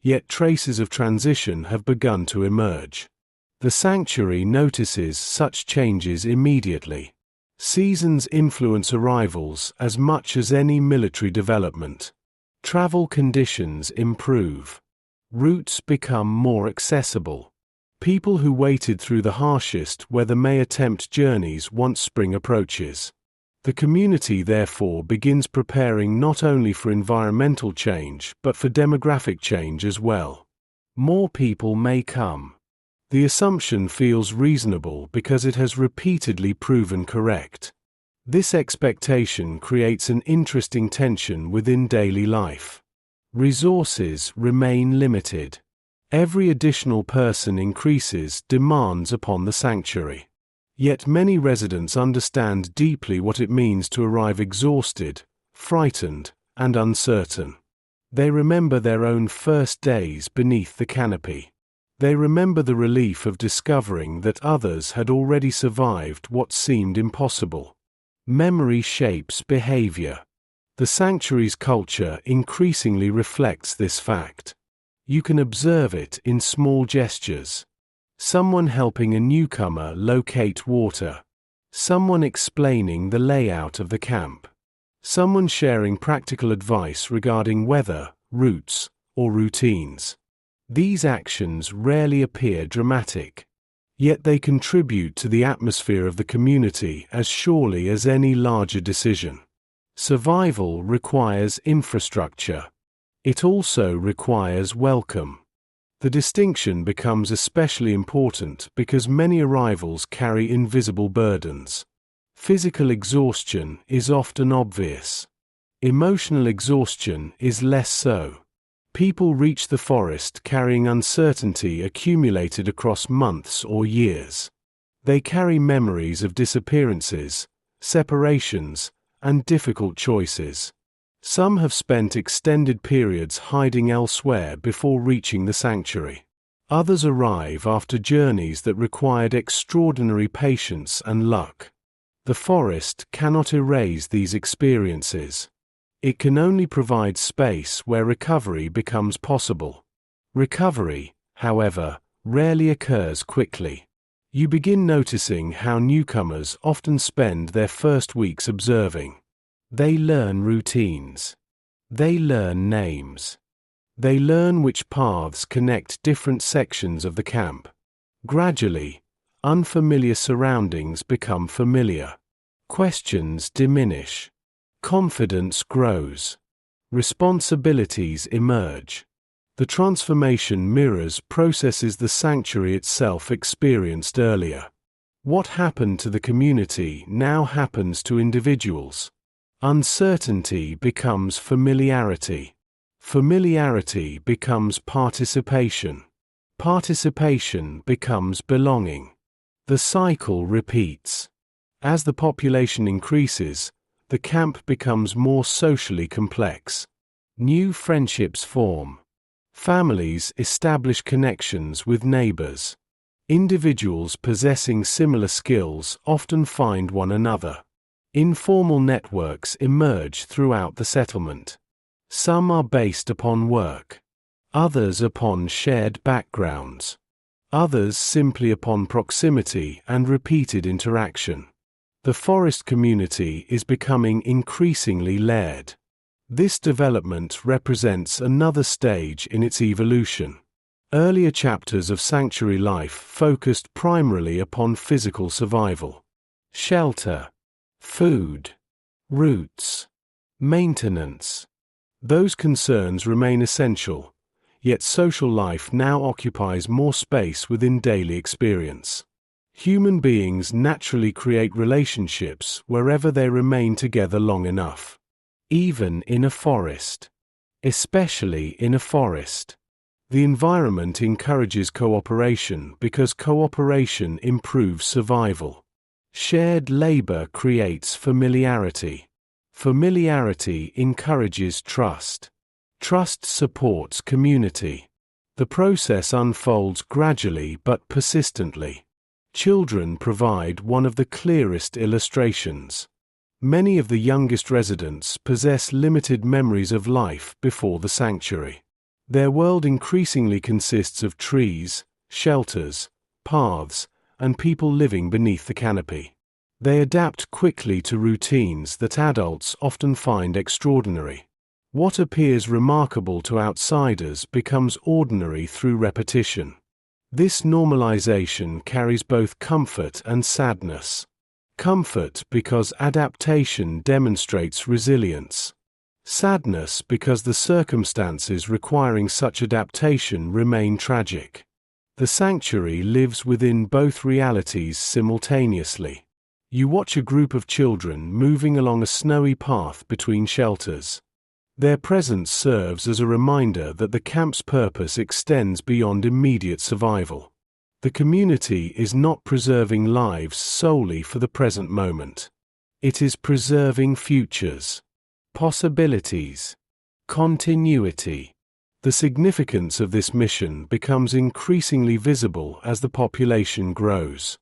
yet traces of transition have begun to emerge. The sanctuary notices such changes immediately. Seasons influence arrivals as much as any military development. Travel conditions improve. Routes become more accessible. People who waited through the harshest weather may attempt journeys once spring approaches. The community therefore begins preparing not only for environmental change but for demographic change as well. More people may come. The assumption feels reasonable because it has repeatedly proven correct. This expectation creates an interesting tension within daily life. Resources remain limited. Every additional person increases demands upon the sanctuary. Yet many residents understand deeply what it means to arrive exhausted, frightened, and uncertain. They remember their own first days beneath the canopy. They remember the relief of discovering that others had already survived what seemed impossible. Memory shapes behavior. The sanctuary's culture increasingly reflects this fact. You can observe it in small gestures. Someone helping a newcomer locate water. Someone explaining the layout of the camp. Someone sharing practical advice regarding weather, routes, or routines. These actions rarely appear dramatic. Yet they contribute to the atmosphere of the community as surely as any larger decision. Survival requires infrastructure. It also requires welcome. The distinction becomes especially important because many arrivals carry invisible burdens. Physical exhaustion is often obvious. Emotional exhaustion is less so. People reach the forest carrying uncertainty accumulated across months or years. They carry memories of disappearances, separations, and difficult choices. Some have spent extended periods hiding elsewhere before reaching the sanctuary. Others arrive after journeys that required extraordinary patience and luck. The forest cannot erase these experiences. It can only provide space where recovery becomes possible. Recovery, however, rarely occurs quickly. You begin noticing how newcomers often spend their first weeks observing. They learn routines. They learn names. They learn which paths connect different sections of the camp. Gradually, unfamiliar surroundings become familiar. Questions diminish. Confidence grows. Responsibilities emerge. The transformation mirrors processes the sanctuary itself experienced earlier. What happened to the community now happens to individuals. Uncertainty becomes familiarity. Familiarity becomes participation. Participation becomes belonging. The cycle repeats. As the population increases, the camp becomes more socially complex. New friendships form. Families establish connections with neighbors. Individuals possessing similar skills often find one another. Informal networks emerge throughout the settlement. Some are based upon work. Others upon shared backgrounds. Others simply upon proximity and repeated interaction. The forest community is becoming increasingly layered. This development represents another stage in its evolution. Earlier chapters of sanctuary life focused primarily upon physical survival. Shelter, food, roots, maintenance. Those concerns remain essential, yet social life now occupies more space within daily experience. Human beings naturally create relationships wherever they remain together long enough. Even in a forest. Especially in a forest. The environment encourages cooperation because cooperation improves survival. Shared labor creates familiarity. Familiarity encourages trust. Trust supports community. The process unfolds gradually but persistently. Children provide one of the clearest illustrations. Many of the youngest residents possess limited memories of life before the sanctuary. Their world increasingly consists of trees, shelters, paths, and people living beneath the canopy. They adapt quickly to routines that adults often find extraordinary. What appears remarkable to outsiders becomes ordinary through repetition. This normalization carries both comfort and sadness. Comfort because adaptation demonstrates resilience. Sadness because the circumstances requiring such adaptation remain tragic. The sanctuary lives within both realities simultaneously. You watch a group of children moving along a snowy path between shelters. Their presence serves as a reminder that the camp's purpose extends beyond immediate survival. The community is not preserving lives solely for the present moment. It is preserving futures, possibilities, continuity. The significance of this mission becomes increasingly visible as the population grows.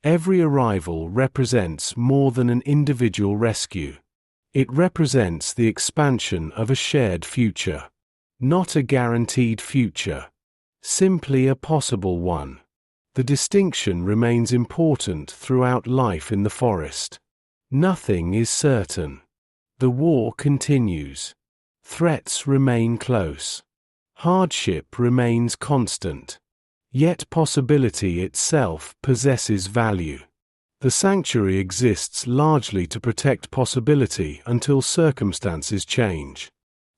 Every arrival represents more than an individual rescue. It represents the expansion of a shared future. Not a guaranteed future. Simply a possible one. The distinction remains important throughout life in the forest. Nothing is certain. The war continues. Threats remain close. Hardship remains constant. Yet possibility itself possesses value. The sanctuary exists largely to protect possibility until circumstances change.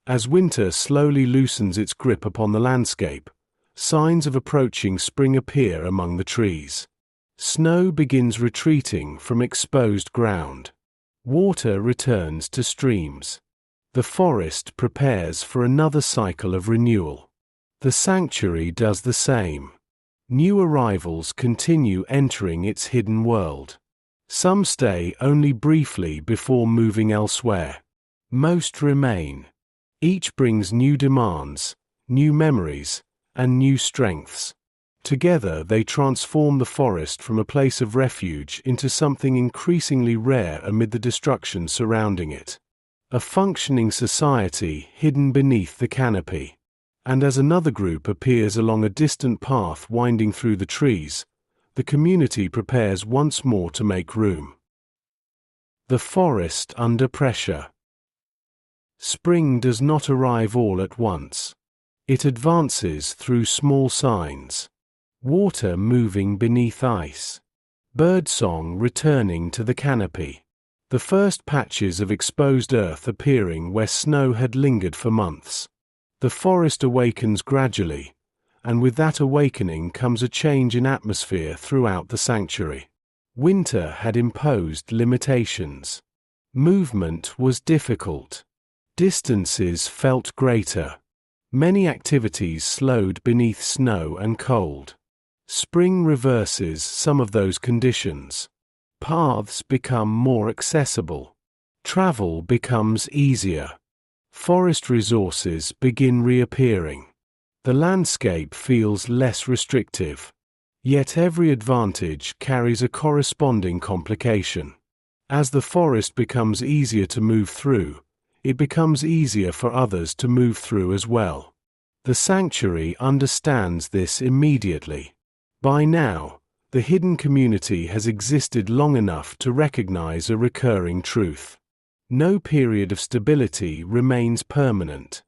As winter slowly loosens its grip upon the landscape, signs of approaching spring appear among the trees. Snow begins retreating from exposed ground. Water returns to streams. The forest prepares for another cycle of renewal. The sanctuary does the same. New arrivals continue entering its hidden world. Some stay only briefly before moving elsewhere. Most remain. Each brings new demands, new memories, and new strengths. Together they transform the forest from a place of refuge into something increasingly rare amid the destruction surrounding it. A functioning society hidden beneath the canopy. And as another group appears along a distant path winding through the trees, the community prepares once more to make room. The forest under pressure. Spring does not arrive all at once. It advances through small signs. Water moving beneath ice. Birdsong returning to the canopy. The first patches of exposed earth appearing where snow had lingered for months. The forest awakens gradually, and with that awakening comes a change in atmosphere throughout the sanctuary. Winter had imposed limitations. Movement was difficult. Distances felt greater. Many activities slowed beneath snow and cold. Spring reverses some of those conditions. Paths become more accessible. Travel becomes easier. Forest resources begin reappearing. The landscape feels less restrictive. Yet every advantage carries a corresponding complication. As the forest becomes easier to move through, it becomes easier for others to move through as well. The sanctuary understands this immediately. By now, the hidden community has existed long enough to recognize a recurring truth. No period of stability remains permanent.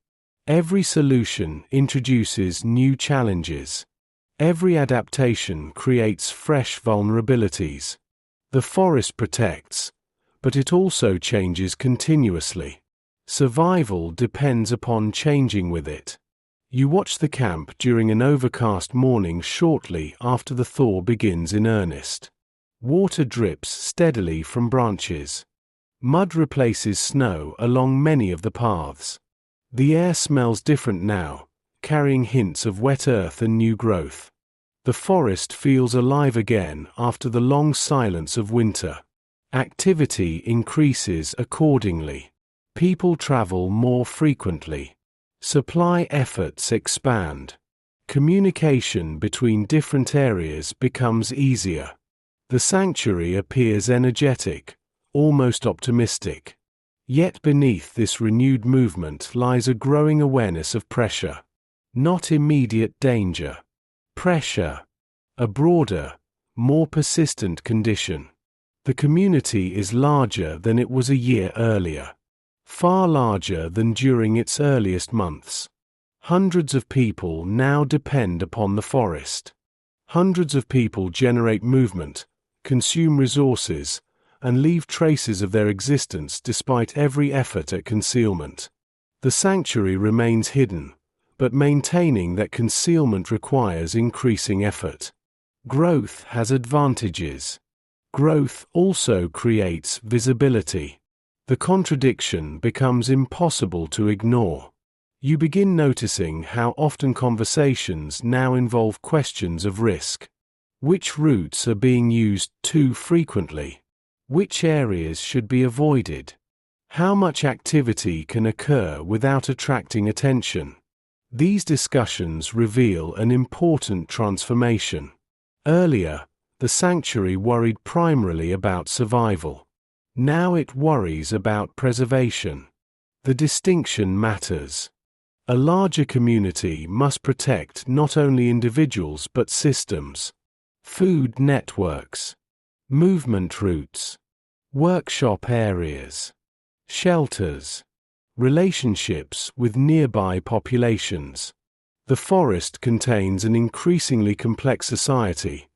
Every solution introduces new challenges. Every adaptation creates fresh vulnerabilities. The forest protects, but it also changes continuously. Survival depends upon changing with it. You watch the camp during an overcast morning shortly after the thaw begins in earnest. Water drips steadily from branches. Mud replaces snow along many of the paths. The air smells different now, carrying hints of wet earth and new growth. The forest feels alive again after the long silence of winter. Activity increases accordingly. People travel more frequently. Supply efforts expand. Communication between different areas becomes easier. The sanctuary appears energetic, almost optimistic. Yet beneath this renewed movement lies a growing awareness of pressure. Not immediate danger. Pressure. A broader, more persistent condition. The community is larger than it was a year earlier. Far larger than during its earliest months. Hundreds of people now depend upon the forest. Hundreds of people generate movement, consume resources, and leave traces of their existence despite every effort at concealment. The sanctuary remains hidden, but maintaining that concealment requires increasing effort. Growth has advantages. Growth also creates visibility. The contradiction becomes impossible to ignore. You begin noticing how often conversations now involve questions of risk. Which routes are being used too frequently? Which areas should be avoided? How much activity can occur without attracting attention? These discussions reveal an important transformation. Earlier, the sanctuary worried primarily about survival. Now it worries about preservation. The distinction matters. A larger community must protect not only individuals but systems. Food networks. Movement routes. Workshop areas. Shelters. Relationships with nearby populations. The forest contains an increasingly complex society,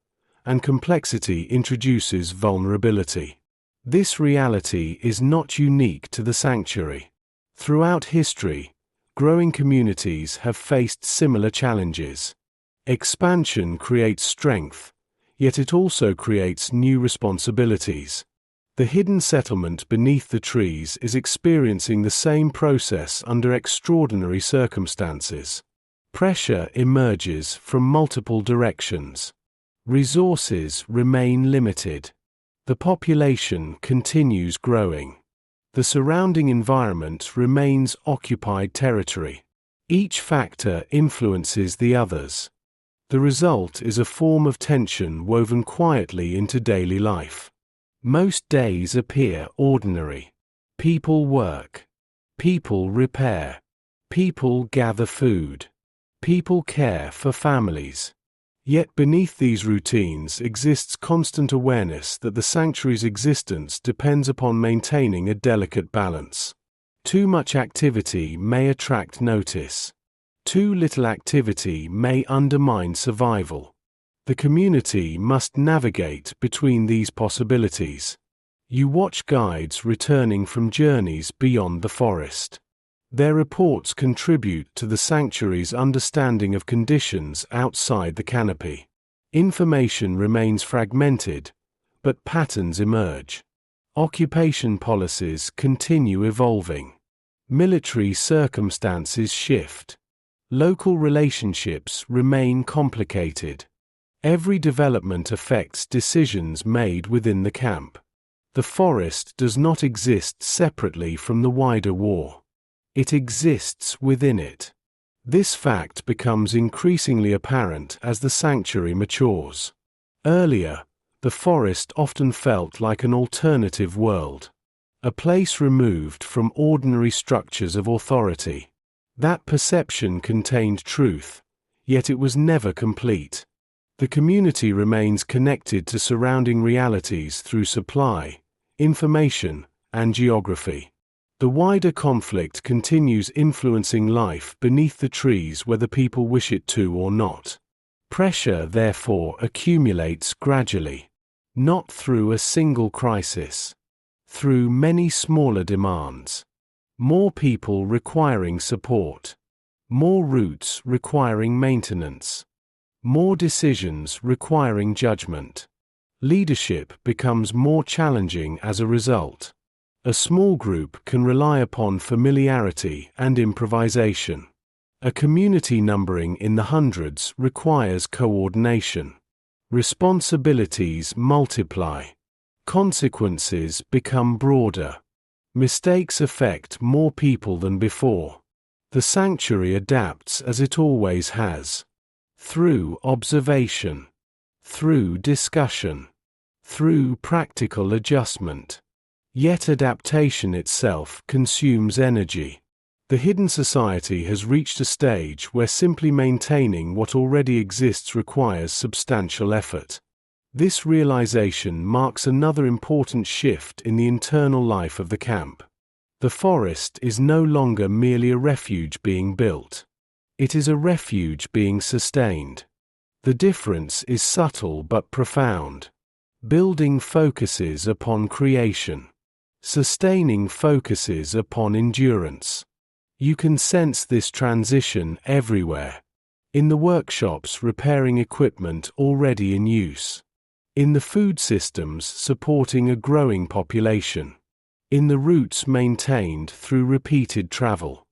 and complexity introduces vulnerability. This reality is not unique to the sanctuary. Throughout history, growing communities have faced similar challenges. Expansion creates strength, yet it also creates new responsibilities. The hidden settlement beneath the trees is experiencing the same process under extraordinary circumstances. Pressure emerges from multiple directions. Resources remain limited. The population continues growing. The surrounding environment remains occupied territory. Each factor influences the others. The result is a form of tension woven quietly into daily life. Most days appear ordinary. People work. People repair. People gather food. People care for families. Yet beneath these routines exists constant awareness that the sanctuary's existence depends upon maintaining a delicate balance. Too much activity may attract notice. Too little activity may undermine survival. The community must navigate between these possibilities. You watch guides returning from journeys beyond the forest. Their reports contribute to the sanctuary's understanding of conditions outside the canopy. Information remains fragmented, but patterns emerge. Occupation policies continue evolving. Military circumstances shift. Local relationships remain complicated. Every development affects decisions made within the camp. The forest does not exist separately from the wider war. It exists within it. This fact becomes increasingly apparent as the sanctuary matures. Earlier, the forest often felt like an alternative world, a place removed from ordinary structures of authority. That perception contained truth, yet it was never complete. The community remains connected to surrounding realities through supply, information, and geography. The wider conflict continues influencing life beneath the trees whether people wish it to or not. Pressure, therefore, accumulates gradually, not through a single crisis, through many smaller demands. More people requiring support, more routes requiring maintenance, more decisions requiring judgment. Leadership becomes more challenging as a result. A small group can rely upon familiarity and improvisation. A community numbering in the hundreds requires coordination. Responsibilities multiply. Consequences become broader. Mistakes affect more people than before. The sanctuary adapts as it always has. Through observation. Through discussion. Through practical adjustment. Yet adaptation itself consumes energy. The hidden society has reached a stage where simply maintaining what already exists requires substantial effort. This realization marks another important shift in the internal life of the camp. The forest is no longer merely a refuge being built. It is a refuge being sustained. The difference is subtle but profound. Building focuses upon creation. Sustaining focuses upon endurance. You can sense this transition everywhere. In the workshops repairing equipment already in use. In the food systems supporting a growing population. In the routes maintained through repeated travel.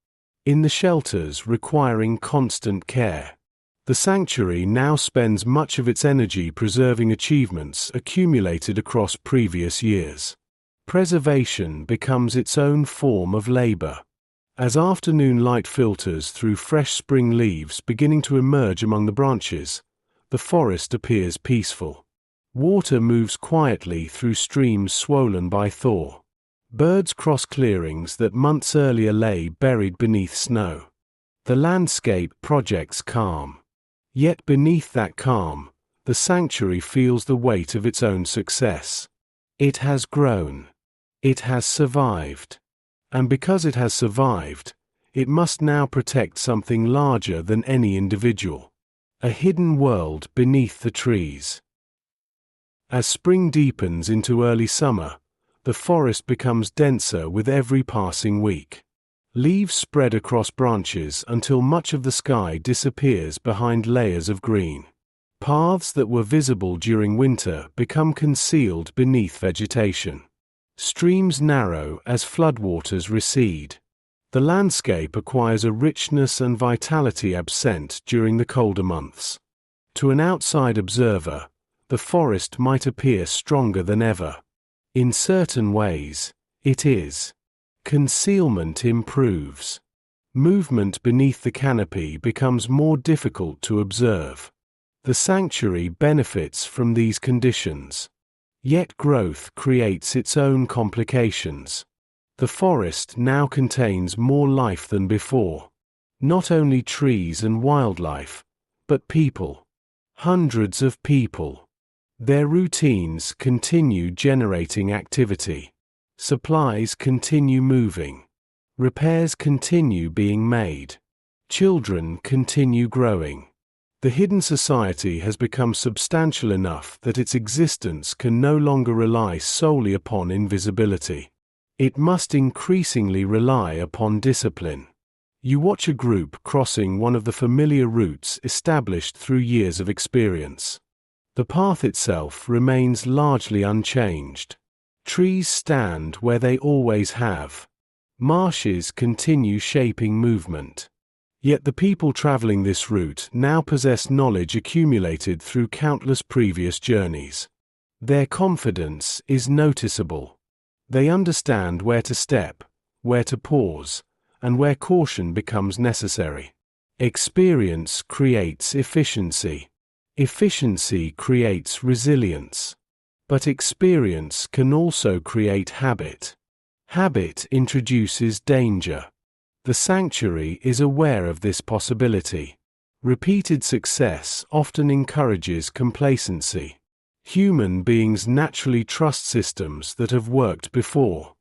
In the shelters requiring constant care. The sanctuary now spends much of its energy preserving achievements accumulated across previous years. Preservation becomes its own form of labor. As afternoon light filters through fresh spring leaves beginning to emerge among the branches, the forest appears peaceful. Water moves quietly through streams swollen by thaw. Birds cross clearings that months earlier lay buried beneath snow. The landscape projects calm. Yet beneath that calm, the sanctuary feels the weight of its own success. It has grown. It has survived. And because it has survived, it must now protect something larger than any individual. A hidden world beneath the trees. As spring deepens into early summer, the forest becomes denser with every passing week. Leaves spread across branches until much of the sky disappears behind layers of green. Paths that were visible during winter become concealed beneath vegetation. Streams narrow as floodwaters recede. The landscape acquires a richness and vitality absent during the colder months. To an outside observer, the forest might appear stronger than ever. In certain ways, it is. Concealment improves. Movement beneath the canopy becomes more difficult to observe. The sanctuary benefits from these conditions. Yet growth creates its own complications. The forest now contains more life than before. Not only trees and wildlife, but people. Hundreds of people. Their routines continue generating activity. Supplies continue moving. Repairs continue being made. Children continue growing. The hidden society has become substantial enough that its existence can no longer rely solely upon invisibility. It must increasingly rely upon discipline. You watch a group crossing one of the familiar routes established through years of experience. The path itself remains largely unchanged. Trees stand where they always have. Marshes continue shaping movement. Yet the people traveling this route now possess knowledge accumulated through countless previous journeys. Their confidence is noticeable. They understand where to step, where to pause, and where caution becomes necessary. Experience creates efficiency. Efficiency creates resilience. But experience can also create habit. Habit introduces danger. The sanctuary is aware of this possibility. Repeated success often encourages complacency. Human beings naturally trust systems that have worked before.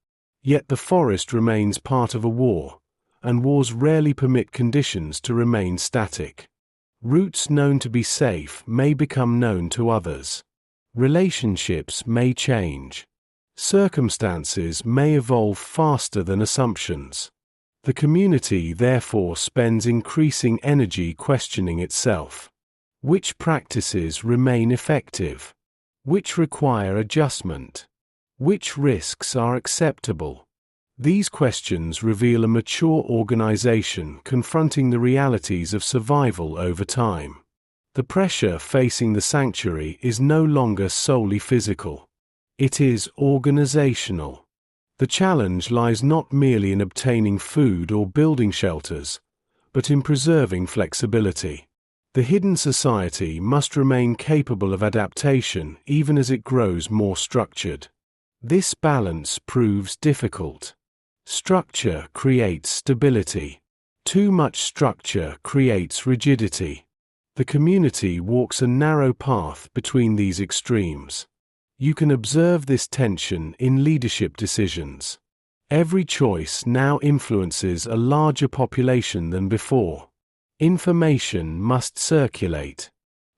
Yet the forest remains part of a war, and wars rarely permit conditions to remain static. Routes known to be safe may become known to others. Relationships may change. Circumstances may evolve faster than assumptions. The community therefore spends increasing energy questioning itself. Which practices remain effective? Which require adjustment? Which risks are acceptable? These questions reveal a mature organization confronting the realities of survival over time. The pressure facing the sanctuary is no longer solely physical. It is organizational. The challenge lies not merely in obtaining food or building shelters, but in preserving flexibility. The hidden society must remain capable of adaptation even as it grows more structured. This balance proves difficult. Structure creates stability. Too much structure creates rigidity. The community walks a narrow path between these extremes. You can observe this tension in leadership decisions. Every choice now influences a larger population than before. Information must circulate.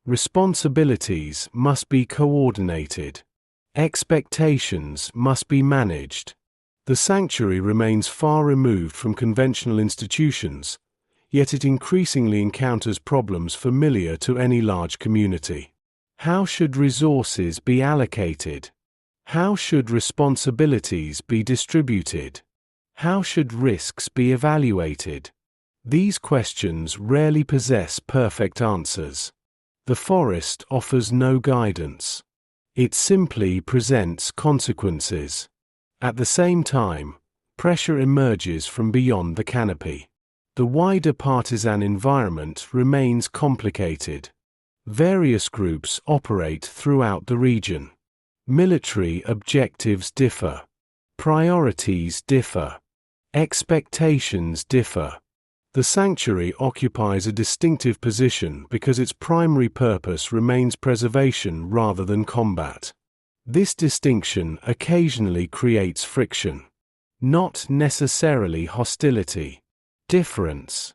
Responsibilities must be coordinated. Expectations must be managed. The sanctuary remains far removed from conventional institutions, yet it increasingly encounters problems familiar to any large community. How should resources be allocated? How should responsibilities be distributed? How should risks be evaluated? These questions rarely possess perfect answers. The forest offers no guidance. It simply presents consequences. At the same time, pressure emerges from beyond the canopy. The wider partisan environment remains complicated. Various groups operate throughout the region. Military objectives differ. Priorities differ. Expectations differ. The sanctuary occupies a distinctive position because its primary purpose remains preservation rather than combat. This distinction occasionally creates friction. Not necessarily hostility. Difference.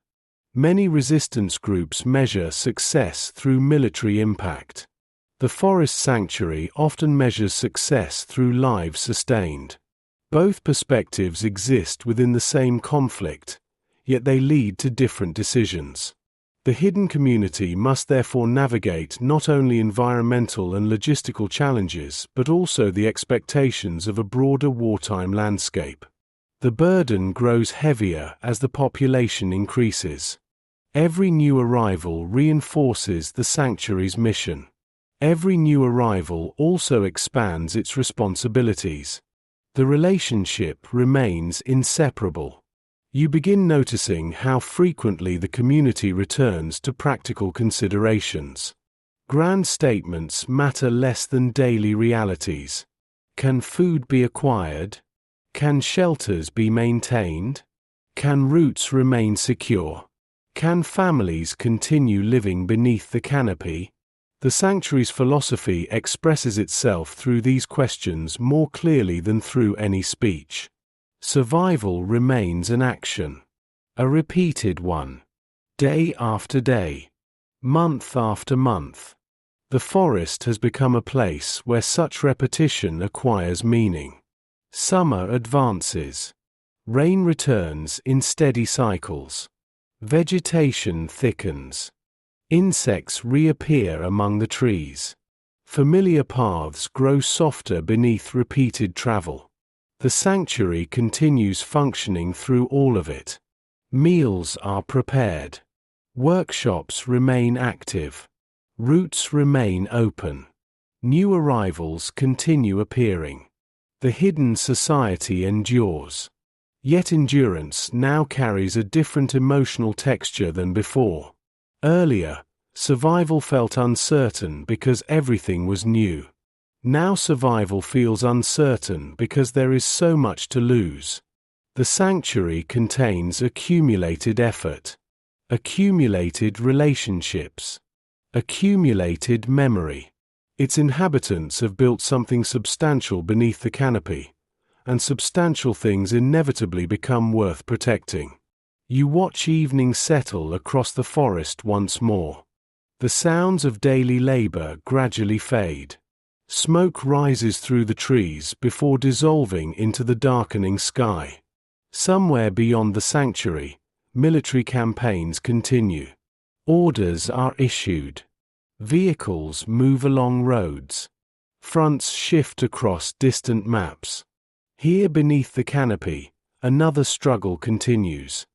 Many resistance groups measure success through military impact. The forest sanctuary often measures success through lives sustained. Both perspectives exist within the same conflict, yet they lead to different decisions. The hidden community must therefore navigate not only environmental and logistical challenges but also the expectations of a broader wartime landscape. The burden grows heavier as the population increases. Every new arrival reinforces the sanctuary's mission. Every new arrival also expands its responsibilities. The relationship remains inseparable. You begin noticing how frequently the community returns to practical considerations. Grand statements matter less than daily realities. Can food be acquired? Can shelters be maintained? Can routes remain secure? Can families continue living beneath the canopy? The sanctuary's philosophy expresses itself through these questions more clearly than through any speech. Survival remains an action. A repeated one. Day after day. Month after month. The forest has become a place where such repetition acquires meaning. Summer advances. Rain returns in steady cycles. Vegetation thickens. Insects reappear among the trees. Familiar paths grow softer beneath repeated travel. The sanctuary continues functioning through all of it. Meals are prepared. Workshops remain active. Routes remain open. New arrivals continue appearing. The hidden society endures. Yet endurance now carries a different emotional texture than before. Earlier, survival felt uncertain because everything was new. Now survival feels uncertain because there is so much to lose. The sanctuary contains accumulated effort, accumulated relationships, accumulated memory. Its inhabitants have built something substantial beneath the canopy, and substantial things inevitably become worth protecting. You watch evening settle across the forest once more. The sounds of daily labor gradually fade. Smoke rises through the trees before dissolving into the darkening sky. Somewhere beyond the sanctuary, military campaigns continue. Orders are issued. Vehicles move along roads. Fronts shift across distant maps. Here beneath the canopy, another struggle continues.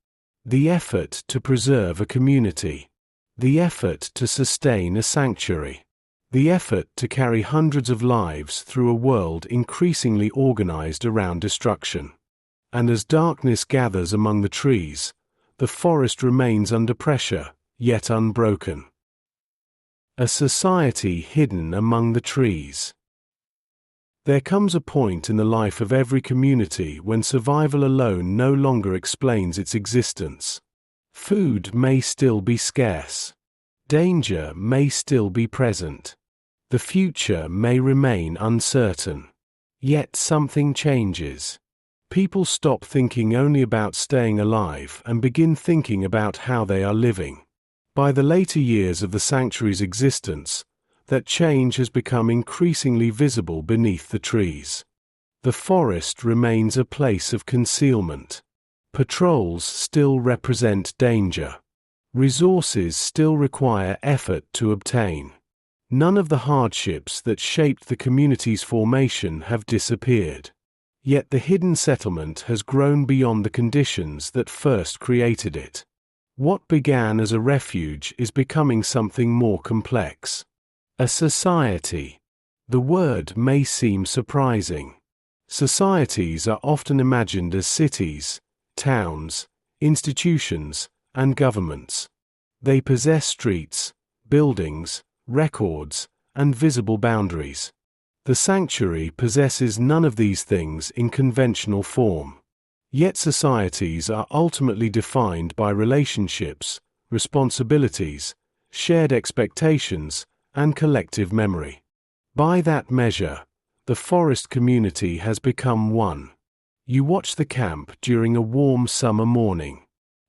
The effort to preserve a community. The effort to sustain a sanctuary. The effort to carry hundreds of lives through a world increasingly organized around destruction. And as darkness gathers among the trees, the forest remains under pressure, yet unbroken. A society hidden among the trees. There comes a point in the life of every community when survival alone no longer explains its existence. Food may still be scarce. Danger may still be present. The future may remain uncertain. Yet something changes. People stop thinking only about staying alive and begin thinking about how they are living. By the later years of the sanctuary's existence, that change has become increasingly visible beneath the trees. The forest remains a place of concealment. Patrols still represent danger. Resources still require effort to obtain. None of the hardships that shaped the community's formation have disappeared. Yet the hidden settlement has grown beyond the conditions that first created it. What began as a refuge is becoming something more complex. A society. The word may seem surprising. Societies are often imagined as cities, towns, institutions, and governments. They possess streets, buildings, records, and visible boundaries. The sanctuary possesses none of these things in conventional form. Yet societies are ultimately defined by relationships, responsibilities, shared expectations, and collective memory. By that measure, the forest community has become one. You watch the camp during a warm summer morning.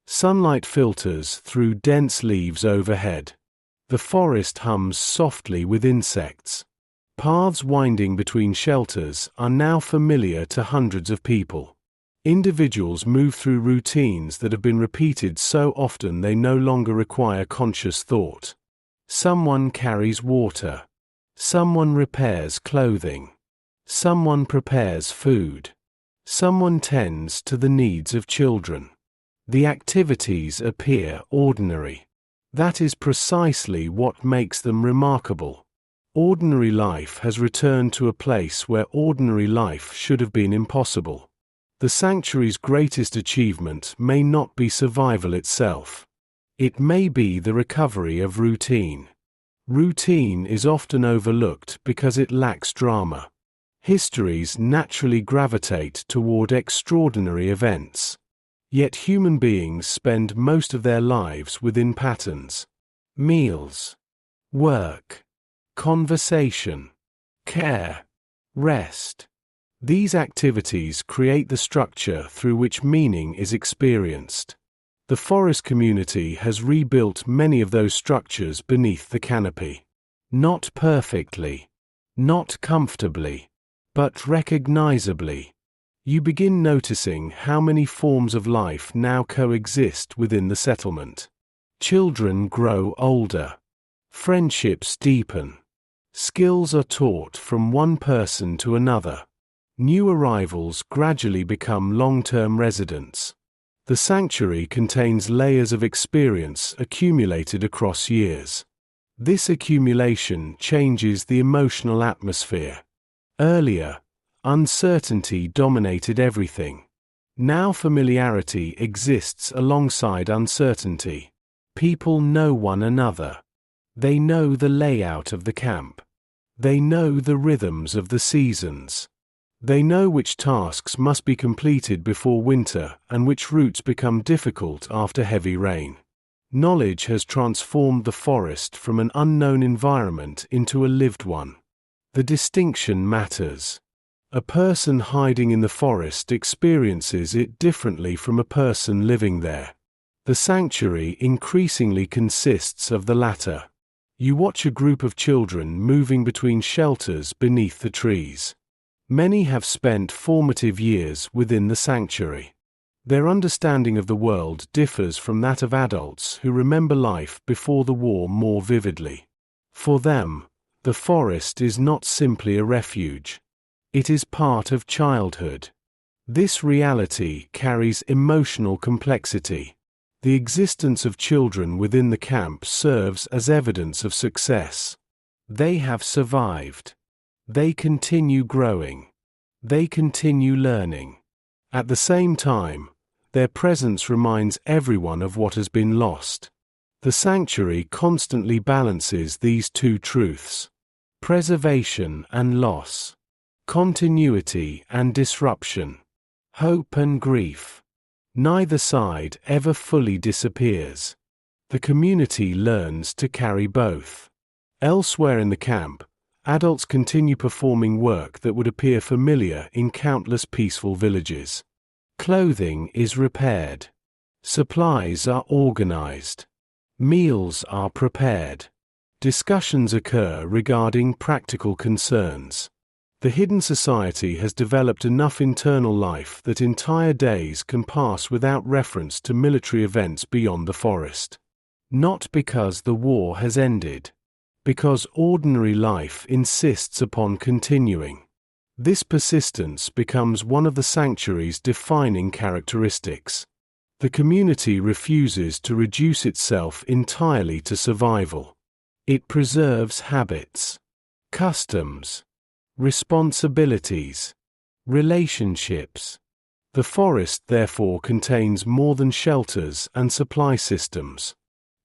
Sunlight filters through dense leaves overhead. The forest hums softly with insects. Paths winding between shelters are now familiar to hundreds of people. Individuals move through routines that have been repeated so often they no longer require conscious thought. Someone carries water. Someone repairs clothing. Someone prepares food. Someone tends to the needs of children. The activities appear ordinary. That is precisely what makes them remarkable. Ordinary life has returned to a place where ordinary life should have been impossible. The sanctuary's greatest achievement may not be survival itself. It may be the recovery of routine. Routine is often overlooked because it lacks drama. Histories naturally gravitate toward extraordinary events. Yet human beings spend most of their lives within patterns. Meals, work, conversation, care, rest. These activities create the structure through which meaning is experienced. The forest community has rebuilt many of those structures beneath the canopy. Not perfectly, not comfortably, but recognizably. You begin noticing how many forms of life now coexist within the settlement. Children grow older. Friendships deepen. Skills are taught from one person to another. New arrivals gradually become long-term residents. The sanctuary contains layers of experience accumulated across years. This accumulation changes the emotional atmosphere. Earlier, uncertainty dominated everything. Now familiarity exists alongside uncertainty. People know one another. They know the layout of the camp. They know the rhythms of the seasons. They know which tasks must be completed before winter and which routes become difficult after heavy rain. Knowledge has transformed the forest from an unknown environment into a lived one. The distinction matters. A person hiding in the forest experiences it differently from a person living there. The sanctuary increasingly consists of the latter. You watch a group of children moving between shelters beneath the trees. Many have spent formative years within the sanctuary. Their understanding of the world differs from that of adults who remember life before the war more vividly. For them, the forest is not simply a refuge. It is part of childhood. This reality carries emotional complexity. The existence of children within the camp serves as evidence of success. They have survived. They continue growing. They continue learning. At the same time, their presence reminds everyone of what has been lost. The sanctuary constantly balances these two truths: preservation and loss, continuity and disruption, hope and grief. Neither side ever fully disappears. The community learns to carry both. Elsewhere in the camp, adults continue performing work that would appear familiar in countless peaceful villages. Clothing is repaired. Supplies are organized. Meals are prepared. Discussions occur regarding practical concerns. The hidden society has developed enough internal life that entire days can pass without reference to military events beyond the forest. Not because the war has ended. Because ordinary life insists upon continuing. This persistence becomes one of the sanctuary's defining characteristics. The community refuses to reduce itself entirely to survival. It preserves habits, customs, responsibilities, relationships. The forest therefore contains more than shelters and supply systems.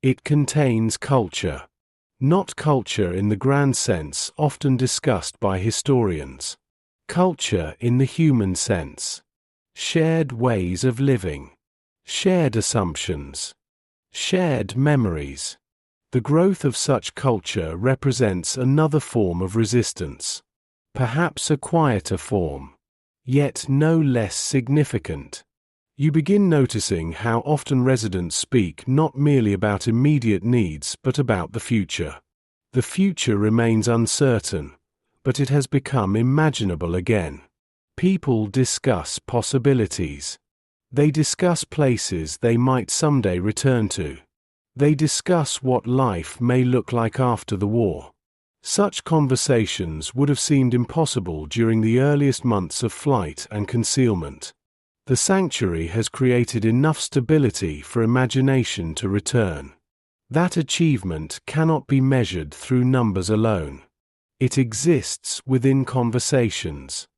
It contains culture. Not culture in the grand sense often discussed by historians. Culture in the human sense. Shared ways of living. Shared assumptions. Shared memories. The growth of such culture represents another form of resistance. Perhaps a quieter form. Yet no less significant. You begin noticing how often residents speak not merely about immediate needs but about the future. The future remains uncertain, but it has become imaginable again. People discuss possibilities. They discuss places they might someday return to. They discuss what life may look like after the war. Such conversations would have seemed impossible during the earliest months of flight and concealment. The sanctuary has created enough stability for imagination to return. That achievement cannot be measured through numbers alone. It exists within conversations,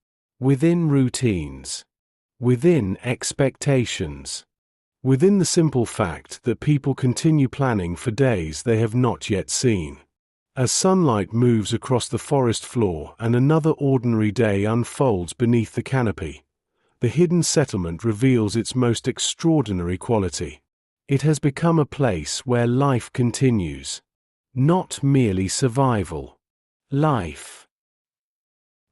within routines, within expectations, within the simple fact that people continue planning for days they have not yet seen. As sunlight moves across the forest floor and another ordinary day unfolds beneath the canopy, the hidden settlement reveals its most extraordinary quality. It has become a place where life continues, not merely survival. Life.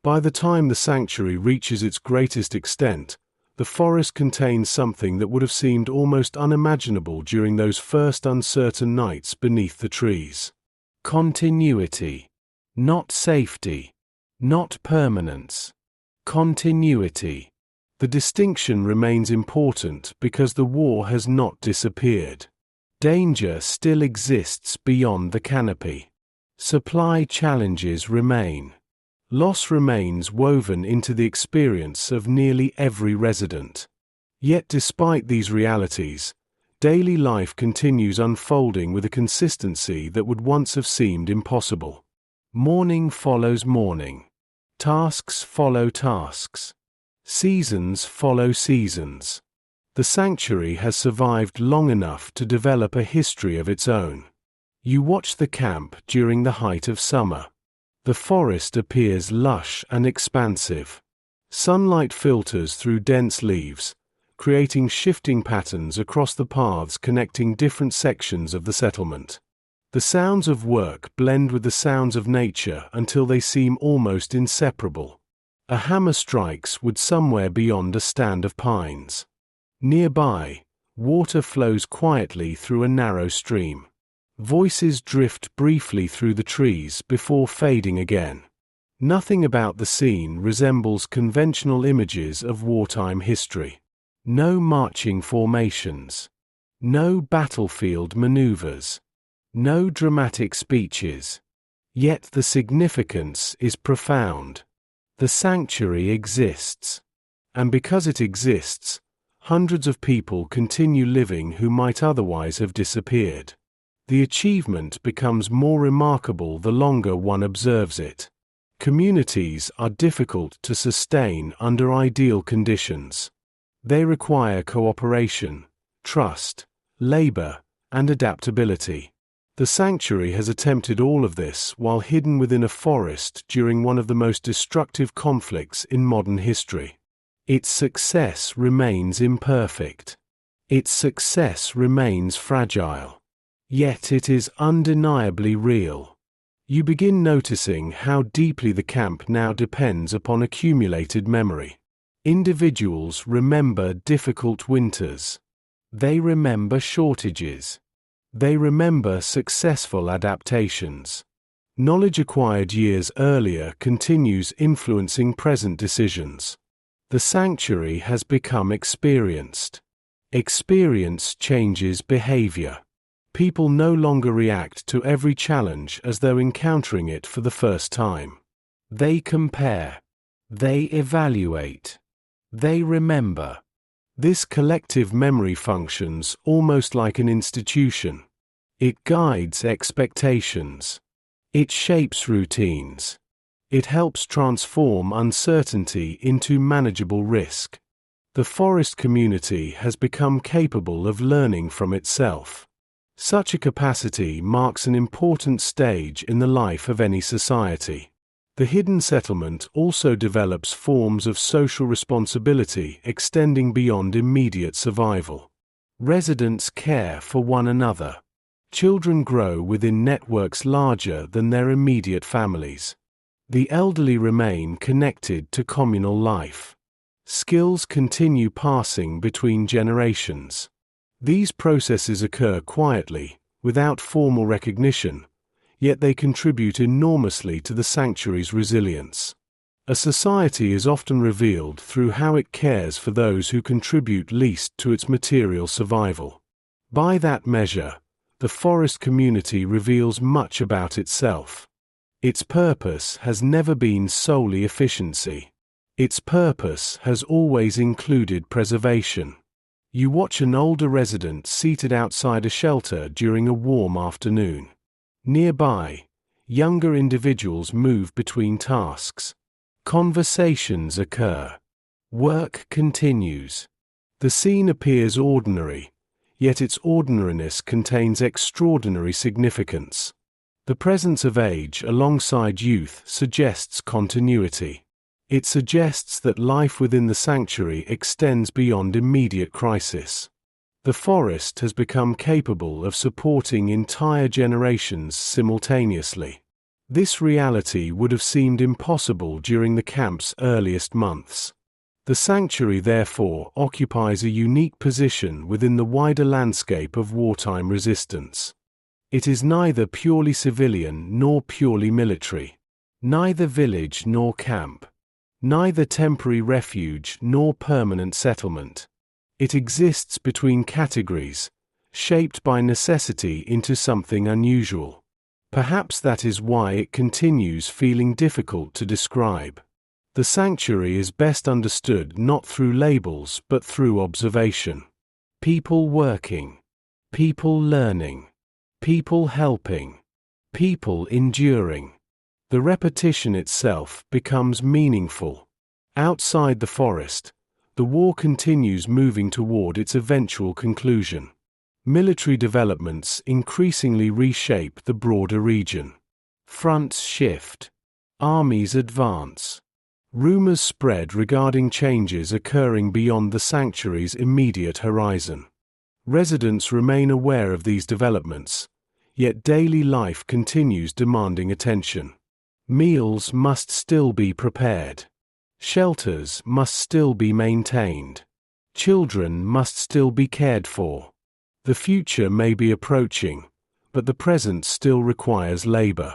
By the time the sanctuary reaches its greatest extent, the forest contains something that would have seemed almost unimaginable during those first uncertain nights beneath the trees. Continuity. Not safety. Not permanence. Continuity. The distinction remains important because the war has not disappeared. Danger still exists beyond the canopy. Supply challenges remain. Loss remains woven into the experience of nearly every resident. Yet despite these realities, daily life continues unfolding with a consistency that would once have seemed impossible. Morning follows morning. Tasks follow tasks. Seasons follow seasons. The sanctuary has survived long enough to develop a history of its own. You watch the camp during the height of summer. The forest appears lush and expansive. Sunlight filters through dense leaves, creating shifting patterns across the paths connecting different sections of the settlement. The sounds of work blend with the sounds of nature until they seem almost inseparable. A hammer strikes wood somewhere beyond a stand of pines. Nearby, water flows quietly through a narrow stream. Voices drift briefly through the trees before fading again. Nothing about the scene resembles conventional images of wartime history. No marching formations. No battlefield maneuvers. No dramatic speeches. Yet the significance is profound. The sanctuary exists. And because it exists, hundreds of people continue living who might otherwise have disappeared. The achievement becomes more remarkable the longer one observes it. Communities are difficult to sustain under ideal conditions. They require cooperation, trust, labor, and adaptability. The sanctuary has attempted all of this while hidden within a forest during one of the most destructive conflicts in modern history. Its success remains imperfect. Its success remains fragile. Yet it is undeniably real. You begin noticing how deeply the camp now depends upon accumulated memory. Individuals remember difficult winters. They remember shortages. They remember successful adaptations. Knowledge acquired years earlier continues influencing present decisions. The sanctuary has become experienced. Experience changes behavior. People no longer react to every challenge as though encountering it for the first time. They compare. They evaluate. They remember. This collective memory functions almost like an institution. It guides expectations. It shapes routines. It helps transform uncertainty into manageable risk. The forest community has become capable of learning from itself. Such a capacity marks an important stage in the life of any society. The hidden settlement also develops forms of social responsibility extending beyond immediate survival. Residents care for one another. Children grow within networks larger than their immediate families. The elderly remain connected to communal life. Skills continue passing between generations. These processes occur quietly, without formal recognition, yet they contribute enormously to the sanctuary's resilience. A society is often revealed through how it cares for those who contribute least to its material survival. By that measure, the forest community reveals much about itself. Its purpose has never been solely efficiency. Its purpose has always included preservation. You watch an older resident seated outside a shelter during a warm afternoon. Nearby, younger individuals move between tasks. Conversations occur. Work continues. The scene appears ordinary, yet its ordinariness contains extraordinary significance. The presence of age alongside youth suggests continuity. It suggests that life within the sanctuary extends beyond immediate crisis. The forest has become capable of supporting entire generations simultaneously. This reality would have seemed impossible during the camp's earliest months. The sanctuary therefore occupies a unique position within the wider landscape of wartime resistance. It is neither purely civilian nor purely military, neither village nor camp, neither temporary refuge nor permanent settlement. It exists between categories, shaped by necessity into something unusual. Perhaps that is why it continues feeling difficult to describe. The sanctuary is best understood not through labels but through observation. People working, people learning, people helping, people enduring. The repetition itself becomes meaningful. Outside the forest, the war continues moving toward its eventual conclusion. Military developments increasingly reshape the broader region. Fronts shift. Armies advance. Rumors spread regarding changes occurring beyond the sanctuary's immediate horizon. Residents remain aware of these developments, yet daily life continues demanding attention. Meals must still be prepared. Shelters must still be maintained. Children must still be cared for. The future may be approaching, but the present still requires labor.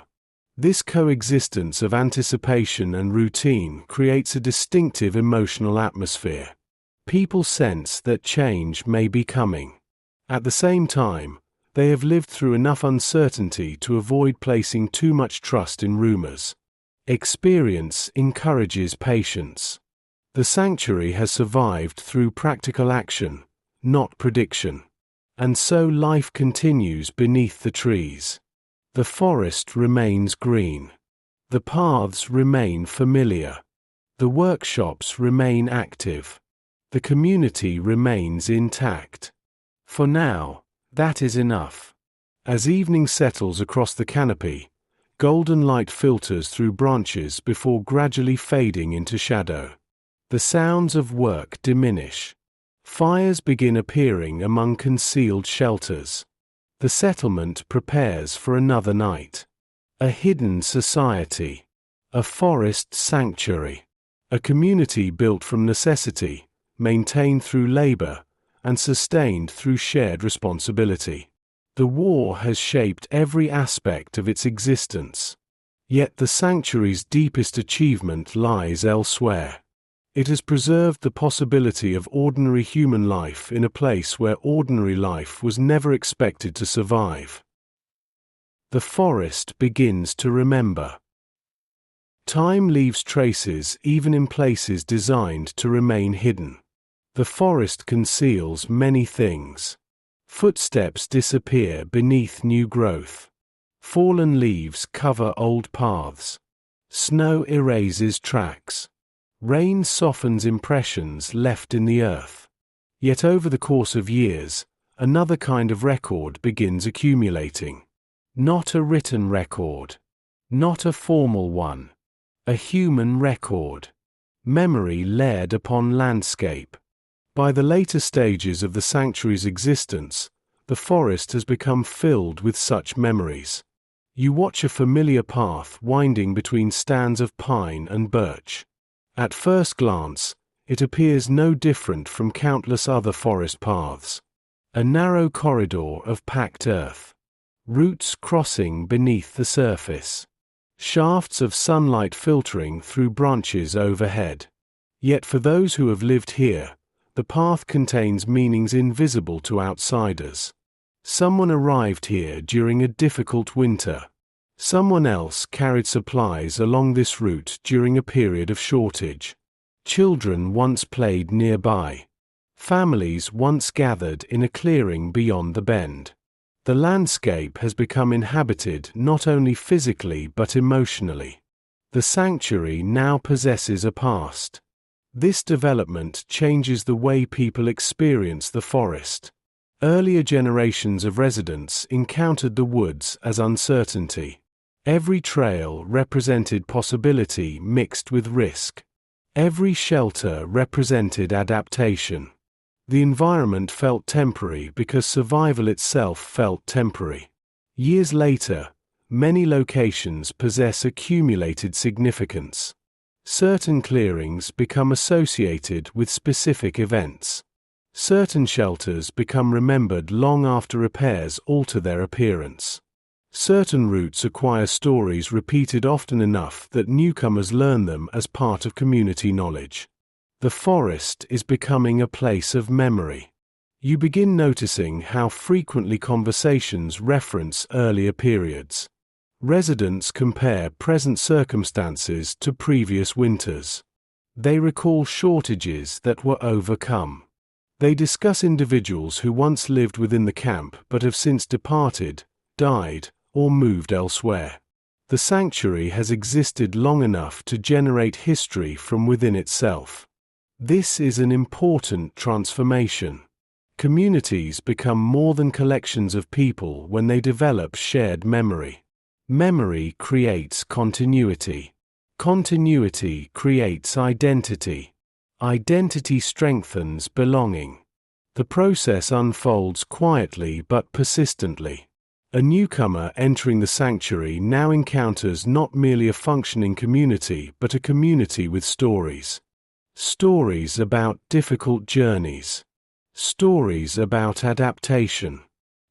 This coexistence of anticipation and routine creates a distinctive emotional atmosphere. People sense that change may be coming. At the same time, they have lived through enough uncertainty to avoid placing too much trust in rumors. Experience encourages patience. The sanctuary has survived through practical action, not prediction. And so life continues beneath the trees. The forest remains green. The paths remain familiar. The workshops remain active. The community remains intact. For now, that is enough. As evening settles across the canopy, golden light filters through branches before gradually fading into shadow. The sounds of work diminish. Fires begin appearing among concealed shelters. The settlement prepares for another night. A hidden society. A forest sanctuary. A community built from necessity, maintained through labor, and sustained through shared responsibility. The war has shaped every aspect of its existence. Yet the sanctuary's deepest achievement lies elsewhere. It has preserved the possibility of ordinary human life in a place where ordinary life was never expected to survive. The forest begins to remember. Time leaves traces even in places designed to remain hidden. The forest conceals many things. Footsteps disappear beneath new growth. Fallen leaves cover old paths. Snow erases tracks. Rain softens impressions left in the earth. Yet over the course of years, another kind of record begins accumulating. Not a written record. Not a formal one. A human record. Memory layered upon landscape. By the later stages of the sanctuary's existence, the forest has become filled with such memories. You watch a familiar path winding between stands of pine and birch. At first glance, it appears no different from countless other forest paths. A narrow corridor of packed earth. Roots crossing beneath the surface. shafts of sunlight filtering through branches overhead. Yet for those who have lived here, the path contains meanings invisible to outsiders. Someone arrived here during a difficult winter. Someone else carried supplies along this route during a period of shortage. Children once played nearby. Families once gathered in a clearing beyond the bend. The landscape has become inhabited not only physically but emotionally. The sanctuary now possesses a past. This development changes the way people experience the forest. Earlier generations of residents encountered the woods as uncertainty. Every trail represented possibility mixed with risk. Every shelter represented adaptation. The environment felt temporary because survival itself felt temporary. Years later, many locations possess accumulated significance. Certain clearings become associated with specific events. Certain shelters become remembered long after repairs alter their appearance. Certain routes acquire stories repeated often enough that newcomers learn them as part of community knowledge. The forest is becoming a place of memory. You begin noticing how frequently conversations reference earlier periods. Residents compare present circumstances to previous winters. They recall shortages that were overcome. They discuss individuals who once lived within the camp but have since departed, died, or moved elsewhere. The sanctuary has existed long enough to generate history from within itself. This is an important transformation. Communities become more than collections of people when they develop shared memory. Memory creates continuity. Continuity creates identity. Identity strengthens belonging. The process unfolds quietly but persistently. A newcomer entering the sanctuary now encounters not merely a functioning community but a community with stories. Stories about difficult journeys. Stories about adaptation.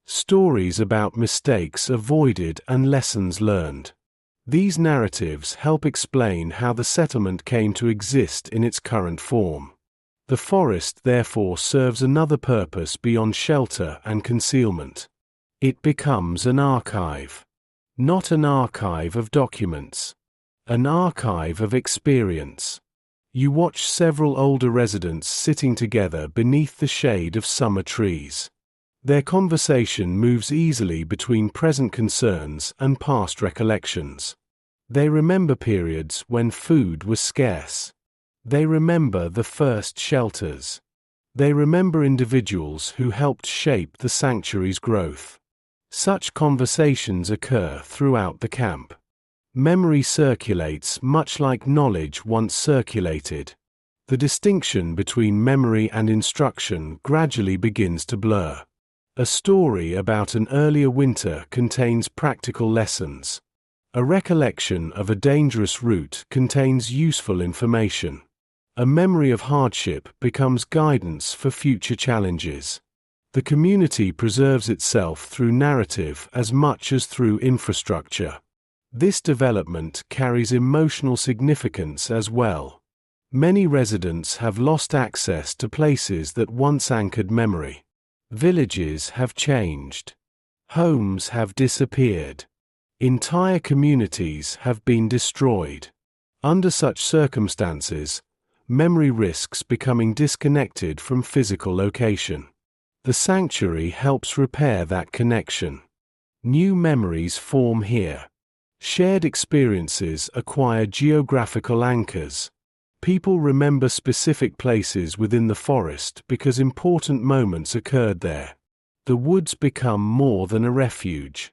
Stories about mistakes avoided and lessons learned. These narratives help explain how the settlement came to exist in its current form. The forest therefore serves another purpose beyond shelter and concealment. It becomes an archive. Not an archive of documents. An archive of experience. You watch several older residents sitting together beneath the shade of summer trees. Their conversation moves easily between present concerns and past recollections. They remember periods when food was scarce. They remember the first shelters. They remember individuals who helped shape the sanctuary's growth. Such conversations occur throughout the camp. Memory circulates much like knowledge once circulated. The distinction between memory and instruction gradually begins to blur. A story about an earlier winter contains practical lessons. A recollection of a dangerous route contains useful information. A memory of hardship becomes guidance for future challenges. The community preserves itself through narrative as much as through infrastructure. This development carries emotional significance as well. Many residents have lost access to places that once anchored memory. Villages have changed. Homes have disappeared. Entire communities have been destroyed. Under such circumstances, memory risks becoming disconnected from physical location. The sanctuary helps repair that connection. New memories form here. Shared experiences acquire geographical anchors. People remember specific places within the forest because important moments occurred there. The woods become more than a refuge.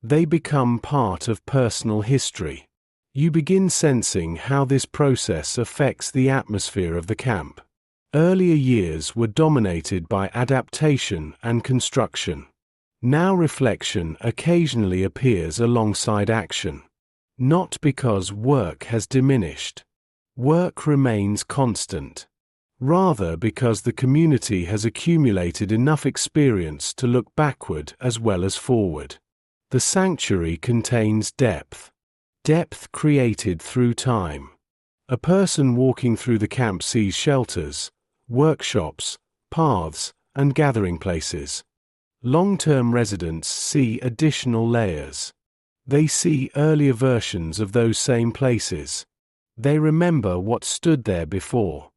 They become part of personal history. You begin sensing how this process affects the atmosphere of the camp. Earlier years were dominated by adaptation and construction. Now reflection occasionally appears alongside action. Not because work has diminished. Work remains constant. Rather because the community has accumulated enough experience to look backward as well as forward. The sanctuary contains depth. Depth created through time. A person walking through the camp sees shelters, workshops, paths, and gathering places. Long-term residents see additional layers. They see earlier versions of those same places. They remember what stood there before.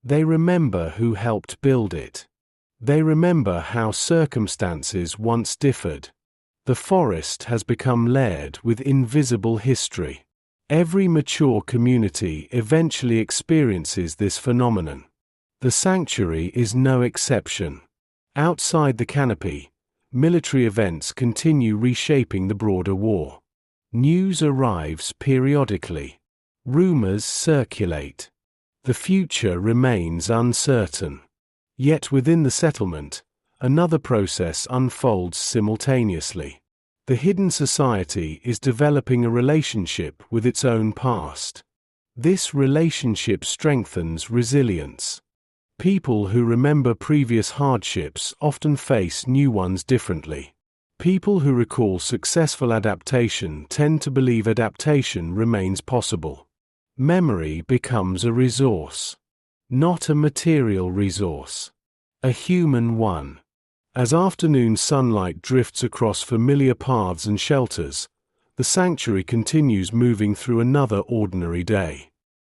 They remember who helped build it. They remember how circumstances once differed. The forest has become layered with invisible history. Every mature community eventually experiences this phenomenon. The sanctuary is no exception. Outside the canopy, military events continue reshaping the broader war. News arrives periodically. Rumors circulate. The future remains uncertain. Yet within the settlement, another process unfolds simultaneously. The hidden society is developing a relationship with its own past. This relationship strengthens resilience. People who remember previous hardships often face new ones differently. People who recall successful adaptation tend to believe adaptation remains possible. Memory becomes a resource. Not a material resource. A human one. As afternoon sunlight drifts across familiar paths and shelters, the sanctuary continues moving through another ordinary day.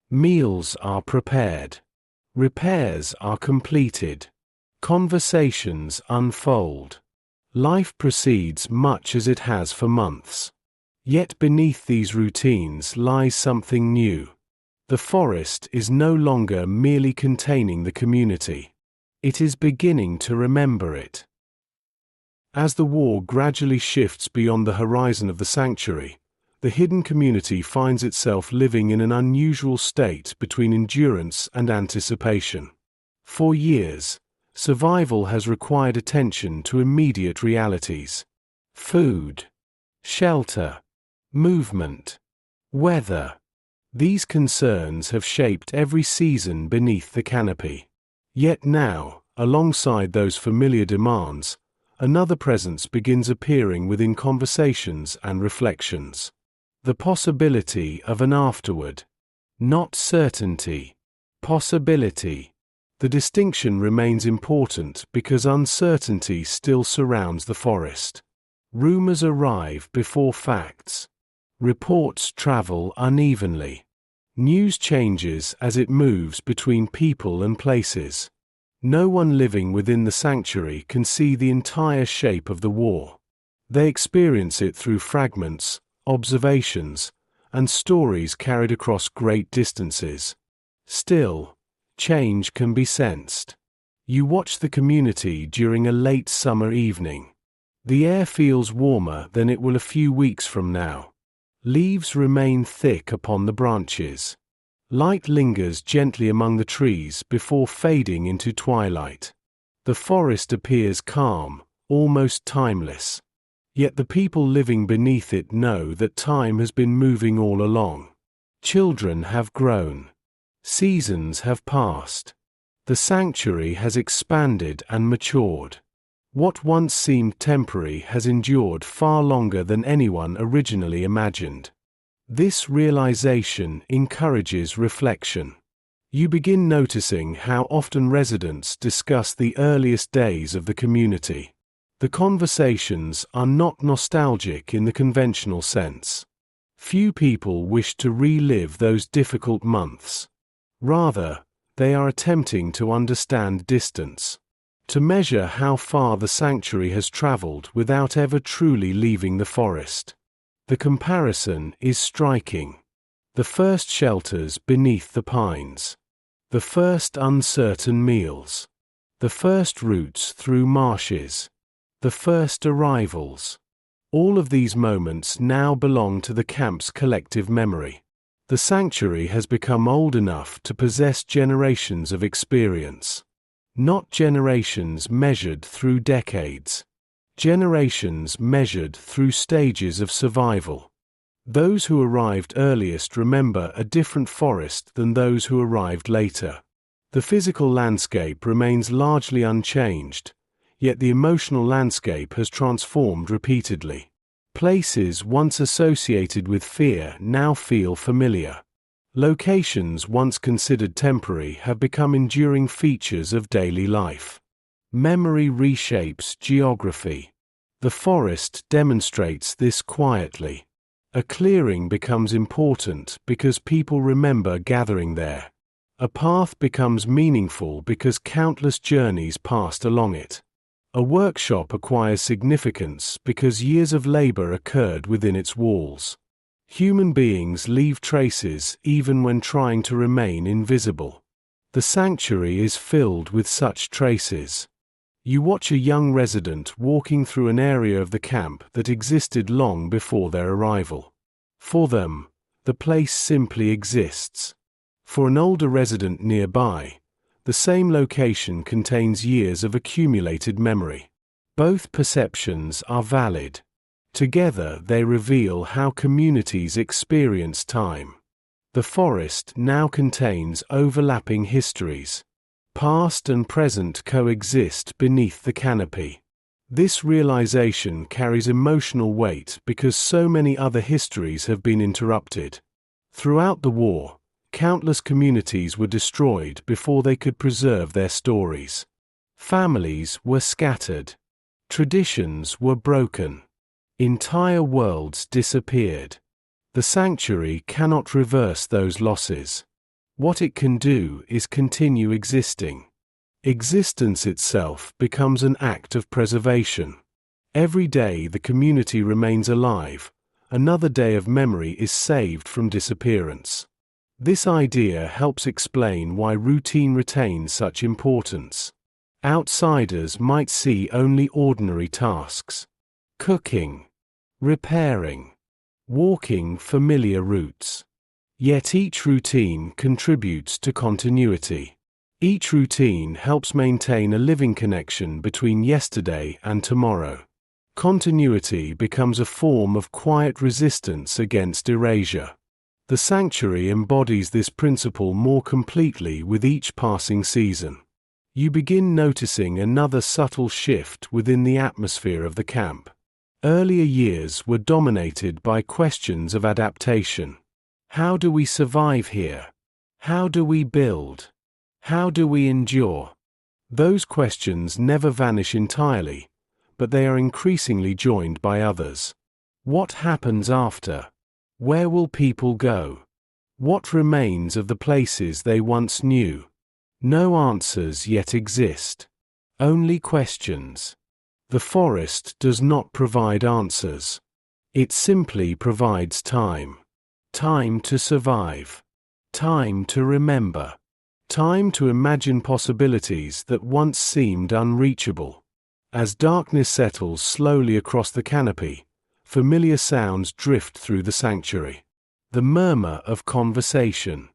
Meals are prepared. Repairs are completed. Conversations unfold. Life proceeds much as it has for months. Yet beneath these routines lies something new. The forest is no longer merely containing the community. It is beginning to remember it. As the war gradually shifts beyond the horizon of the sanctuary, the hidden community finds itself living in an unusual state between endurance and anticipation. For years, survival has required attention to immediate realities. Food, shelter, movement, weather. These concerns have shaped every season beneath the canopy. Yet now, alongside those familiar demands, another presence begins appearing within conversations and reflections. The possibility of an afterward. Not certainty. Possibility. The distinction remains important because uncertainty still surrounds the forest. Rumors arrive before facts. Reports travel unevenly. News changes as it moves between people and places. No one living within the sanctuary can see the entire shape of the war. They experience it through fragments, observations, and stories carried across great distances. Still, change can be sensed. You watch the community during a late summer evening. The air feels warmer than it will a few weeks from now. Leaves remain thick upon the branches. Light lingers gently among the trees before fading into twilight. The forest appears calm, almost timeless. Yet the people living beneath it know that time has been moving all along. Children have grown. Seasons have passed. The sanctuary has expanded and matured. What once seemed temporary has endured far longer than anyone originally imagined. This realization encourages reflection. You begin noticing how often residents discuss the earliest days of the community. The conversations are not nostalgic in the conventional sense. Few people wish to relive those difficult months. Rather, they are attempting to understand distance, to measure how far the sanctuary has traveled without ever truly leaving the forest. The comparison is striking. The first shelters beneath the pines. The first uncertain meals. The first routes through marshes. The first arrivals. All of these moments now belong to the camp's collective memory. The sanctuary has become old enough to possess generations of experience. Not generations measured through decades. Generations measured through stages of survival. Those who arrived earliest remember a different forest than those who arrived later. The physical landscape remains largely unchanged, yet the emotional landscape has transformed repeatedly. Places once associated with fear now feel familiar. Locations once considered temporary have become enduring features of daily life. Memory reshapes geography. The forest demonstrates this quietly. A clearing becomes important because people remember gathering there. A path becomes meaningful because countless journeys passed along it. A workshop acquires significance because years of labor occurred within its walls. Human beings leave traces even when trying to remain invisible. The sanctuary is filled with such traces. You watch a young resident walking through an area of the camp that existed long before their arrival. For them, the place simply exists. For an older resident nearby, the same location contains years of accumulated memory. Both perceptions are valid. Together they reveal how communities experience time. The forest now contains overlapping histories. Past and present coexist beneath the canopy. This realization carries emotional weight because so many other histories have been interrupted. Throughout the war, countless communities were destroyed before they could preserve their stories. Families were scattered. Traditions were broken. Entire worlds disappeared. The sanctuary cannot reverse those losses. What it can do is continue existing. Existence itself becomes an act of preservation. Every day the community remains alive, another day of memory is saved from disappearance. This idea helps explain why routine retains such importance. Outsiders might see only ordinary tasks: cooking, repairing, walking familiar routes. Yet each routine contributes to continuity. Each routine helps maintain a living connection between yesterday and tomorrow. Continuity becomes a form of quiet resistance against erasure. The sanctuary embodies this principle more completely with each passing season. You begin noticing another subtle shift within the atmosphere of the camp. Earlier years were dominated by questions of adaptation. How do we survive here? How do we build? How do we endure? Those questions never vanish entirely, but they are increasingly joined by others. What happens after? Where will people go? What remains of the places they once knew? No answers yet exist. Only questions. The forest does not provide answers. It simply provides time. Time to survive. Time to remember. Time to imagine possibilities that once seemed unreachable. As darkness settles slowly across the canopy, familiar sounds drift through the sanctuary. The murmur of conversation.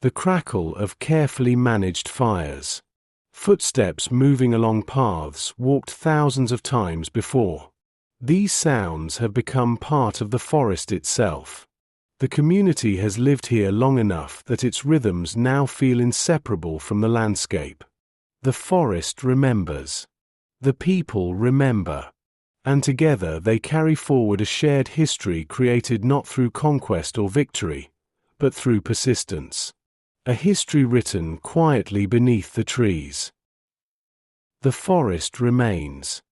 The crackle of carefully managed fires. Footsteps moving along paths walked thousands of times before. These sounds have become part of the forest itself. The community has lived here long enough that its rhythms now feel inseparable from the landscape. The forest remembers. The people remember. And together they carry forward a shared history created not through conquest or victory, but through persistence. A history written quietly beneath the trees. The forest remains.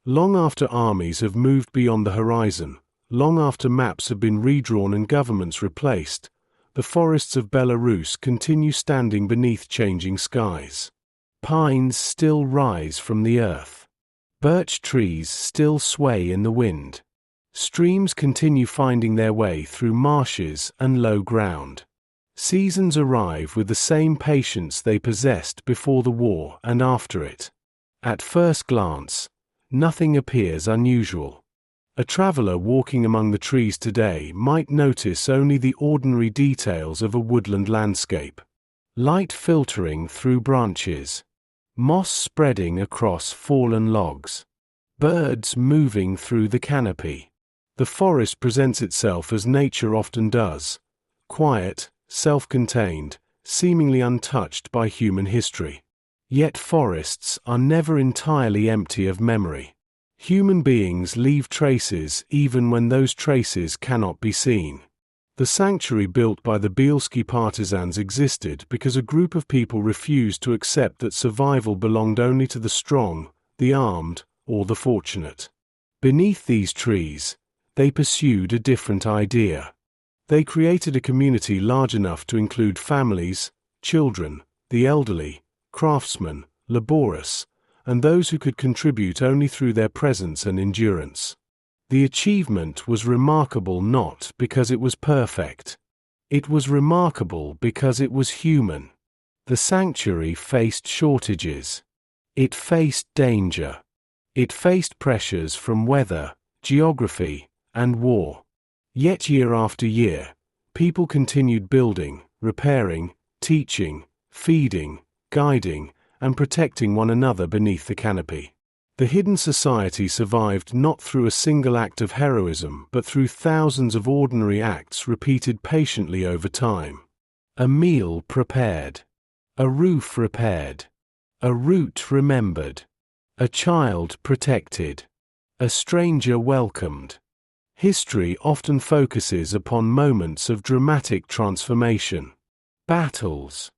Long after armies have moved beyond the horizon, long after maps have been redrawn and governments replaced, the forests of Belarus continue standing beneath changing skies. Pines still rise from the earth. Birch trees still sway in the wind. Streams continue finding their way through marshes and low ground. Seasons arrive with the same patience they possessed before the war and after it. At first glance, nothing appears unusual. A traveler walking among the trees today might notice only the ordinary details of a woodland landscape. Light filtering through branches. Moss spreading across fallen logs. Birds moving through the canopy. The forest presents itself as nature often does, quiet, self-contained, seemingly untouched by human history. Yet forests are never entirely empty of memory. Human beings leave traces even when those traces cannot be seen. The sanctuary built by the Bielski Partisans existed because a group of people refused to accept that survival belonged only to the strong, the armed, or the fortunate. Beneath these trees, they pursued a different idea. They created a community large enough to include families, children, the elderly, craftsmen, laborious, and those who could contribute only through their presence and endurance. The achievement was remarkable not because it was perfect. It was remarkable because it was human. The sanctuary faced shortages. It faced danger. It faced pressures from weather, geography, and war. Yet year after year, people continued building, repairing, teaching, feeding, guiding, and protecting one another beneath the canopy. The hidden society survived not through a single act of heroism but through thousands of ordinary acts repeated patiently over time. A meal prepared. A roof repaired. A route remembered. A child protected. A stranger welcomed. History often focuses upon moments of dramatic transformation. Battles.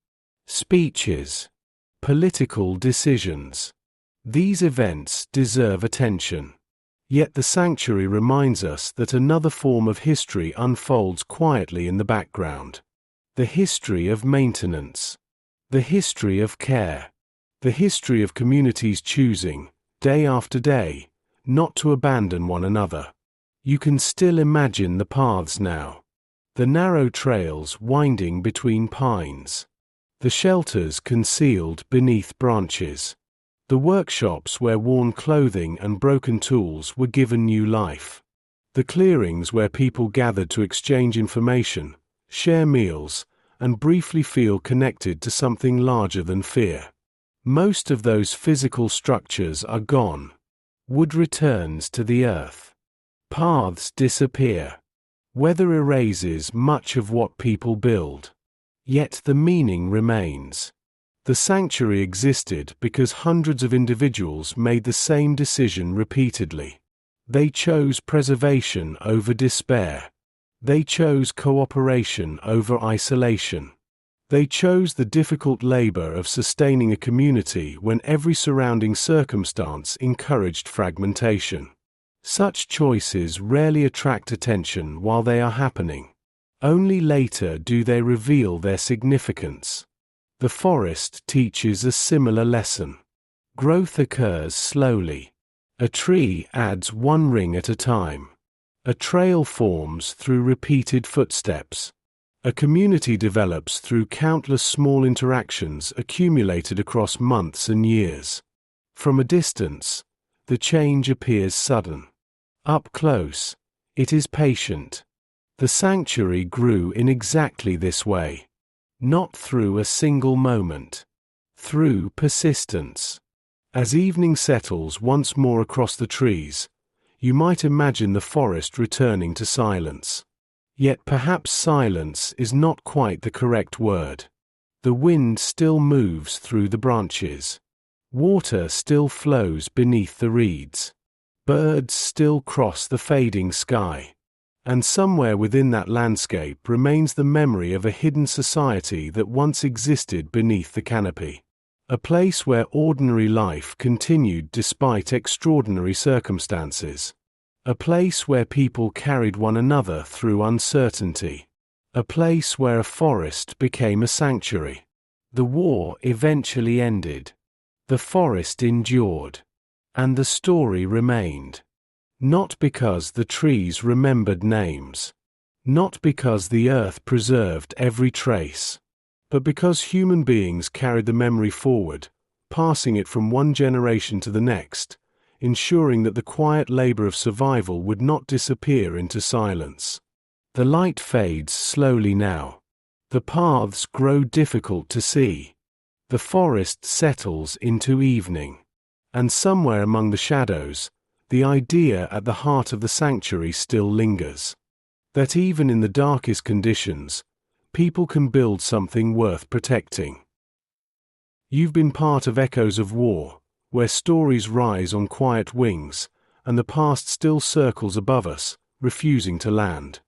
Speeches. Political decisions. These events deserve attention. Yet the sanctuary reminds us that another form of history unfolds quietly in the background. The history of maintenance. The history of care. The history of communities choosing, day after day, not to abandon one another. You can still imagine the paths now. The narrow trails winding between pines. The shelters concealed beneath branches. The workshops where worn clothing and broken tools were given new life. The clearings where people gathered to exchange information, share meals, and briefly feel connected to something larger than fear. Most of those physical structures are gone. Wood returns to the earth. Paths disappear. Weather erases much of what people build. Yet the meaning remains. The sanctuary existed because hundreds of individuals made the same decision repeatedly. They chose preservation over despair. They chose cooperation over isolation. They chose the difficult labor of sustaining a community when every surrounding circumstance encouraged fragmentation. Such choices rarely attract attention while they are happening. Only later do they reveal their significance. The forest teaches a similar lesson. Growth occurs slowly. A tree adds one ring at a time. A trail forms through repeated footsteps. A community develops through countless small interactions accumulated across months and years. From a distance, the change appears sudden. Up close, it is patient. The sanctuary grew in exactly this way. Not through a single moment. Through persistence. As evening settles once more across the trees, you might imagine the forest returning to silence. Yet perhaps silence is not quite the correct word. The wind still moves through the branches. Water still flows beneath the reeds. Birds still cross the fading sky. And somewhere within that landscape remains the memory of a hidden society that once existed beneath the canopy. A place where ordinary life continued despite extraordinary circumstances. A place where people carried one another through uncertainty. A place where a forest became a sanctuary. The war eventually ended. The forest endured. And the story remained. Not because the trees remembered names. Not because the earth preserved every trace. But because human beings carried the memory forward, passing it from one generation to the next, ensuring that the quiet labor of survival would not disappear into silence. The light fades slowly now. The paths grow difficult to see. The forest settles into evening. And somewhere among the shadows, the idea at the heart of the sanctuary still lingers. That even in the darkest conditions, people can build something worth protecting. You've been part of Echoes of War, where stories rise on quiet wings, and the past still circles above us, refusing to land.